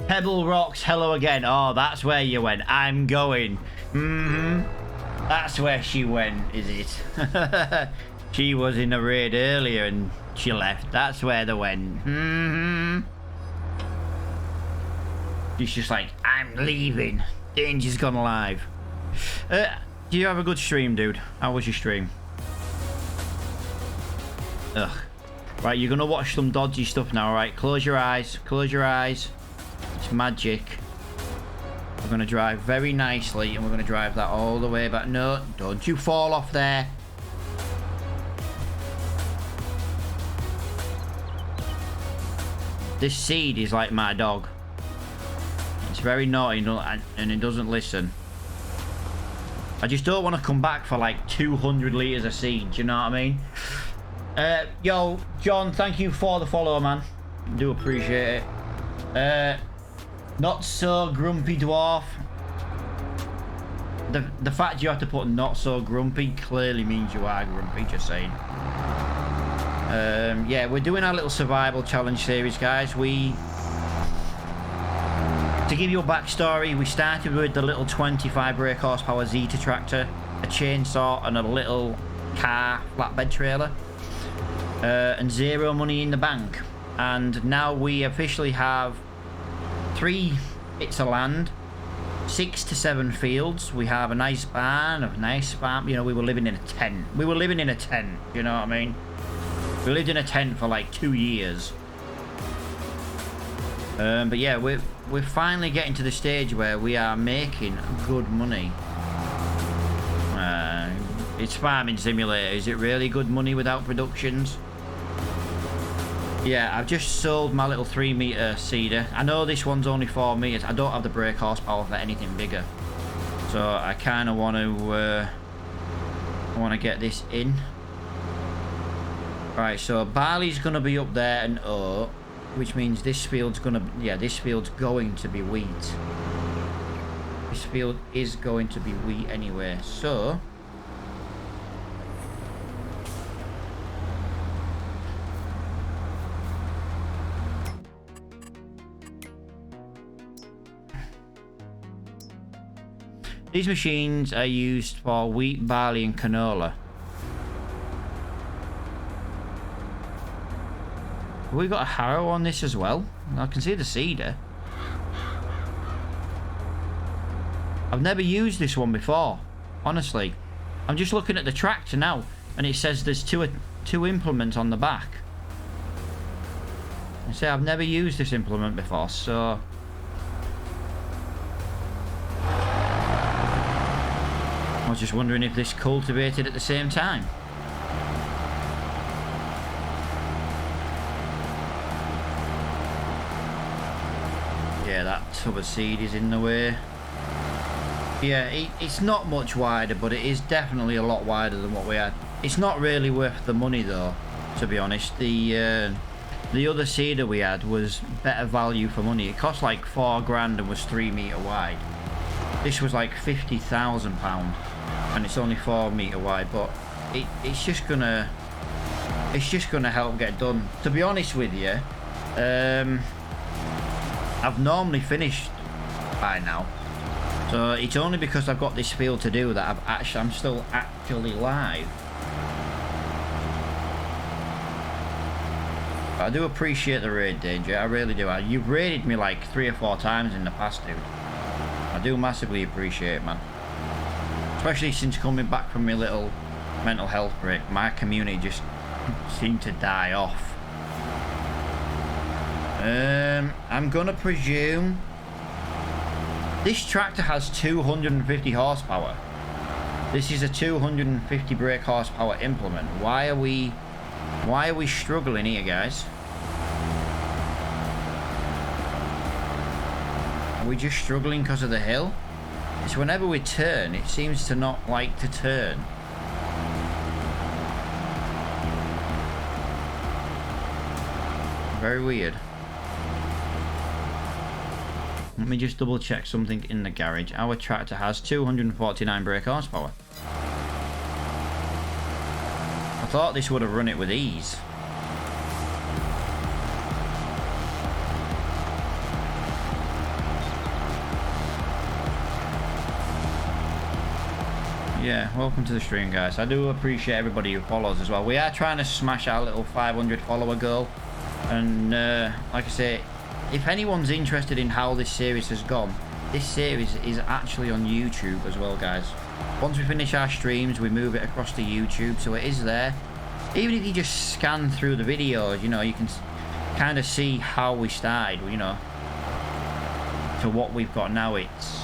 Pebble Rocks, hello again. Oh, that's where you went. I'm going. That's where she went, is it? She was in a raid earlier and she left. That's where they went. She's just like, I'm leaving. Danger's gone live. Do you have a good stream, dude? How was your stream? Ugh. Right, you're gonna watch some dodgy stuff now, right? Close your eyes. Close your eyes. It's magic. We're going to drive very nicely and we're going to drive that all the way back. No, don't you fall off there. This seed is like my dog. It's very naughty and it doesn't listen. I just don't want to come back for like 200 litres of seed, do you know what I mean? Yo, John, thank you for the follow, man. Do appreciate it. Not so grumpy dwarf. The fact you have to put not so grumpy clearly means you are grumpy, just saying. Yeah, we're doing our little survival challenge series, guys. To give you a backstory, we started with the little 25 brake horsepower Zeta tractor, a chainsaw and a little car flatbed trailer, and 0 money in the bank. and now we officially have 3 bits of land, 6 to 7 fields. We have a nice barn, a nice farm. You know, we were living in a tent. We were living in a tent, you know what I mean? We lived in a tent for like 2 years. But yeah, we're finally getting to the stage where we are making good money. It's Farming Simulator. Is it really good money without productions? Yeah, I've just sold my little 3-meter seeder. I know this one's only 4 meters. I don't have the brake horsepower for anything bigger, so I kind of want to get this in. Right, so barley's gonna be up there and oat, which means this field's gonna, yeah, this field's going to be wheat. This field is going to be wheat anyway, so these machines are used for wheat, barley, and canola. Have we got a harrow on this as well? I can see the seeder. I've never used this one before, honestly. I'm just looking at the tractor now, and it says there's two implements on the back. I say I've never used this implement before, so I was just wondering if this cultivated at the same time. Yeah, that tub of seed is in the way. Yeah, it's not much wider, but it is definitely a lot wider than what we had. It's not really worth the money though, to be honest. The other seeder we had was better value for money. It cost like 4 grand and was 3 meter wide. This was like £50,000 and it's only 4 meter wide, but it's just gonna help get done. To be honest with you, I've normally finished by now, so it's only because I've got this field to do that I'm still actually live. But I do appreciate the raid, Danger. I really do. You've raided me like 3 or 4 times in the past, dude. I do massively appreciate it, man. Especially since coming back from my little mental health break, my community just seemed to die off. I'm gonna presume this tractor has 250 horsepower. This is a 250 brake horsepower implement. Why are we struggling here, guys? Are we just struggling because of the hill? It's whenever we turn, it seems to not like to turn. Very weird. Let me just double check something in the garage. Our tractor has 249 brake horsepower. I thought this would have run it with ease. Yeah, welcome to the stream, guys. I do appreciate everybody who follows as well. We are trying to smash our little 500 follower goal. And like I say, if anyone's interested in how this series has gone, this series is actually on YouTube as well, guys. Once we finish our streams, we move it across to YouTube, so it is there. Even if you just scan through the videos, you know, you can kind of see how we started, you know, to what we've got now. It's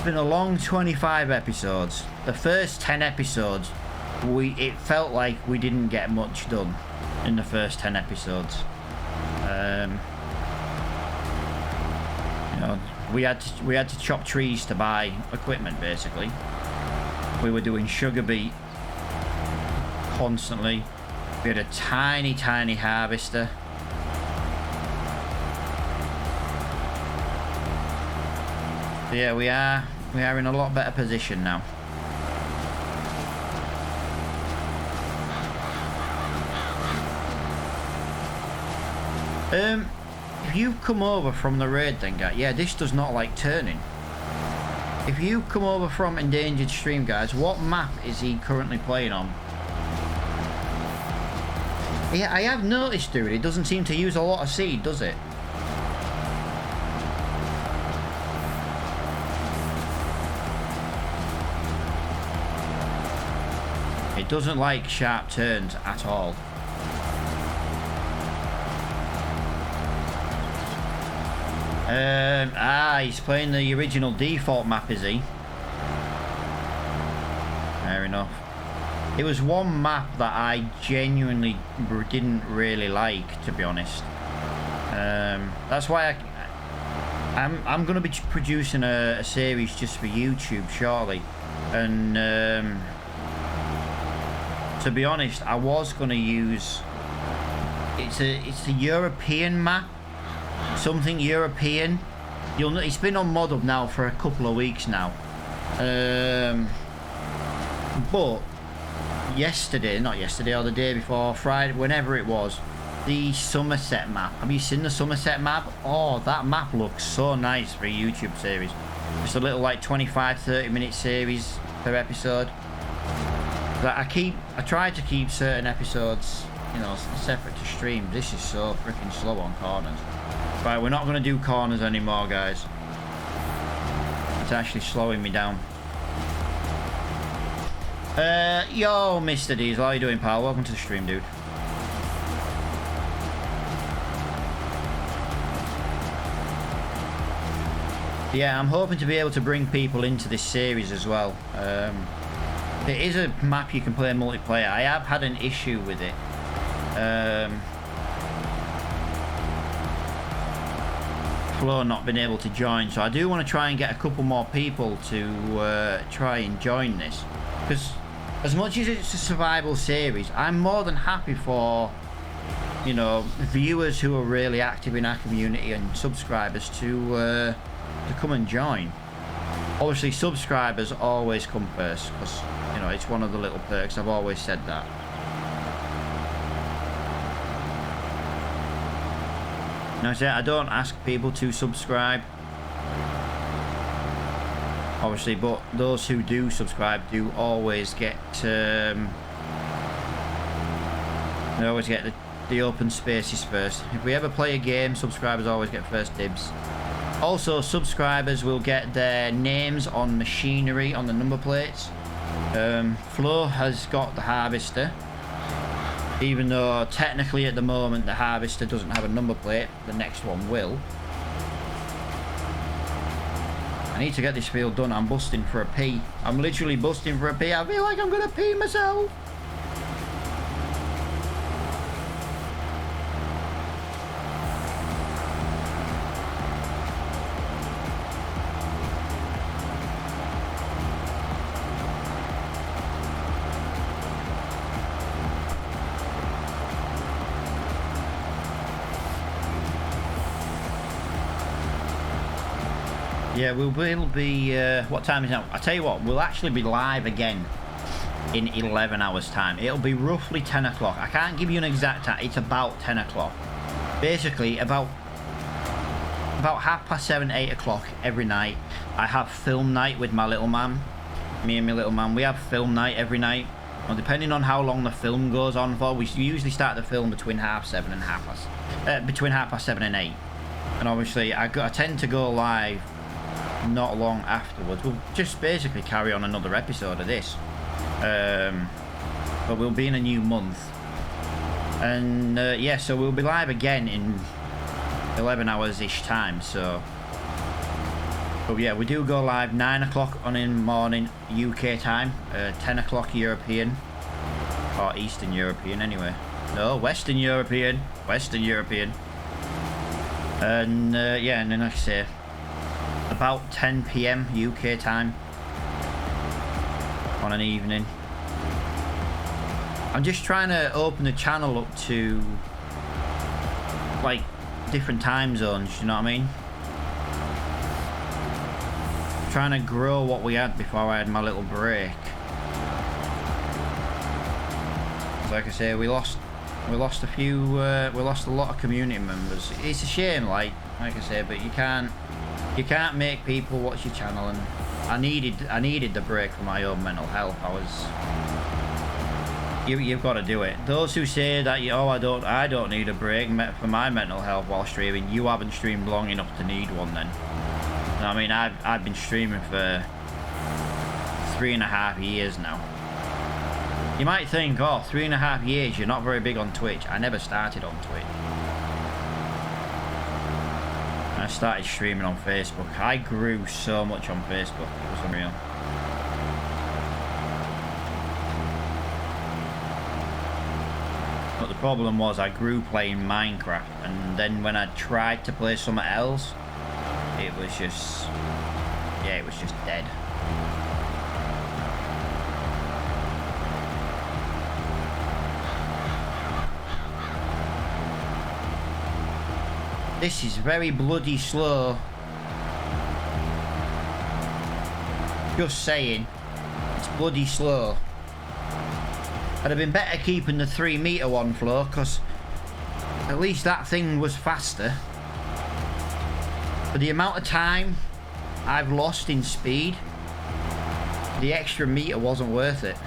been a long 25 episodes. The first 10 episodes, it felt like we didn't get much done in the first 10 episodes. You know, we had to chop trees to buy equipment. Basically, we were doing sugar beet constantly. We had a tiny harvester. So yeah, we are in a lot better position now. If you've come over from the raid then, guys, yeah, this does not like turning. If you come over from Endangered Stream, guys, what map is he currently playing on? Yeah, I have noticed, dude, it doesn't seem to use a lot of seed, does it? It doesn't like sharp turns at all. He's playing the original default map, is he? Fair enough. It was one map that I genuinely didn't really like, to be honest. That's why I'm going to be producing a series just for YouTube shortly. And to be honest, I was going to use... It's a European map. Something European. It's been on ModHub now for a couple of weeks now. But yesterday, not yesterday, or the day before, Friday, whenever it was, the Somerset map. Have you seen the Somerset map? Oh, that map looks so nice for a YouTube series. Just a little like 25-30 minute series per episode. But I try to keep certain episodes, you know, separate to stream. This is so freaking slow on corners. Right, we're not going to do corners anymore, guys. It's actually slowing me down. Yo, Mr. Diesel, how you doing, pal? Welcome to the stream, dude. Yeah, I'm hoping to be able to bring people into this series as well. It is a map you can play multiplayer. I have had an issue with it. Flo not been able to join, so I do want to try and get a couple more people to try and join this, because as much as it's a survival series, I'm more than happy for, you know, viewers who are really active in our community and subscribers to come and join. Obviously subscribers always come first, because, you know, it's one of the little perks. I've always said that. Now, I don't ask people to subscribe, obviously, but those who do subscribe do always get they always get the open spaces first. If we ever play a game, subscribers always get first dibs. Also, subscribers will get their names on machinery on the number plates. Flo has got the harvester. Even though technically at the moment the harvester doesn't have a number plate, the next one will. I need to get this field done. I'm busting for a pee. I'm literally busting for a pee. I feel like I'm gonna pee myself. Yeah, we'll be, what time is it now? I tell you what, we'll actually be live again in 11 hours time. It'll be roughly 10 o'clock. I can't give you an exact time. It's about 10 o'clock. Basically, about 7:30, 8 o'clock every night, I have film night with my little man. Me and my little man, we have film night every night. Well, depending on how long the film goes on for, we usually start the film between 7:30 and between 7:30 and 8. And obviously, I tend to go live not long afterwards. We'll just basically carry on another episode of this, but we'll be in a new month, and yeah, so we'll be live again in 11 hours ish time. So, but yeah, we do go live 9 o'clock on in the morning UK time, 10 o'clock European, or Eastern European anyway. No, Western European, and yeah, and then like I say, about 10 PM UK time on an evening. I'm just trying to open the channel up to like different time zones, you know what I mean? Trying to grow what we had before I had my little break. Like I say, we lost a few, we lost a lot of community members. It's a shame, like I say, but you can't make people watch your channel, and I needed the break for my own mental health. You've got to do it. Those who say that, oh, I don't need a break for my mental health while streaming, you haven't streamed long enough to need one then. I mean, I've been streaming for 3.5 years now. You might think, oh, 3.5 years, you're not very big on Twitch. I never started on Twitch. I started streaming on Facebook. I grew so much on Facebook, it was unreal. But the problem was I grew playing Minecraft, and then when I tried to play something else, it was just, yeah, it was just dead. This is very bloody slow. Just saying, it's bloody slow. I'd have been better keeping the 3 meter one flow, because at least that thing was faster. For the amount of time I've lost in speed, the extra meter wasn't worth it.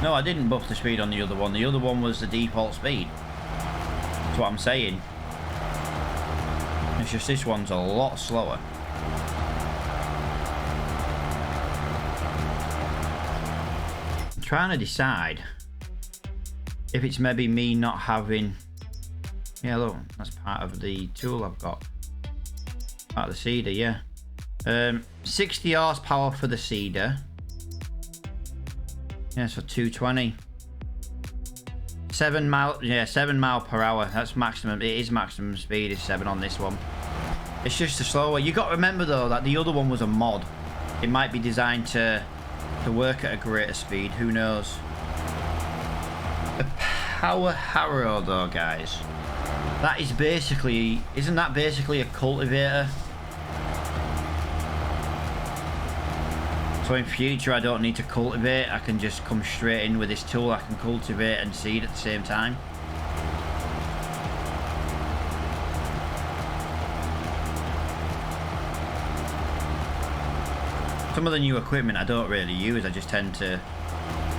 No, I didn't buff the speed on the other one. The other one was the default speed. That's what I'm saying. It's just this one's a lot slower. I'm trying to decide if it's maybe me not having... Yeah, look, that's part of the tool I've got. Part of the seeder, yeah. 60 horsepower for the seeder. Yeah, so 220. 7 mile per hour. That's maximum. It is maximum speed is 7 on this one. It's just a slower. You got to remember though that the other one was a mod. It might be designed to work at a greater speed. Who knows? A power harrow though, guys. That is basically, isn't that basically a cultivator? So in future I don't need to cultivate, I can just come straight in with this tool. I can cultivate and seed at the same time. Some of the new equipment I don't really use, I just tend to...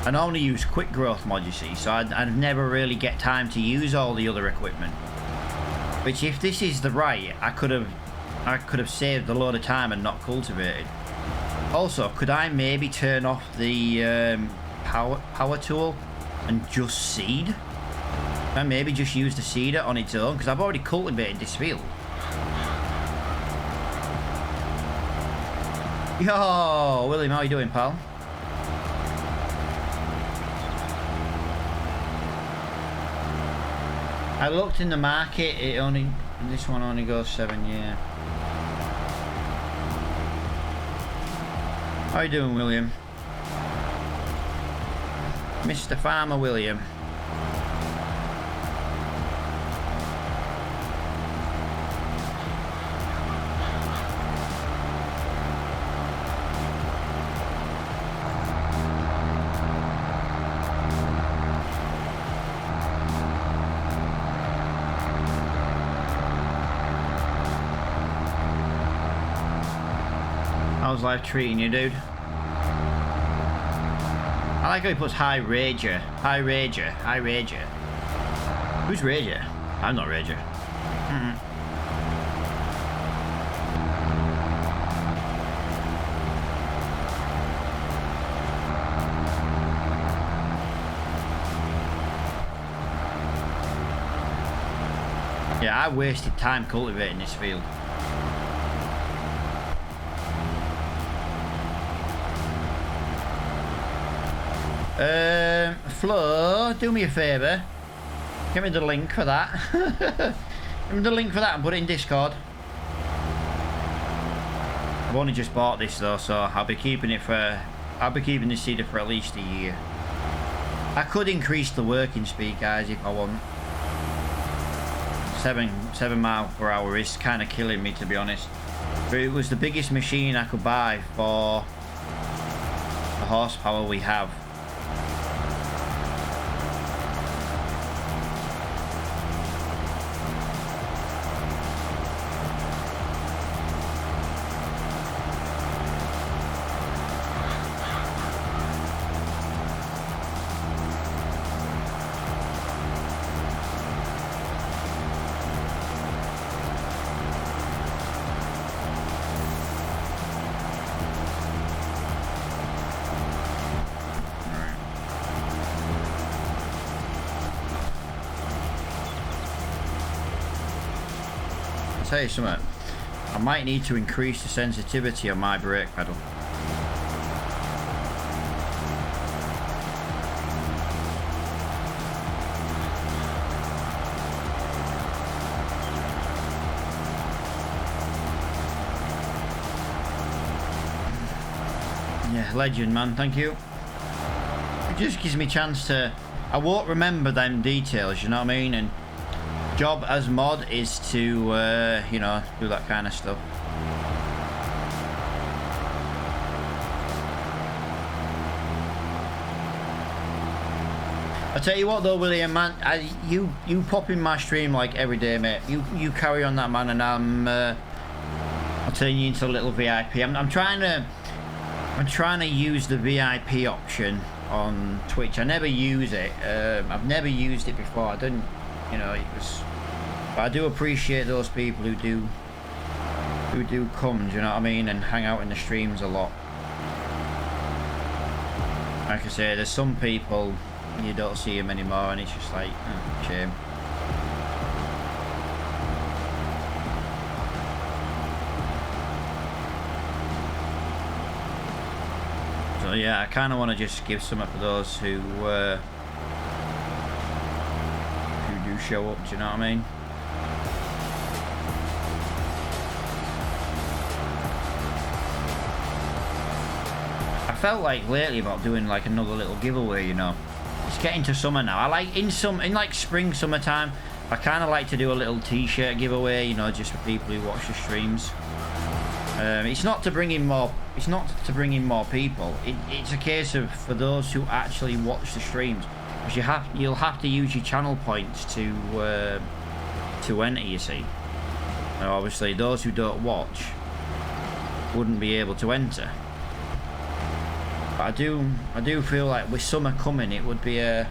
I normally use quick growth mod, you see, so I'd never really get time to use all the other equipment. Which if this is the right, I could have saved a load of time and not cultivated. Also, could I maybe turn off the power tool and just seed? And maybe just use the seeder on its own, because I've already cultivated this field. Yo, William, how you doing, pal? I looked in the market, this one only goes 7 years. How you doing, William? Mr. Farmer William. How's life treating you, dude? I like how he puts High Rager. High Rager. High Rager. Who's Rager? I'm not Rager. Yeah, I wasted time cultivating this field. Flo, do me a favour. Give me the link for that. Give me the link for that and put it in Discord. I've only just bought this though, so I'll be keeping this seeder for at least a year. I could increase the working speed, guys, if I want. 7 miles per hour is kind of killing me, to be honest. But it was the biggest machine I could buy for the horsepower we have. tell you something. I might need to increase the sensitivity on my brake pedal. Yeah, legend, man. Thank you. It just gives me a chance to... I won't remember them details, you know what I mean? And job as mod is to, you know, do that kind of stuff. I tell you what though, William, man, you pop in my stream like every day, mate. You carry on that, man, and I'll turn you into a little VIP. I'm trying to use the VIP option on Twitch. I never use it. I've never used it before. I didn't, you know, it was. But I do appreciate those people who do come. Do you know what I mean? And hang out in the streams a lot. Like I say, there's some people you don't see them anymore, and it's just like shame. So yeah, I kind of want to just give some up for those who do show up. Do you know what I mean? I felt like lately about doing like another little giveaway. You know, it's getting to summer now. I like in like spring, summertime. I kind of like to do a little T-shirt giveaway. You know, just for people who watch the streams. It's not to bring in more. It's not to bring in more people. It's a case of for those who actually watch the streams, because you'll have to use your channel points to enter. You see, now, obviously those who don't watch wouldn't be able to enter. But I do feel like with summer coming, it would be a.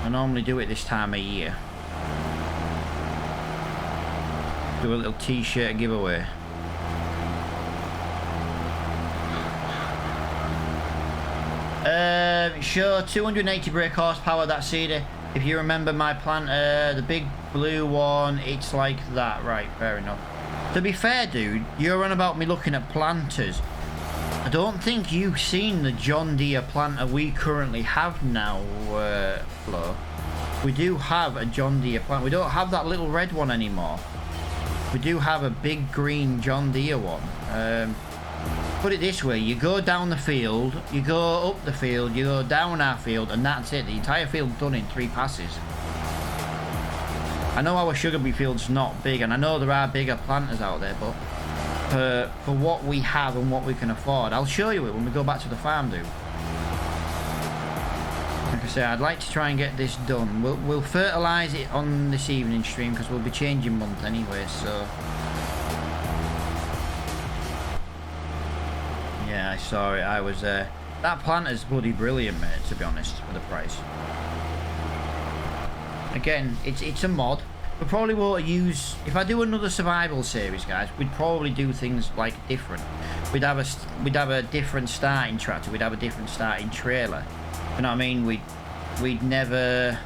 I normally do it this time of year. Do a little T-shirt giveaway. Sure, 280 brake horsepower, that's CD. If you remember my planter, the big blue one, it's like that. Right, fair enough. To be fair, dude, you're on about me looking at planters. I don't think you've seen the John Deere planter we currently have now, Flo. We do have a John Deere planter. We don't have that little red one anymore. We do have a big green John Deere one. Put it this way, you go down the field, you go up the field, you go down our field, and that's it. The entire field's done in 3 passes. I know our Sugarby field's not big, and I know there are bigger planters out there, but for what we have and what we can afford, I'll show you it when we go back to the farm, dude. Like I say, I'd like to try and get this done. We'll fertilise it on this evening stream, because we'll be changing month anyway, so... Yeah, I saw it. I was that planter's bloody brilliant, mate, to be honest, for the price. Again, it's a mod. We probably won't use... If I do another survival series, guys, we'd probably do things like different. We'd have a different starting tractor. We'd have a different starting trailer. You know what I mean? We'd never...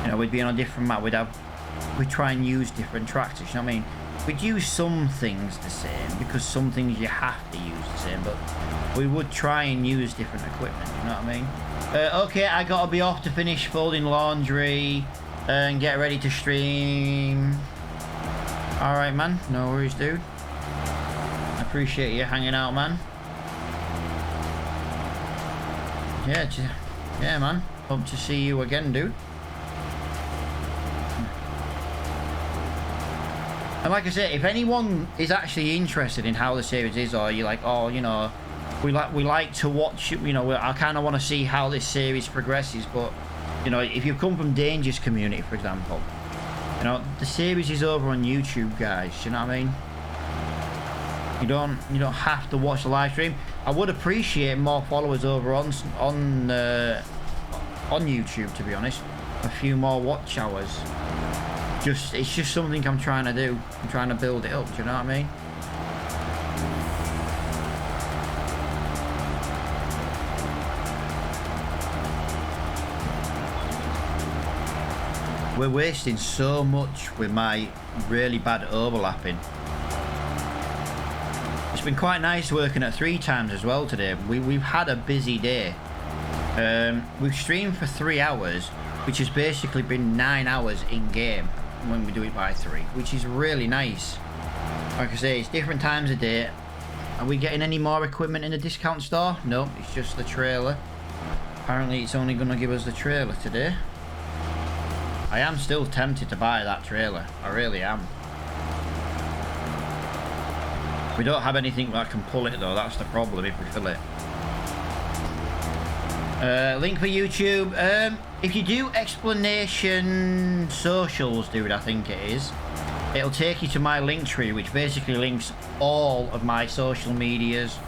You know, we'd be on a different map. We'd try and use different tractors. You know what I mean? We'd use some things the same, because some things you have to use the same, but we would try and use different equipment, you know what I mean? Okay, I gotta be off to finish folding laundry and get ready to stream. Alright, man, no worries, dude. I appreciate you hanging out, man. Yeah, man. Hope to see you again, dude. And like I said, if anyone is actually interested in how the series is, or you're like, oh, you know, we like to watch, you know, I kind of want to see how this series progresses, but, you know, if you come from Danger's community, for example, you know, the series is over on YouTube, guys, you know what I mean? You don't have to watch the live stream. I would appreciate more followers over on YouTube, to be honest. A few more watch hours. It's just something I'm trying to do. I'm trying to build it up, do you know what I mean? we're wasting so much with my really bad overlapping. It's been quite nice working at 3 times as well today. We've had a busy day. We've streamed for 3 hours, which has basically been 9 hours in game when we do it by 3, which is really nice. Like I say, it's different times of day. Are we getting any more equipment in the discount store? No, it's just the trailer. Apparently it's only going to give us the trailer today. I am still tempted to buy that trailer. I really am. We don't have anything that can pull it though. That's the problem if we fill it. Link for YouTube. If you do explanation socials, dude, I think it is. It'll take you to my link tree, which basically links all of my social medias.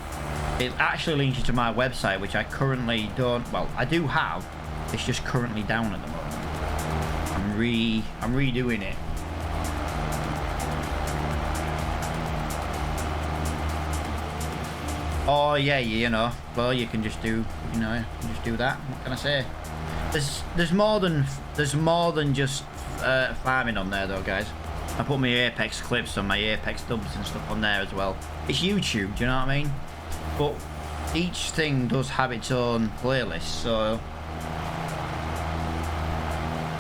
It actually links you to my website, which I currently don't. Well, I do have. It's just currently down at the moment. I'm redoing it. Oh yeah, you know. Well, you can just do, you know, you can just do that. What can I say? There's more than just farming on there though, guys. I put my Apex clips on my Apex dubs and stuff on there as well. It's YouTube, do you know what I mean? But each thing does have its own playlist, so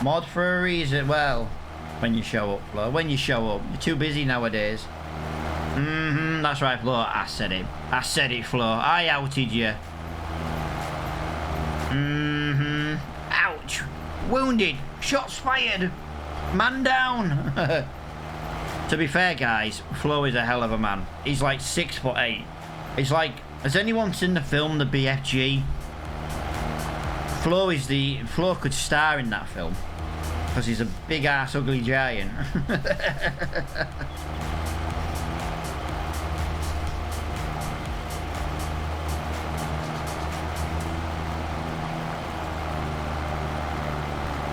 mod for a reason. Well, when you show up, Flo. When you show up, you're too busy nowadays. That's right, Flo. I said it. I said it, Flo. I outed you. Ouch. Wounded. Shots fired. Man down. To be fair, guys, Flo is a hell of a man. He's like 6'8". It's like, has anyone seen the film The BFG? Flo could star in that film because he's a big ass ugly giant.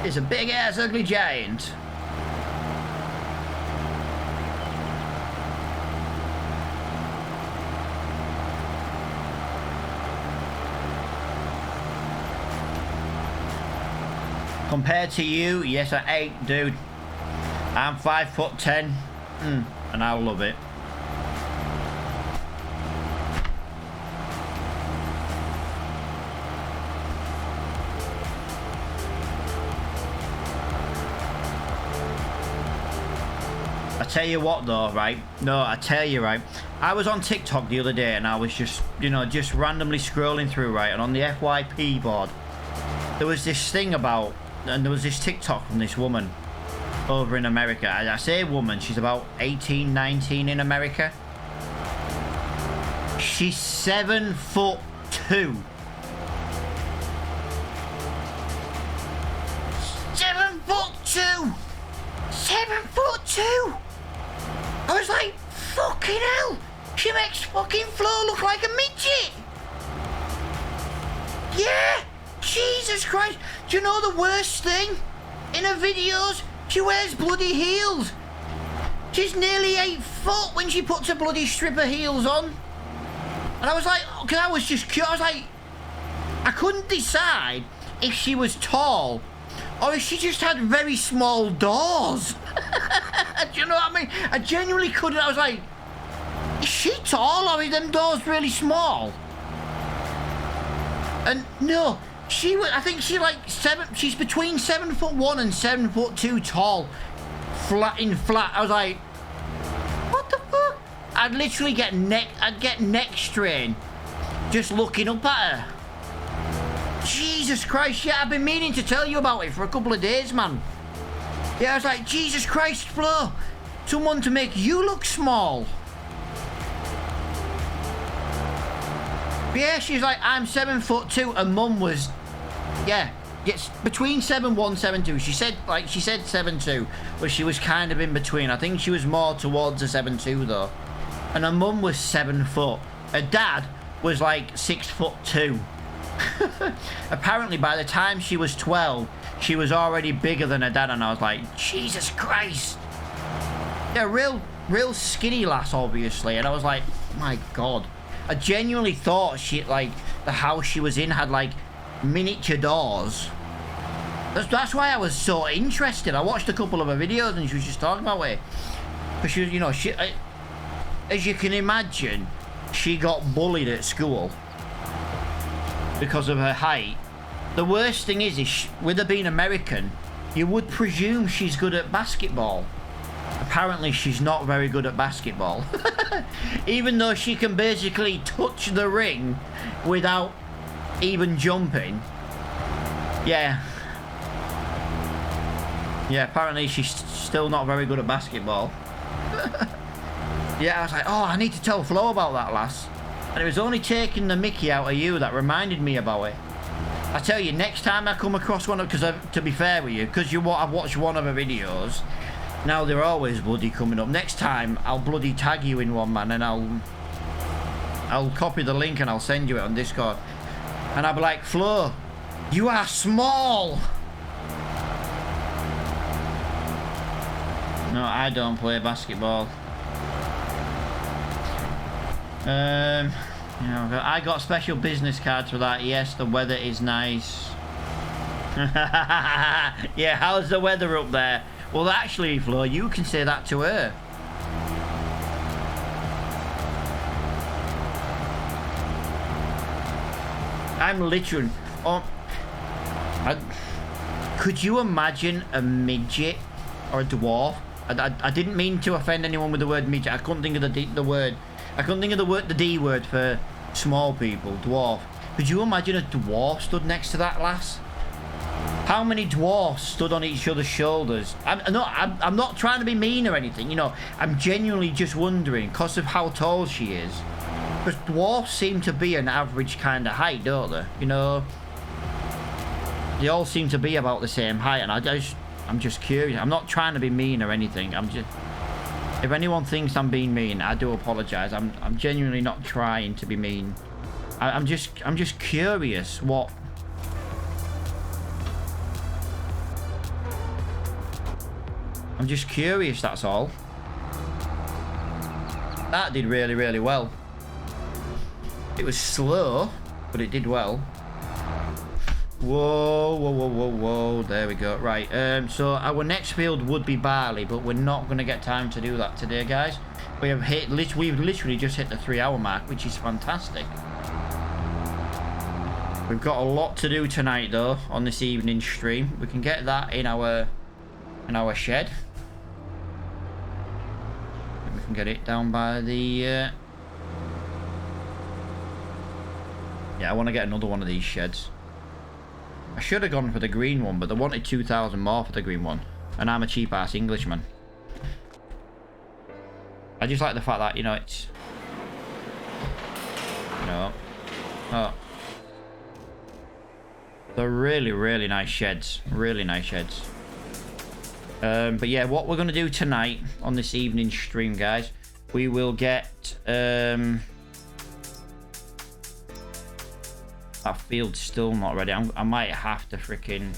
He's a big ass ugly giant. Compared to you, yes I ain't, dude. I'm 5'10", and I love it. I tell you what though, right? No, I tell you, right? I was on TikTok the other day and I was just, you know, just randomly scrolling through, right? And on the FYP board, there was this thing about, and there was this TikTok from this woman over in America. I say woman, she's about 18, 19 in America. She's 7'2". 7'2". 7'2". I was like, fucking hell. She makes fucking Flo look like a midget. Yeah. Jesus Christ. Do you know the worst thing? In her videos, she wears bloody heels. She's nearly 8 foot when she puts a bloody strip of heels on. And I was like, because I was just curious. I was like, I couldn't decide if she was tall or if she just had very small doors. Do you know what I mean? I genuinely couldn't. I was like, is she tall or are them doors really small? And no. I think she's between 7'1" and 7'2" tall, flat. I was like, what the fuck? I'd literally get neck strain just looking up at her. Jesus Christ, yeah, I've been meaning to tell you about it for a couple of days, man. Yeah, I was like, Jesus Christ, Flo, someone to make you look small. But yeah, she's like, I'm 7'2", and Mum was, yeah, it's between 7'1", 7'2". She said 7'2", but she was kind of in between. I think she was more towards the 7'2" though. And her mum was 7 foot. Her dad was like 6'2". Apparently, by the time she was 12, she was already bigger than her dad, and I was like, Jesus Christ. Yeah, real skinny lass, obviously, and I was like, my God. I genuinely thought the house she was in had like miniature doors. That's why I was so interested. I watched a couple of her videos and she was just talking about it. But she, you know, as you can imagine, she got bullied at school because of her height. The worst thing is with her being American, you would presume she's good at basketball. Apparently, she's not very good at basketball. Even though she can basically touch the ring without even jumping. Yeah. Yeah, apparently she's still not very good at basketball. Yeah, I was like, oh, I need to tell Flo about that, lass. And it was only taking the mickey out of you that reminded me about it. I tell you, next time I come across one of... Because to be fair with you, because I've watched one of her videos... Now they're always bloody coming up. Next time, I'll bloody tag you in one, man, and I'll copy the link and I'll send you it on Discord. And I'll be like, Flo, you are small. No, I don't play basketball. You know, I got special business cards for that. Yes, the weather is nice. Yeah, how's the weather up there? Well, actually, Flo, you can say that to her. I'm literally... Oh, could you imagine a midget or a dwarf? I didn't mean to offend anyone with the word midget. I couldn't think of the word. I couldn't think of the D word for small people, dwarf. Could you imagine a dwarf stood next to that lass? How many dwarfs stood on each other's shoulders? I'm not trying to be mean or anything, you know. I'm genuinely just wondering, because of how tall she is. Because dwarfs seem to be an average kind of height, don't they? You know, they all seem to be about the same height, and I'm just curious. I'm not trying to be mean or anything. I'm just... If anyone thinks I'm being mean, I do apologize. I'm genuinely not trying to be mean. I'm just curious what... I'm just curious, that's all. That did really, really well. It was slow, but it did well. Whoa, whoa, whoa, whoa, whoa. There we go. Right, so our next field would be barley, but we're not going to get time to do that today, guys. We've literally just hit the 3-hour mark, which is fantastic. We've got a lot to do tonight, though, on this evening stream. We can get that in our shed. We can get it down by the... Yeah, I want to get another one of these sheds. I should have gone for the green one, but they wanted 2,000 more for the green one. And I'm a cheap-ass Englishman. I just like the fact that, you know, it's... No. Oh. They're really, really nice sheds. Really nice sheds. But yeah, what we're going to do tonight on this evening stream, guys, we will get... That field's still not ready. I might have to freaking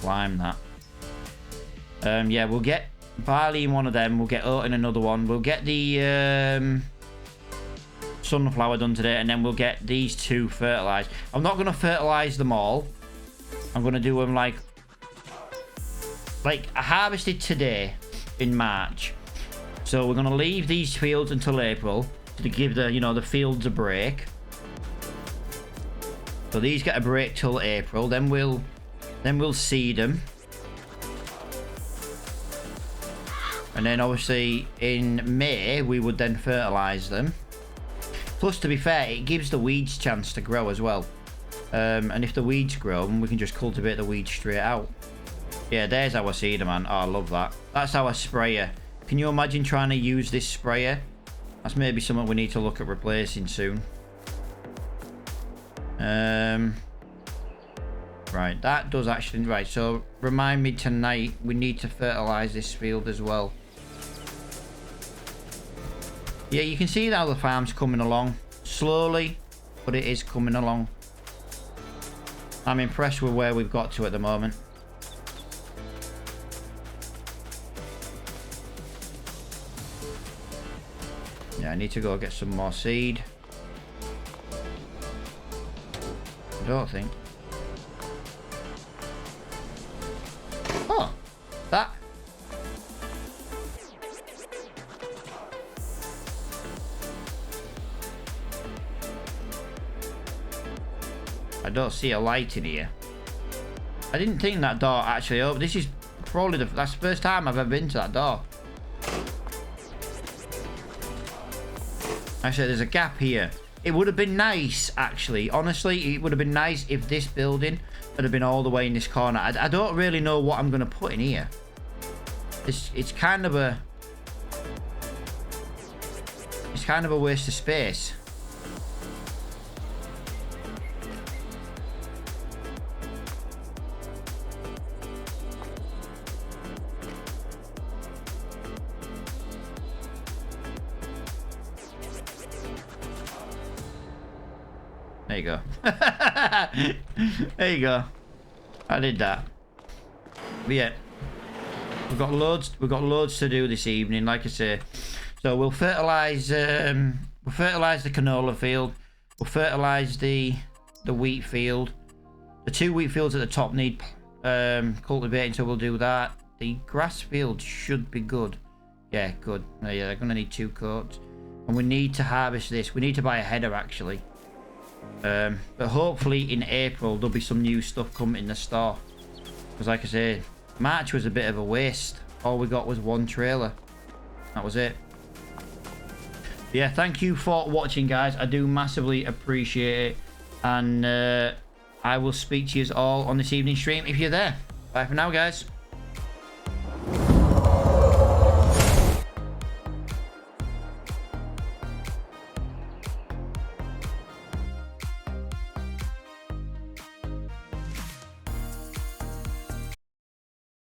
climb that. Yeah, we'll get barley in one of them. We'll get oat in another one. We'll get the sunflower done today, and then we'll get these two fertilized. I'm not going to fertilize them all. I'm going to do them like I harvested today in March. So we're going to leave these fields until April to give the, you know, the fields a break. So these get a break till April. Then we'll seed them. And then obviously in May we would then fertilize them. Plus, to be fair, it gives the weeds a chance to grow as well. And if the weeds grow, we can just cultivate the weeds straight out. Yeah, there's our seeder, man. Oh, I love that. That's our sprayer. Can you imagine trying to use this sprayer? That's maybe something we need to look at replacing soon. Right, that does actually... Right, so remind me tonight we need to fertilize this field as well. Yeah, you can see how the farm's coming along. Slowly, but it is coming along. I'm impressed with where we've got to at the moment. Yeah, I need to go get some more seed. I don't think. I don't see a light in here. I didn't think that door actually opened. This is probably that's the first time I've ever been to that door. Actually, there's a gap here. It would have been nice, actually. Honestly, it would have been nice if this building had have been all the way in this corner. I don't really know what I'm going to put in here. It's kind of a... It's kind of a waste of space. There you go. There you go. I did that. But yeah, we've got loads to do this evening, like I say. So we'll fertilize the canola field. We'll fertilize the wheat field. The 2 wheat fields at the top need cultivating, so we'll do that. The grass field should be good. Yeah, good. Yeah, they're gonna need 2 coats, and we need to harvest this. We need to buy a header actually. But hopefully in April there'll be some new stuff coming in the store, because like I say, March was a bit of a waste. All we got was 1 trailer. That was it. Yeah, thank you for watching, guys. I do massively appreciate it, and I will speak to you all on this evening stream if you're there. Bye for now, guys.